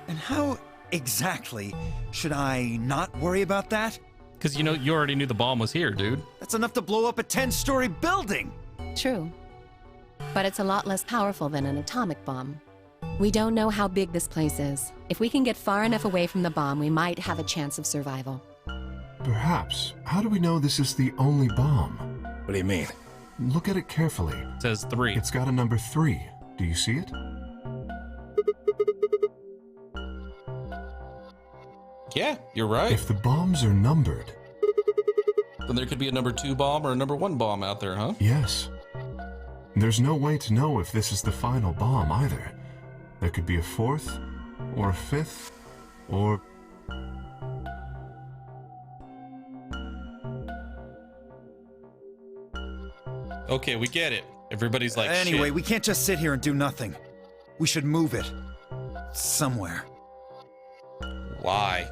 And how exactly should I not worry about that? Because, you know, you already knew the bomb was here, dude. That's enough to blow up a 10-story building! True. But it's a lot less powerful than an atomic bomb. We don't know how big this place is. If we can get far enough away from the bomb, we might have a chance of survival. Perhaps. How do we know this is the only bomb? What do you mean? Look at it carefully. It says 3. It's got a number 3. Do you see it? Yeah, you're right. If the bombs are numbered... Then there could be a number 2 bomb or a number 1 bomb out there, huh? Yes. There's no way to know if this is the final bomb either. There could be a 4th, or a 5th, or... Okay, we get it. Everybody's like, anyway, shit. we can't just sit here and do nothing. We should move it. Somewhere. Why?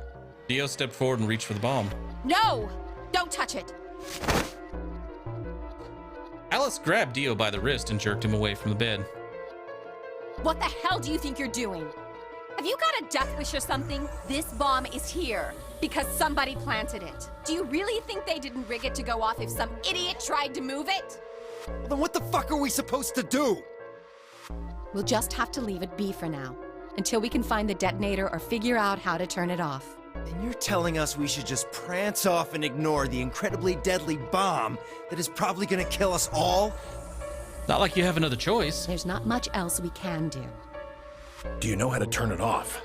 Dio stepped forward and reached for the bomb. No! Don't touch it! Alice grabbed Dio by the wrist and jerked him away from the bed. What the hell do you think you're doing? Have you got a death wish or something? This bomb is here because somebody planted it. Do you really think they didn't rig it to go off if some idiot tried to move it? Well, then what the fuck are we supposed to do? We'll just have to leave it be for now, until we can find the detonator or figure out how to turn it off. And you're telling us we should just prance off and ignore the incredibly deadly bomb that is probably gonna kill us all? Not like you have another choice. There's not much else we can do. Do you know how to turn it off?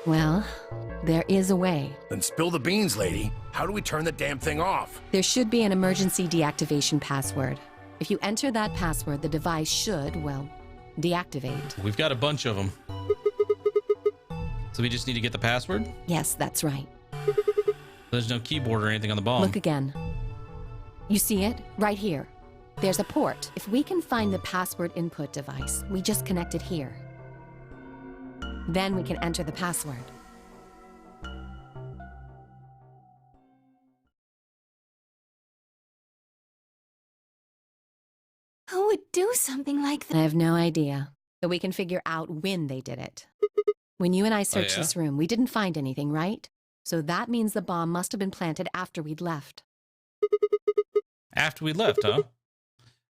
Well, there is a way. Then spill the beans, lady. How do we turn the damn thing off? There should be an emergency deactivation password. If you enter that password, the device should, well, deactivate. We've got a bunch of them. So we just need to get the password? Yes, that's right. There's no keyboard or anything on the bomb. Look again. You see it? Right here. There's a port. If we can find the password input device, we just connect it here. Then we can enter the password. Who would do something like that? I have no idea, but we can figure out when they did it. When you and I searched this room, we didn't find anything, right? So that means the bomb must have been planted after we'd left. After we left, huh?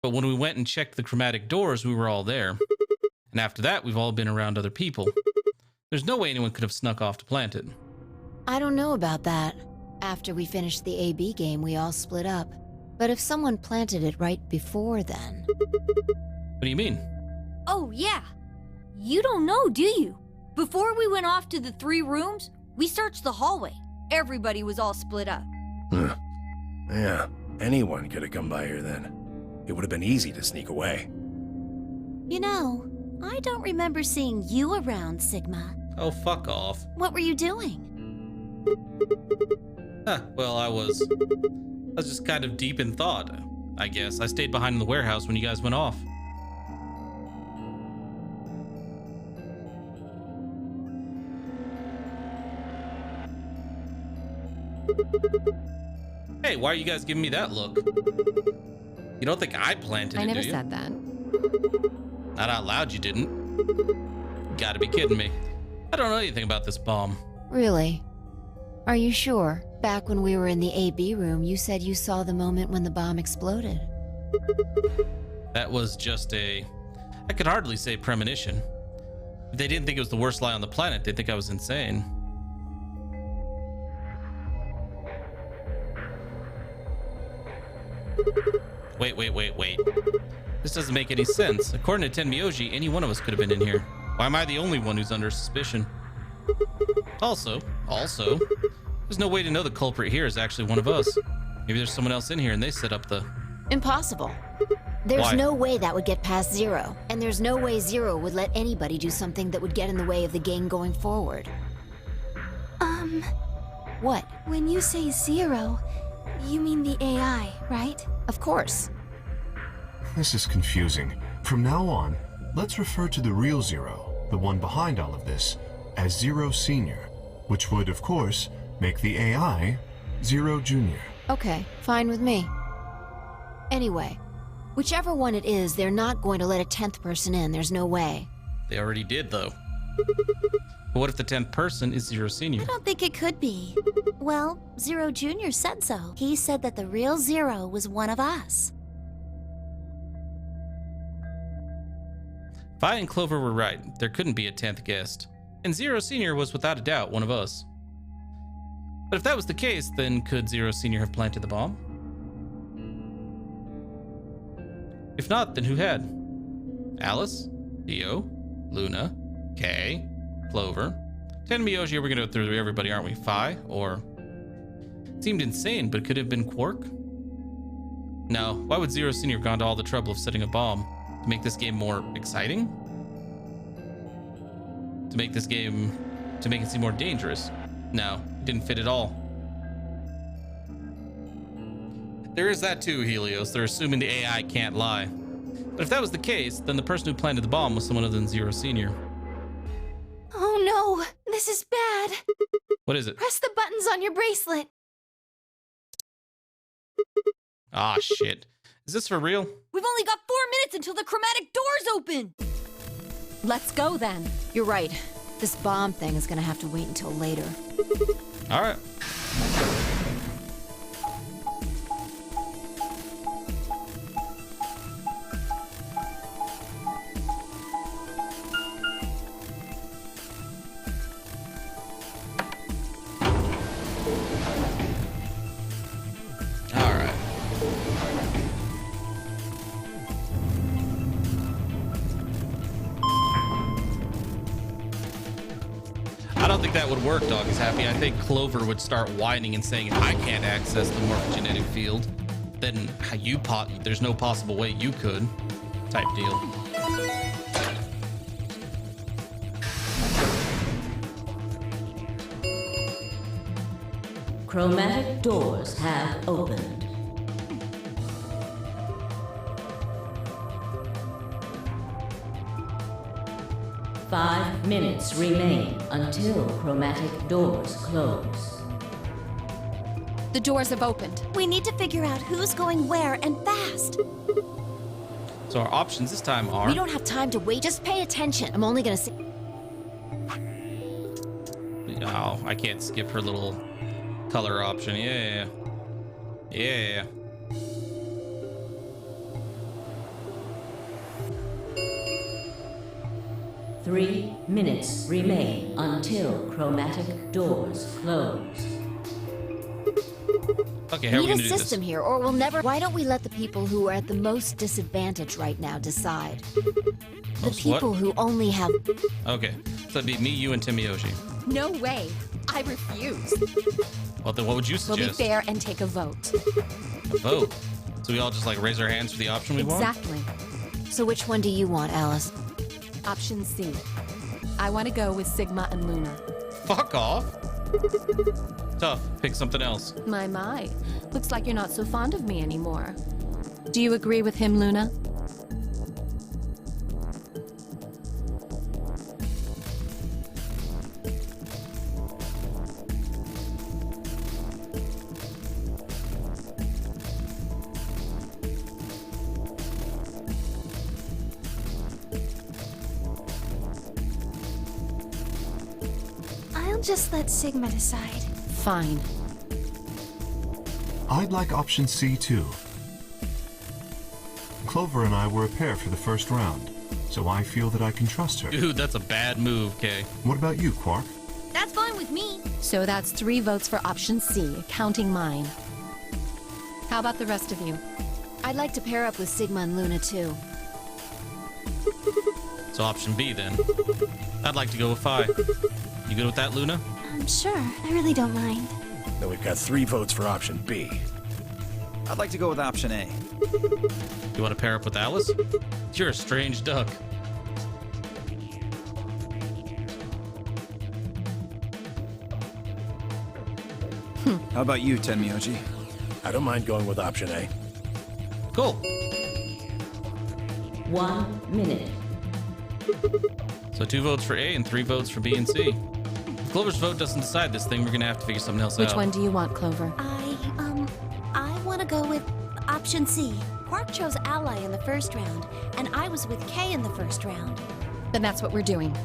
But when we went and checked the chromatic doors, we were all there. And after that, we've all been around other people. There's no way anyone could have snuck off to plant it. I don't know about that. After we finished the AB game, we all split up. But if someone planted it right before then... What do you mean? Oh, yeah. You don't know, do you? Before we went off to the 3 rooms, we searched the hallway. Everybody was all split up. Yeah, anyone could have come by here then. It would have been easy to sneak away. You know, I don't remember seeing you around, Sigma. Oh, fuck off. What were you doing? Well, I was just kind of deep in thought, I guess. I stayed behind in the warehouse when you guys went off. Hey, why are you guys giving me that look? You don't think I planted it, do you? I never said that. Not out loud, you didn't. You gotta be kidding me. I don't know anything about this bomb. Really? Are you sure? Back when we were in the AB room, you said you saw the moment when the bomb exploded. That was just I could hardly say premonition. If they didn't think it was the worst lie on the planet, they'd think I was insane. Wait. This doesn't make any sense. According to Tenmyoji, any one of us could have been in here. Why am I the only one who's under suspicion? Also, there's no way to know the culprit here is actually one of us. Maybe there's someone else in here and they set up the... Impossible. There's Why? no way that would get past Zero. And there's no way Zero would let anybody do something that would get in the way of the game going forward. What? When you say Zero, you mean the AI, right? Of course. This is confusing. From now on, let's refer to the real Zero, the one behind all of this, as Zero Senior, which would, of course, make the AI Zero Junior. Okay, fine with me. Anyway, whichever one it is, they're not going to let a 10th person in. There's no way. They already did, though. But what if the 10th person is Zero Senior? I don't think it could be. Well, Zero Junior said so. He said that the real Zero was one of us. Vi and Clover were right. There couldn't be a 10th guest. And Zero Senior was without a doubt one of us. But if that was the case, then could Zero Senior have planted the bomb? If not, then who had? Alice? Dio? Luna? Kay? Clover? Tenmyoji, we're gonna go through everybody, aren't we? Fi? Or... It seemed insane, but could it have been Quark? No. Why would Zero Senior have gone to all the trouble of setting a bomb? To make this game more exciting? To make this game... To make it seem more dangerous? No. It didn't fit at all. There is that too, Helios. They're assuming the AI can't lie. But if that was the case, then the person who planted the bomb was someone other than Zero Senior. Oh no, this is bad. What is it? Press the buttons on your bracelet. Ah, shit. Is this for real? We've only got 4 minutes until the chromatic doors open. Let's go then. You're right. This bomb thing is gonna have to wait until later. All right. All right. I don't think that would work, Dog is Happy. I think Clover would start whining and saying, if I can't access the morphogenetic field, then there's no possible way you could, type deal. Chromatic doors have opened. Five minutes remain until chromatic doors close. The doors have opened. We need to figure out who's going where and fast. So our options this time are... We don't have time to wait. Just pay attention. I'm only gonna say... Oh, I can't skip her little color option. Yeah. 3 minutes remain until chromatic doors close. Okay, how are we Need gonna a do this? system here, or we'll never... Why don't we let the people who are at the most disadvantage right now decide? The Most what? people who only have... Okay, so it'd be me, you, and Tenmyoji. No way. I refuse. Well, then what would you We'll be suggest? fair and take a vote. A vote. So we all just like raise our hands for the option we want? Exactly. So which one do you want, Alice? Option C. I want to go with Sigma and Luna. Fuck off. Tough. Pick something else. My. Looks like you're not so fond of me anymore. Do you agree with him, Luna? I'll just let Sigma decide. Fine. I'd like option C too. Clover and I were a pair for the first round, so I feel that I can trust her. Dude, that's a bad move, Kay. What about you, Quark? That's fine with me. So that's 3 votes for option C, counting mine. How about the rest of you? I'd like to pair up with Sigma and Luna too. So option B then. I'd like to go with Phi. You good with that, Luna? Sure, I really don't mind. Then we've got 3 votes for option B. I'd like to go with option A. You want to pair up with Alice? You're a strange duck. How about you, Tenmyoji? I don't mind going with option A. Cool. 1 minute. So 2 votes for A and 3 votes for B and C. If Clover's vote doesn't decide this thing, we're gonna have to figure something else out. Which one do you want, Clover? I want to go with option C. Quark chose Ally in the first round, and I was with Kay in the first round. Then that's what we're doing.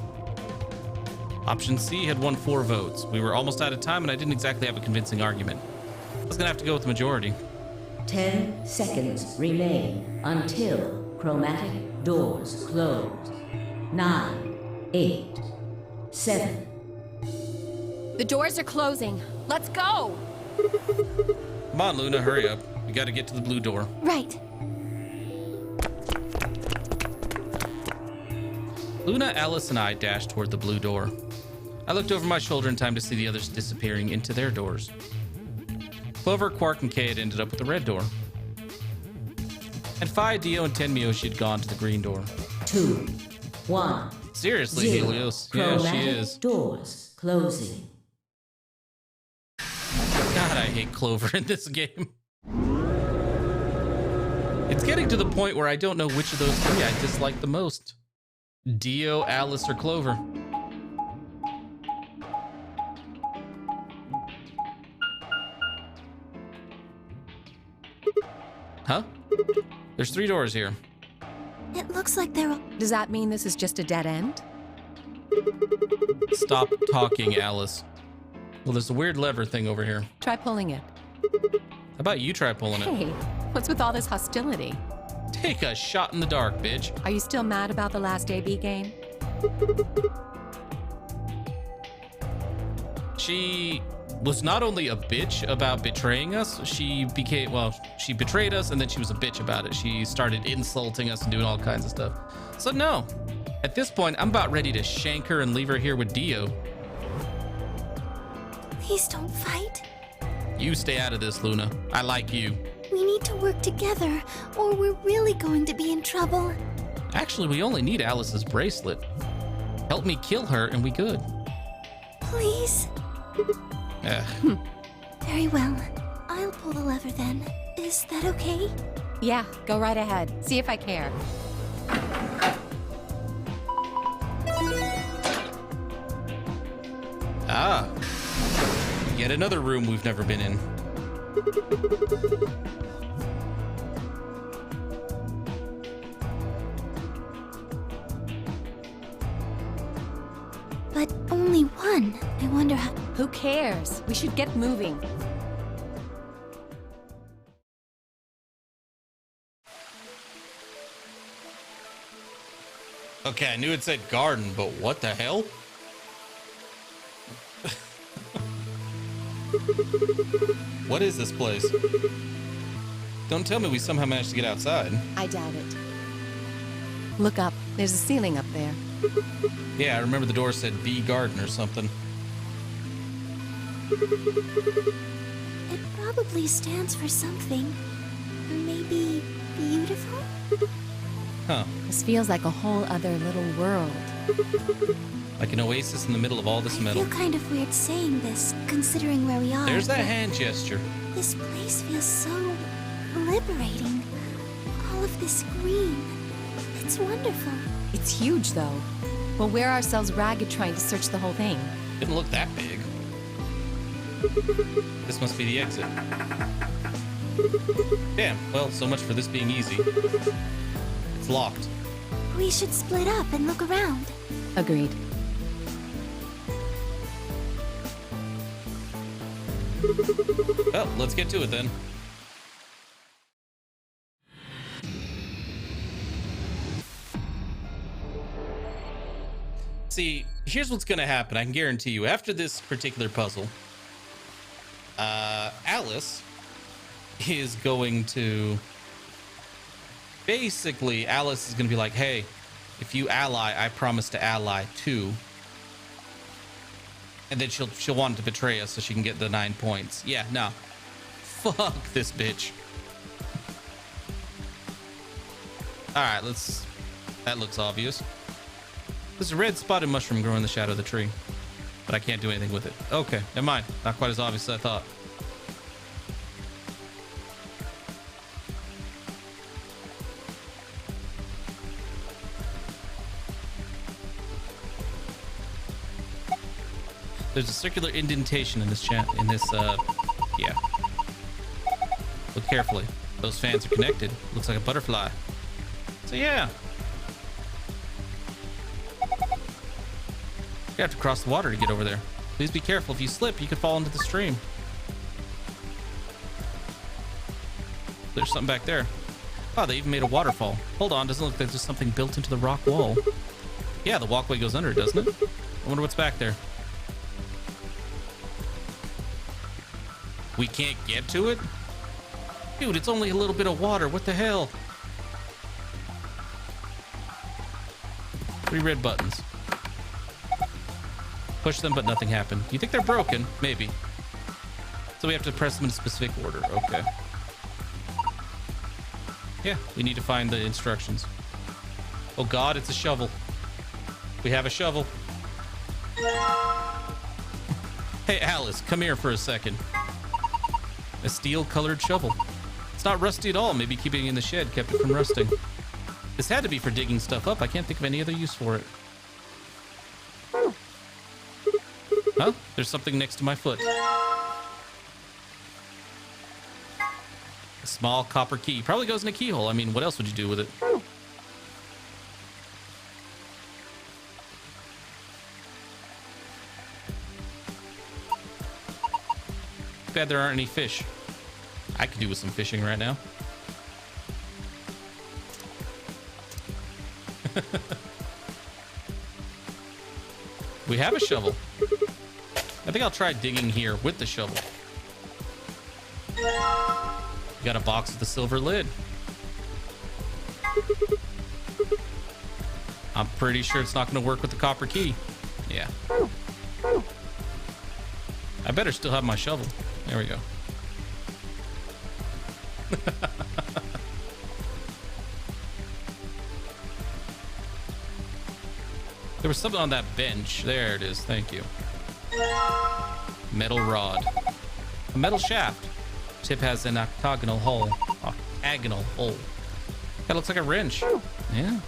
Option C had won 4 votes. We were almost out of time, and I didn't exactly have a convincing argument. I was gonna have to go with the majority. 10 seconds remain until chromatic doors close. 9, 8, 7. The doors are closing. Let's go! Come on, Luna, hurry up. We gotta get to the blue door. Right. Luna, Alice, and I dashed toward the blue door. I looked over my shoulder in time to see the others disappearing into their doors. Clover, Quark, and Kay had ended up with the red door. And Phi, Dio, and Tenmyoshi had gone to the green door. 2, 1. Seriously, 0. Helios. Yeah, she Chromatic is. doors closing. God, I hate Clover in this game. It's getting to the point where I don't know which of those 3 I dislike the most. Dio, Alice, or Clover. Huh? There's 3 doors here. It looks like they're... Does that mean this is just a dead end? Stop talking, Alice. Well, there's a weird lever thing over here. Try pulling it. How about you try pulling it? Hey, what's with all this hostility? Take a shot in the dark, bitch. Are you still mad about the last AB game? She was not only a bitch about betraying us, she betrayed us, and then she was a bitch about it. She started insulting us and doing all kinds of stuff. So no, at this point, I'm about ready to shank her and leave her here with Dio. Please don't fight. You stay out of this, Luna. I like you. We need to work together, or we're really going to be in trouble. Actually, we only need Alice's bracelet. Help me kill her and we good. Please? Very well. I'll pull the lever then. Is that okay? Yeah, go right ahead. See if I care. Ah. Yet another room we've never been in. But only one. I wonder how... Who cares? We should get moving. Okay, I knew it said garden, but what the hell? What is this place? Don't tell me we somehow managed to get outside. I doubt it. Look up. There's a ceiling up there. Yeah, I remember the door said B garden or something. It probably stands for something. Maybe beautiful? Huh. This feels like a whole other little world. Like an oasis in the middle of all this I metal. feel kind of weird saying this, considering where we are. There's that but hand gesture. This place feels so liberating. All of this green. It's wonderful. It's huge, though. We'll wear ourselves ragged trying to search the whole thing. Didn't look that big. This must be the exit. Damn, well, so much for this being easy. It's locked. We should split up and look around. Agreed. Well, let's get to it then. See, here's what's gonna happen. I can guarantee you. After this particular puzzle, Alice is going to Basically, Alice is going to be like, hey, if you ally, I promise to ally too. And then she'll want to betray us so she can get the 9 points. Yeah, no. Fuck this bitch. All right, that looks obvious. There's a red spotted mushroom growing in the shadow of the tree, but I can't do anything with it. Okay, never mind. Not quite as obvious as I thought. There's a circular indentation in this yeah. Look carefully. Those fans are connected. Looks like a butterfly. So yeah. You have to cross the water to get over there. Please be careful. If you slip, you could fall into the stream. There's something back there. Oh, they even made a waterfall. Hold on, doesn't look like there's something built into the rock wall. Yeah, the walkway goes under, doesn't it? I wonder what's back there. We can't get to it? Dude, it's only a little bit of water. What the hell? 3 red buttons. Push them, but nothing happened. Do you think they're broken? Maybe. So we have to press them in a specific order. Okay. Yeah, we need to find the instructions. Oh God, it's a shovel. We have a shovel. Hey, Alice, come here for a second. A steel-colored shovel. It's not rusty at all. Maybe keeping it in the shed kept it from rusting. This had to be for digging stuff up. I can't think of any other use for it. Huh? There's something next to my foot. A small copper key. Probably goes in a keyhole. I mean, what else would you do with it? Bad there aren't any fish. I could do with some fishing right now. We have a shovel. I think I'll try digging here with the shovel. We got a box with a silver lid. I'm pretty sure it's not going to work with the copper key. Yeah. I better still have my shovel. There we go. There was something on that bench. There it is. Thank you. Metal rod. A metal shaft. Tip has an octagonal hole. Octagonal hole. That looks like a wrench. Yeah.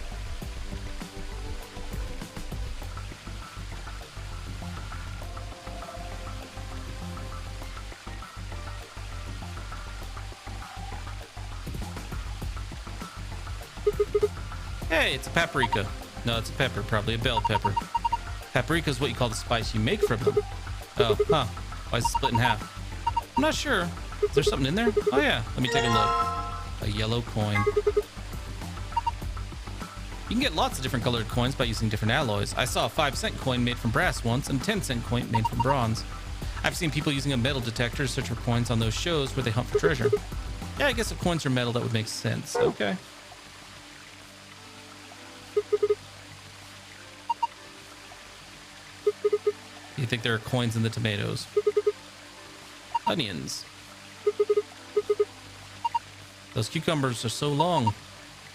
Hey, it's a paprika. No, it's a pepper, probably a bell pepper. Paprika is what you call the spice you make from them. Oh, huh. Why is it split in half? I'm not sure. Is there something in there? Oh, yeah. Let me take a look. A yellow coin. You can get lots of different colored coins by using different alloys. I saw a 5-cent coin made from brass once and a 10-cent coin made from bronze. I've seen people using a metal detector to search for coins on those shows where they hunt for treasure. Yeah, I guess if coins are metal, that would make sense. Okay. You think there are coins in the tomatoes? Onions. Those cucumbers are so long.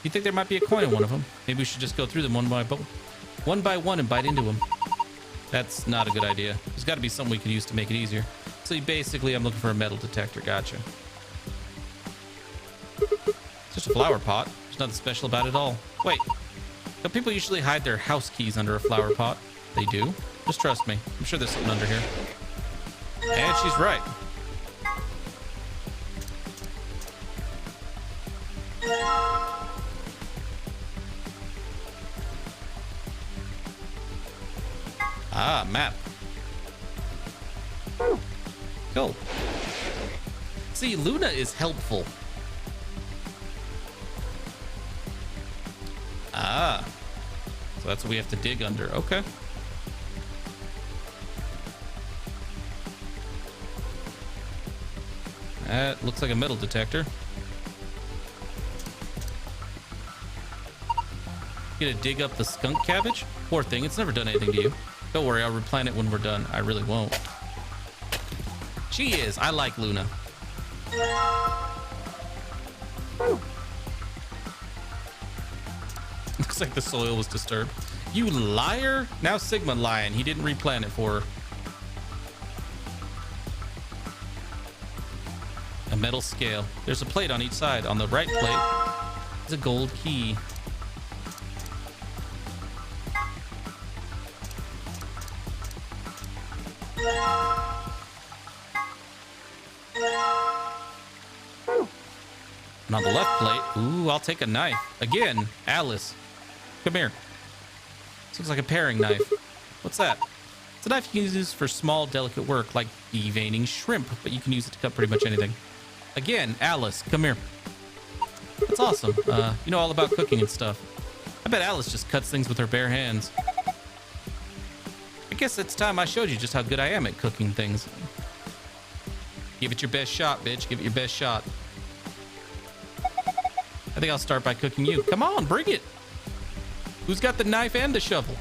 You think there might be a coin in one of them? Maybe we should just go through them one by one and bite into them. That's not a good idea. There's got to be something we could use to make it easier. So basically, I'm looking for a metal detector. Gotcha. It's just a flower pot. There's nothing special about it at all. Wait. Don't people usually hide their house keys under a flower pot? They do. Just trust me. I'm sure there's something under here. And she's right. Ah, map. Cool. See, Luna is helpful. Ah. So that's what we have to dig under. Okay. That looks like a metal detector. Gonna dig up the skunk cabbage? Poor thing, it's never done anything to you. Don't worry, I'll replant it when we're done. I really won't. She is. I like Luna. Looks like the soil was disturbed. You liar! Now Sigma lying. He didn't replant it for her. A metal scale. There's a plate on each side. On the right plate is a gold key. And on the left plate, ooh, I'll take a knife. Again, Alice. Come here. This looks like a paring knife. What's that? It's a knife you can use for small, delicate work, like deveining shrimp, but you can use it to cut pretty much anything. Again, Alice, come here. That's awesome. You know all about cooking and stuff. I bet Alice just cuts things with her bare hands. I guess it's time I showed you just how good I am at cooking things. Give it your best shot, bitch. Give it your best shot. I think I'll start by cooking you. Come on, bring it. Who's got the knife and the shovel?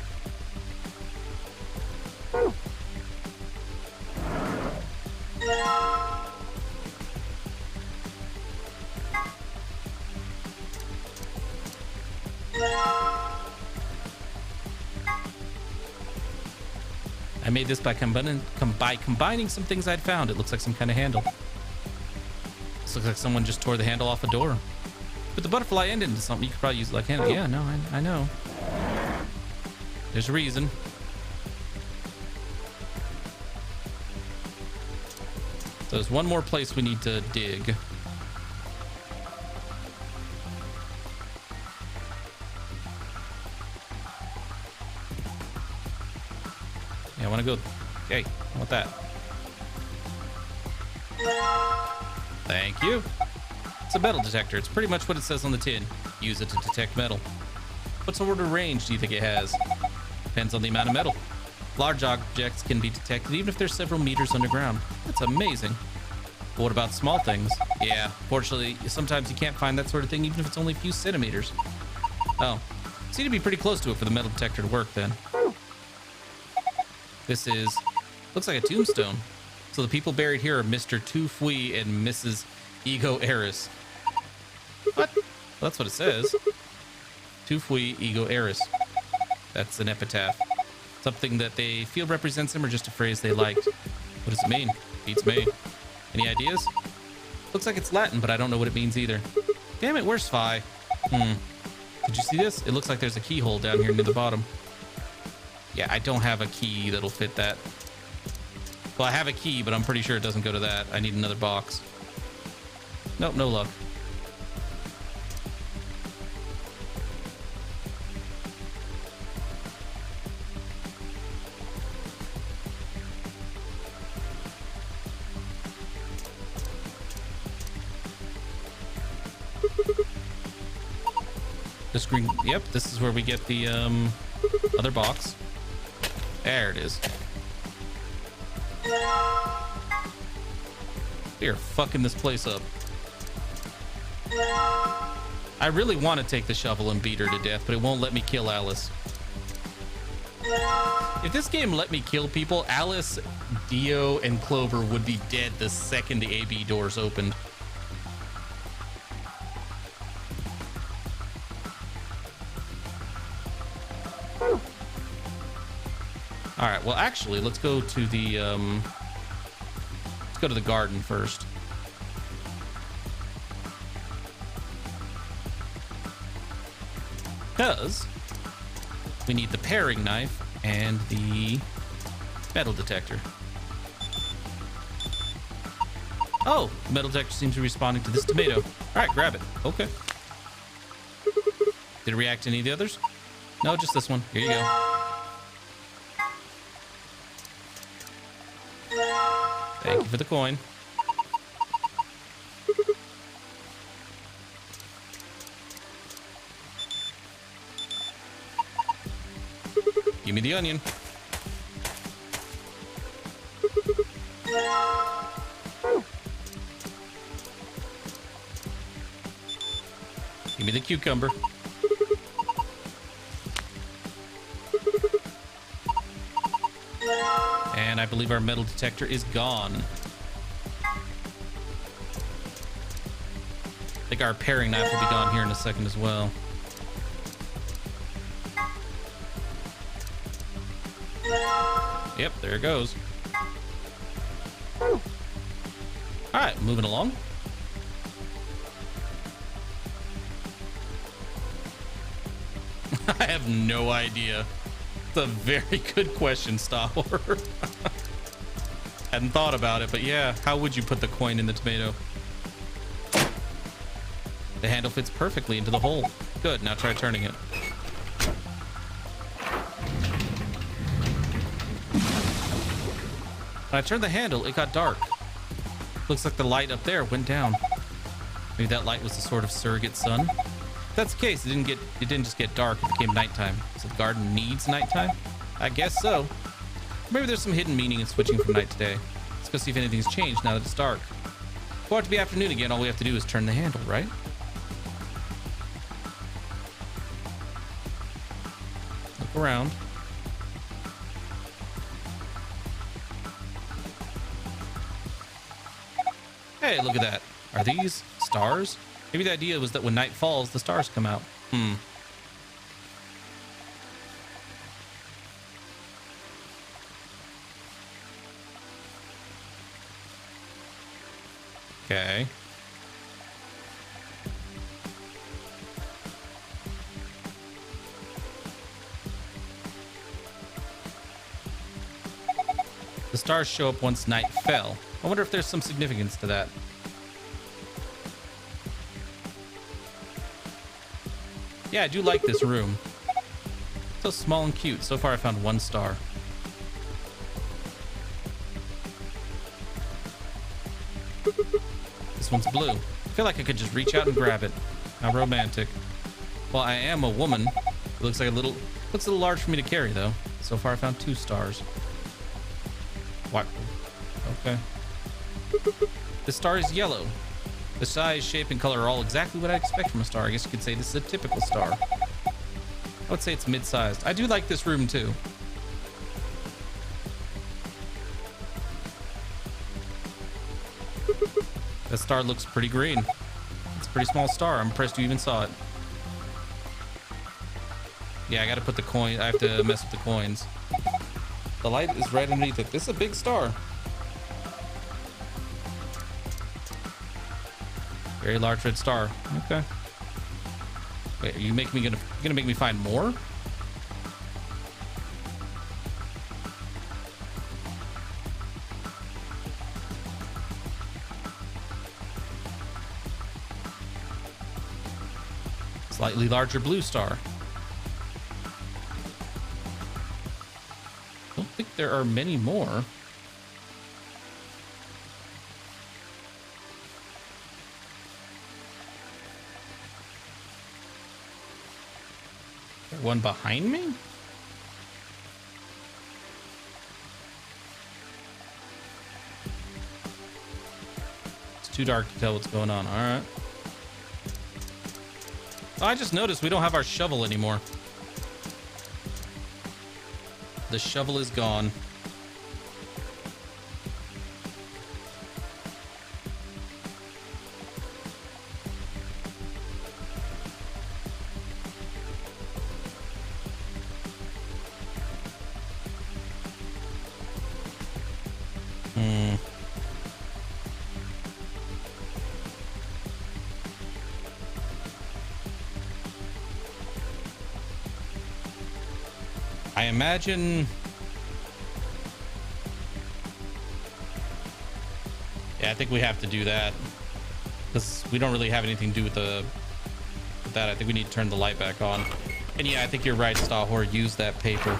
I made this by combining some things I'd found. It looks like some kind of handle. This looks like someone just tore the handle off a door. Put the butterfly end into something. You could probably use it like handle. Yeah, no, I know. There's a reason. So there's one more place we need to dig. Yeah, I want to go. Okay, I want that. Thank you. It's a metal detector. It's pretty much what it says on the tin. Use it to detect metal. What sort of range do you think it has? Depends on the amount of metal. Large objects can be detected even if they're several meters underground. That's amazing. But what about small things? Yeah, fortunately, sometimes you can't find that sort of thing even if it's only a few centimeters. Oh, so you need to be pretty close to it for the metal detector to work then. This is, looks like a tombstone. So the people buried here are Mr. Tu Fui and Mrs. Ego Eris. What? Well, that's what it says. Tu Fui Ego Eris. That's an epitaph. Something that they feel represents him or just a phrase they liked. What does it mean? Beats me. Any ideas? Looks like it's Latin, but I don't know what it means either. Damn it, where's Fi? Did you see this? It looks like there's a keyhole down here near the bottom. Yeah, I don't have a key that'll fit that. Well, I have a key, but I'm pretty sure it doesn't go to that. I need another box. Nope, no luck. The screen, yep, this is where we get the other box. There it is. We are fucking this place up. I really want to take the shovel and beat her to death, but it won't let me kill Alice. If this game let me kill people, Alice, Dio, and Clover would be dead the second the AB doors opened. All right, well, actually, let's go to the garden first. Because we need the paring knife and the metal detector. Oh, the metal detector seems to be responding to this tomato. All right, grab it. Okay. Did it react to any of the others? No, just this one. Here you go. Thank you for the coin. Give me the onion. Give me the cucumber. and I believe our metal detector is gone. I think our paring knife will be gone here in a second as well. Yep, there it goes. All right, moving along. I have no idea. It's a very good question, Star Wars. Hadn't thought about it, but yeah, how would you put the coin in the tomato? The handle fits perfectly into the hole. Good, now try turning it. When I turned the handle, it got dark. Looks like the light up there went down. Maybe that light was the sort of surrogate sun. If that's the case, it didn't just get dark, it became nighttime. So the garden needs nighttime? I guess so. Maybe there's some hidden meaning in switching from night to day. Let's go see if anything's changed now that it's dark. For it to be afternoon again, all we have to do is turn the handle, right? Look around. Hey, look at that. Are these stars? Maybe the idea was that when night falls, the stars come out. Okay. The stars show up once night fell. I wonder if there's some significance to that. Yeah, I do like this room. So small and cute. So far I found 1 star. This one's blue. I feel like I could just reach out and grab it. How romantic. Well, I am a woman. It looks a little large for me to carry though. So far I found 2 stars. What? Okay. The star is yellow. The size, shape, and color are all exactly what I expect from a star. I guess you could say this is a typical star. I would say it's mid-sized. I do like this room too. That star looks pretty green. It's a pretty small star. I'm impressed you even saw it. Yeah, I gotta put the coin. I have to mess with the coins. The light is right underneath it. This is a big star. Very large red star. Okay. Wait, are you making me gonna make me find more? Slightly larger blue star. Don't think there are many more. One behind me? It's too dark to tell what's going on. All right. Oh, I just noticed we don't have our shovel anymore. The shovel is gone. I imagine. Yeah, I think we have to do that because we don't really have anything to do with that. I think we need to turn the light back on. And yeah, I think you're right, Stahor. Use that paper.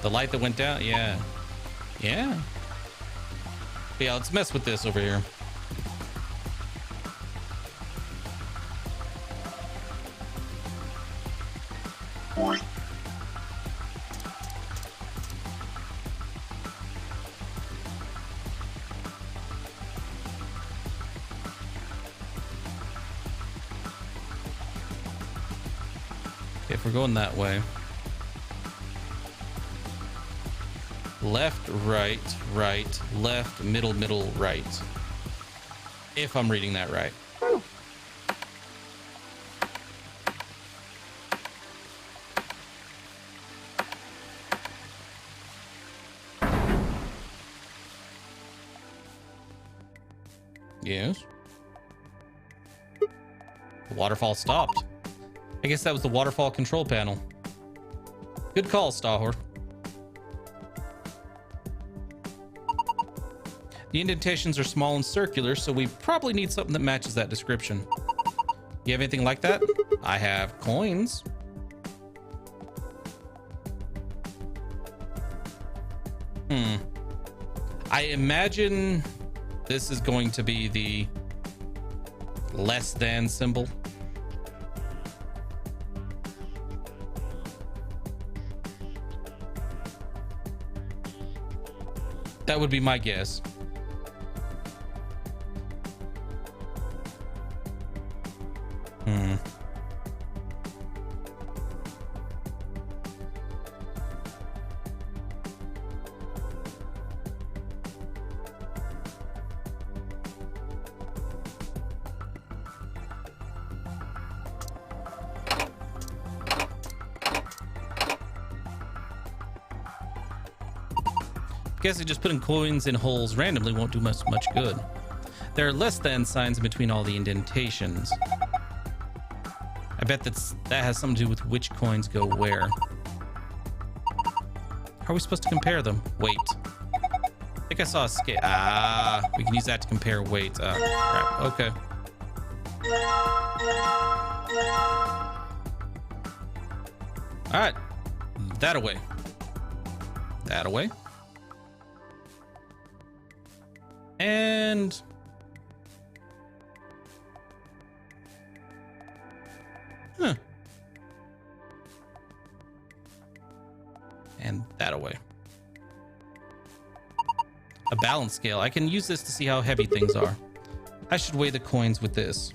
The light that went down. Yeah. Yeah. But yeah, let's mess with this over here. if we're going that way. Left, right, right, left, middle, middle, right. If I'm reading that right. Yes. The waterfall stopped. I guess that was the waterfall control panel. Good call, Stahor. The indentations are small and circular, so we probably need something that matches that description. You have anything like that? I have coins. I imagine this is going to be the less than symbol. That would be my guess. Guessing just putting coins in holes randomly won't do much good. There are less than signs in between all the indentations. I bet that has something to do with which coins go where. How are we supposed to compare them? Weight. I think I saw a scale. Ah, we can use that to compare weight. Crap. Okay. All right. That away. That away. And and that away. A balance scale. I can use this to see how heavy things are. I should weigh the coins with this.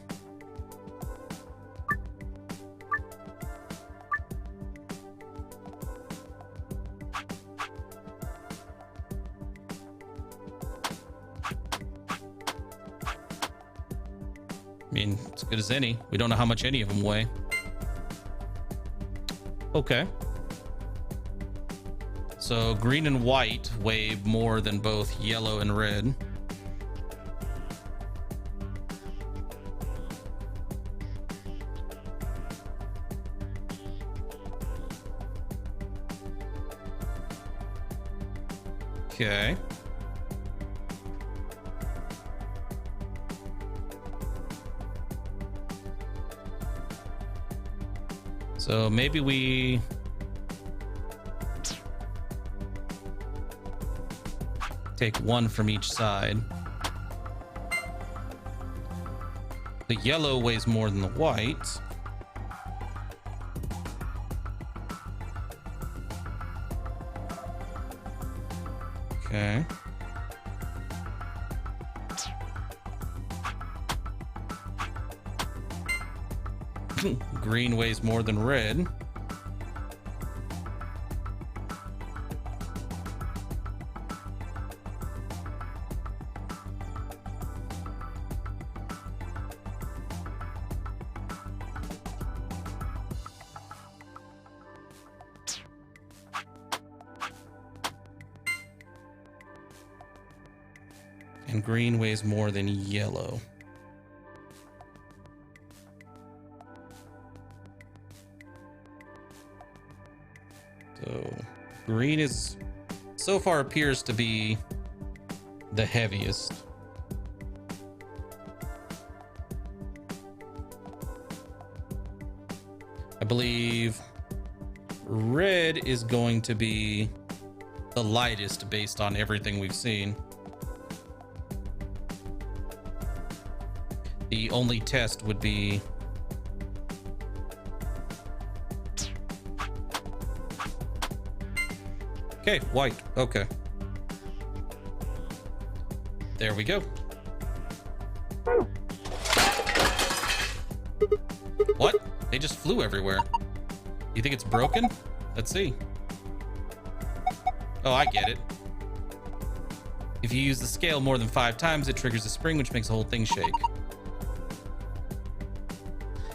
I mean, as good as any. We don't know how much any of them weigh. Okay. So green and white weigh more than both yellow and red. Okay. So maybe we take one from each side. The yellow weighs more than the white. Okay. Green weighs more than red. And green weighs more than yellow. So green is so far appears to be the heaviest. I believe red is going to be the lightest based on everything we've seen. The only test would be okay, white. Okay. There we go. What? They just flew everywhere. You think it's broken? Let's see. Oh, I get it. If you use the scale more than 5 times, it triggers a spring, which makes the whole thing shake.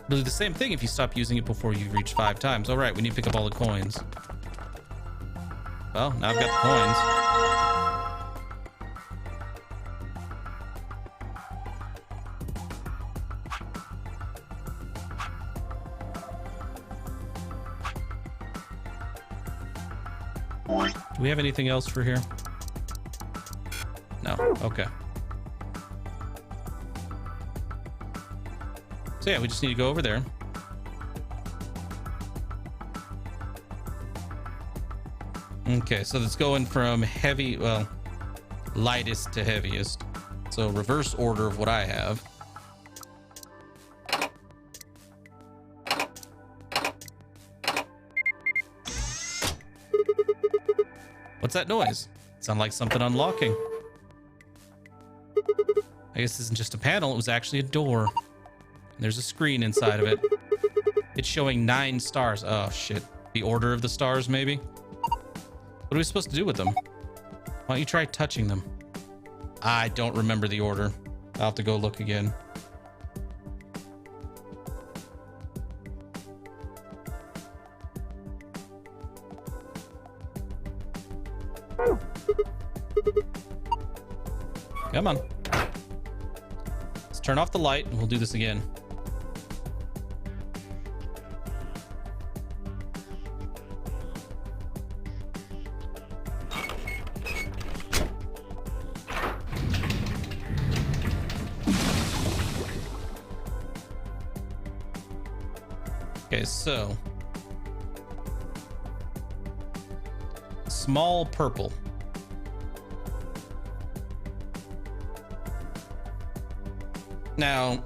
It'll do the same thing if you stop using it before you reach 5 times. All right, we need to pick up all the coins. Well, now I've got the coins. Do we have anything else for here? No. Okay. So yeah, we just need to go over there. Okay, so it's going from heavy, well, lightest to heaviest. So reverse order of what I have. What's that noise? Sound like something unlocking. I guess this isn't just a panel, it was actually a door. There's a screen inside of it. It's showing 9 stars. Oh shit. The order of the stars, maybe? What are we supposed to do with them? Why don't you try touching them? I don't remember the order. I'll have to go look again. Come on. Let's turn off the light and we'll do this again. Okay, so small purple. Now,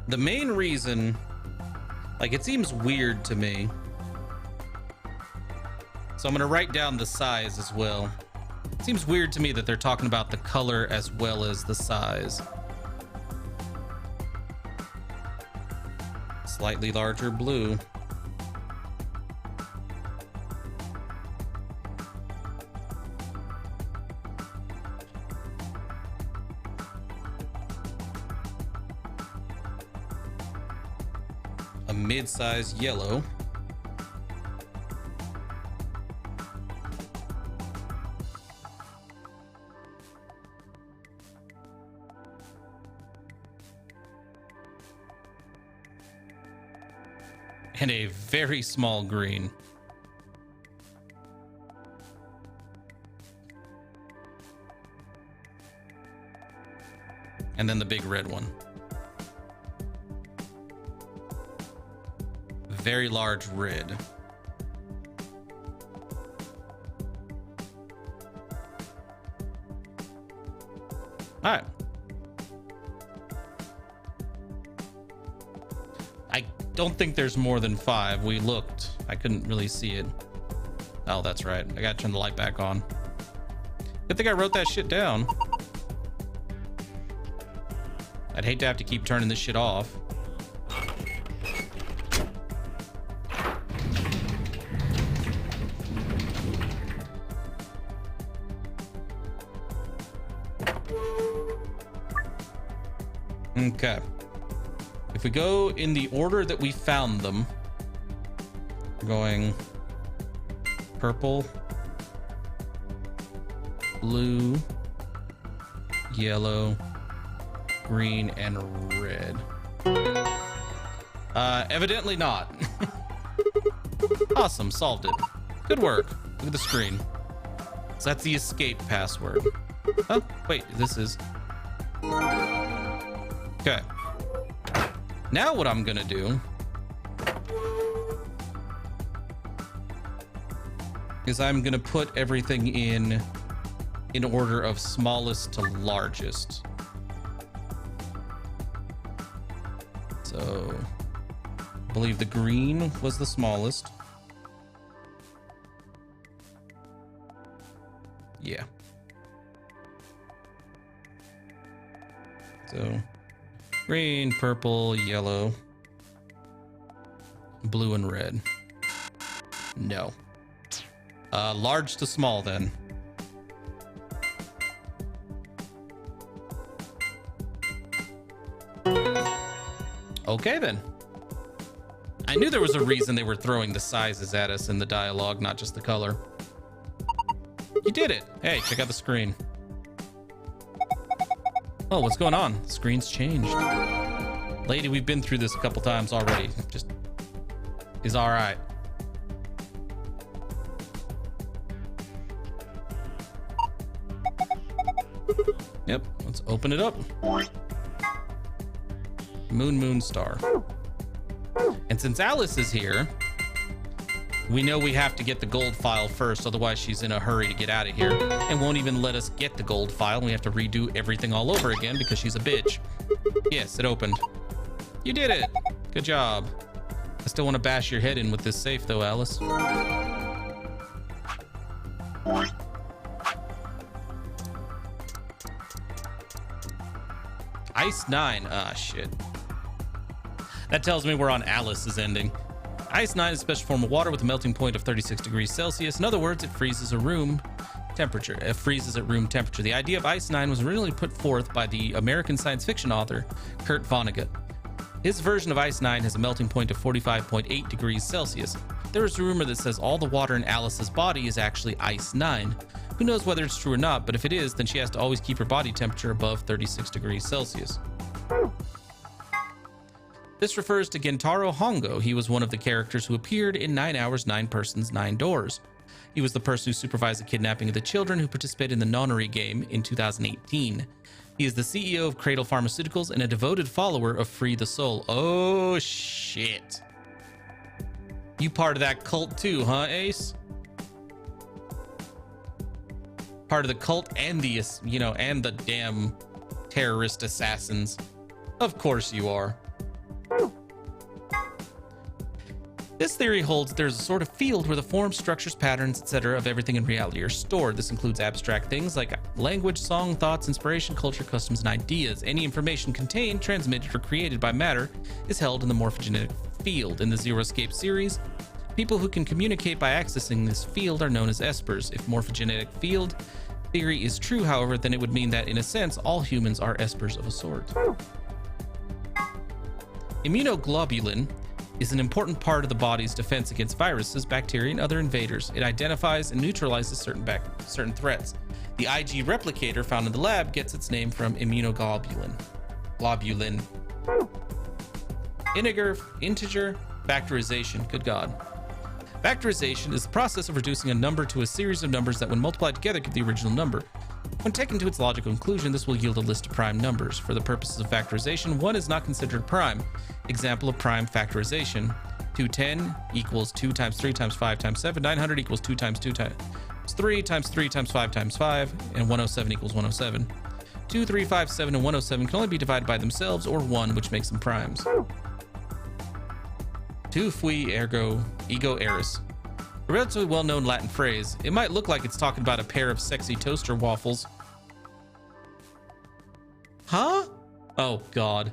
the main reason, like, it seems weird to me. So I'm gonna write down the size as well. It seems weird to me that they're talking about the color as well as the size. Slightly larger blue. A mid-sized yellow. And a very small green. And then the big red one. Very large red. All right. I don't think there's more than 5. We looked. I couldn't really see it. Oh, that's right. I gotta turn the light back on. Good thing I wrote that shit down. I'd hate to have to keep turning this shit off. Okay. If we go in the order that we found them, we're going purple, blue, yellow, green, and red. Evidently not. Awesome, solved it. Good work. Look at the screen. So that's the escape password. Oh, wait, this is... Okay. Now what I'm gonna do is I'm gonna put everything in order of smallest to largest. So I believe the green was the smallest. Yeah. So green, purple, yellow, blue, and red. No. Large to small, then. Okay, then. I knew there was a reason they were throwing the sizes at us in the dialogue, not just the color. You did it. Hey, check out the screen. Oh, what's going on? The screen's changed. Lady, we've been through this a couple times already. Just is all right. Yep, let's open it up. Moon Star. And since Alice is here, we know we have to get the gold file first, otherwise she's in a hurry to get out of here and won't even let us get the gold file. We have to redo everything all over again because she's a bitch. Yes, it opened. You did it. Good job. I still want to bash your head in with this safe though, Alice. Ice 9. Ah, shit. That tells me we're on Alice's ending. Ice 9 is a special form of water with a melting point of 36 degrees Celsius. In other words, it freezes at room temperature. The idea of Ice 9 was originally put forth by the American science fiction author Kurt Vonnegut. His version of Ice 9 has a melting point of 45.8 degrees Celsius. There is a rumor that says all the water in Alice's body is actually Ice 9. Who knows whether it's true or not, but if it is, then she has to always keep her body temperature above 36 degrees Celsius. This refers to Gentaro Hongo. He was one of the characters who appeared in 9 Hours, 9 Persons, 9 Doors. He was the person who supervised the kidnapping of the children who participated in the Nonary game in 2018. He is the CEO of Cradle Pharmaceuticals and a devoted follower of Free the Soul. Oh, shit. You part of that cult too, huh, Ace? Part of the cult and the, and the damn terrorist assassins. Of course you are. This theory holds that there's a sort of field where the forms, structures, patterns, etc. of everything in reality are stored. This includes abstract things like language, song, thoughts, inspiration, culture, customs, and ideas. Any information contained, transmitted, or created by matter is held in the morphogenetic field. In the Zero Escape series, people who can communicate by accessing this field are known as espers. If morphogenetic field theory is true, however, then it would mean that, in a sense, all humans are espers of a sort. Immunoglobulin is an important part of the body's defense against viruses, bacteria, and other invaders. It identifies and neutralizes certain threats. The IG replicator found in the lab gets its name from immunoglobulin. Integer factorization. Good God. Factorization is the process of reducing a number to a series of numbers that, when multiplied together, give the original number. When taken to its logical conclusion, this will yield a list of prime numbers. For the purposes of factorization, 1 is not considered a prime. Example of prime factorization: 210 equals 2 times 3 times 5 times 7. 900 equals 2 times 2 times 3 times 3 times 5 times 5. And 107 equals 107. 2, 3, 5, 7, and 107 can only be divided by themselves or 1, which makes them primes. Tu fui ergo ego eris. A relatively well-known Latin phrase. It might look like it's talking about a pair of sexy toaster waffles. Huh? Oh, God.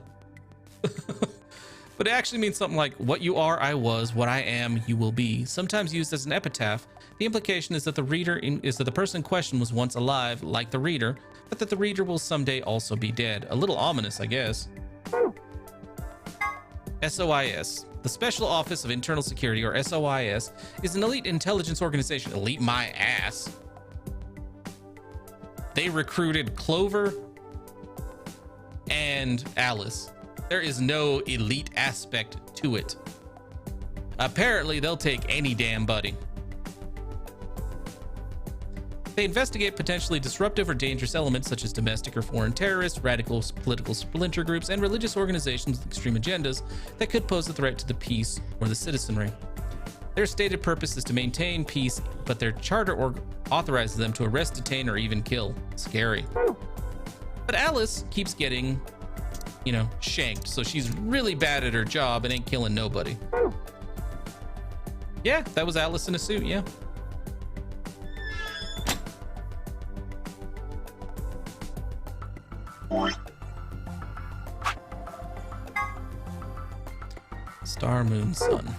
But it actually means something like, what you are, I was, what I am, you will be. Sometimes used as an epitaph, the implication is that the person in question was once alive, like the reader, but that the reader will someday also be dead. A little ominous, I guess. SOIS. The Special Office of Internal Security, or SOIS, is an elite intelligence organization. Elite my ass. They recruited Clover and Alice. There is no elite aspect to it. Apparently, they'll take any damn buddy. They investigate potentially disruptive or dangerous elements such as domestic or foreign terrorists, radical political splinter groups, and religious organizations with extreme agendas that could pose a threat to the peace or the citizenry. Their stated purpose is to maintain peace, but their charter authorizes them to arrest, detain, or even kill. Scary. But Alice keeps getting, shanked, so she's really bad at her job and ain't killing nobody. Yeah, that was Alice in a suit, yeah. Star, moon, sun.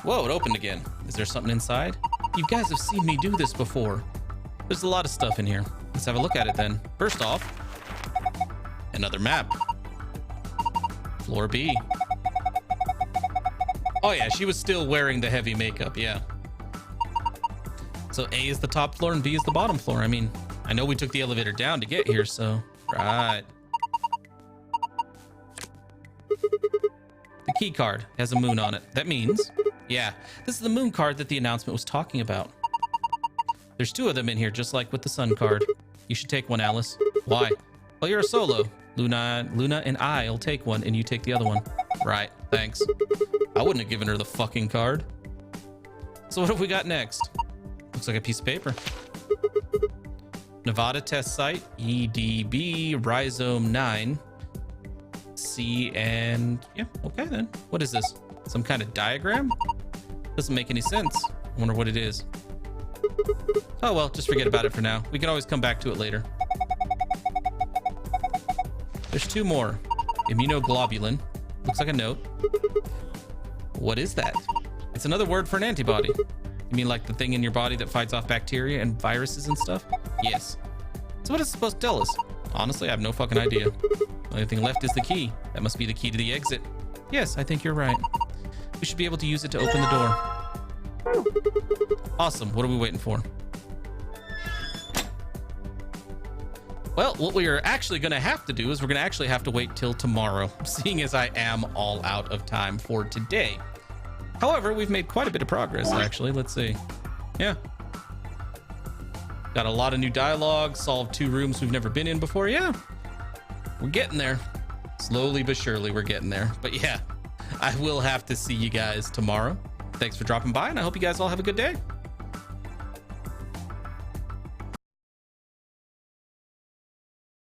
Whoa, it opened again. Is there something inside? You guys have seen me do this before. There's a lot of stuff in here. Let's have a look at it then. First off, another map. Floor B. Oh yeah, she was still wearing the heavy makeup, yeah. So A is the top floor and B is the bottom floor. I mean, I know we took the elevator down to get here, so... Right. The key card has a moon on it. That means... Yeah, this is the moon card that the announcement was talking about. There's 2 of them in here, just like with the sun card. You should take one, Alice. Why? Well, you're a solo. Luna and I'll take one, and you take the other one. Right, thanks. I wouldn't have given her the fucking card. So what have we got next? Looks like a piece of paper. Nevada test site, EDB, Rhizome 9. C and... Yeah, okay then. What is this? Some kind of diagram? Doesn't make any sense. I wonder what it is. Oh well, just forget about it for now. We can always come back to it later. There's 2 more. Immunoglobulin. Looks like a note. What is that? It's another word for an antibody. You mean like the thing in your body that fights off bacteria and viruses and stuff? Yes. So what is it supposed to tell us? Honestly, I have no fucking idea. The only thing left is the key. That must be the key to the exit. Yes, I think you're right. We should be able to use it to open the door. Awesome. What are we waiting for? Well, what we are actually going to have to do is we're going to actually have to wait till tomorrow, seeing as I am all out of time for today. However, we've made quite a bit of progress, actually. Let's see. Yeah. Got a lot of new dialogue, solved 2 rooms we've never been in before. Yeah, we're getting there. Slowly but surely, we're getting there. But yeah, I will have to see you guys tomorrow. Thanks for dropping by, and I hope you guys all have a good day.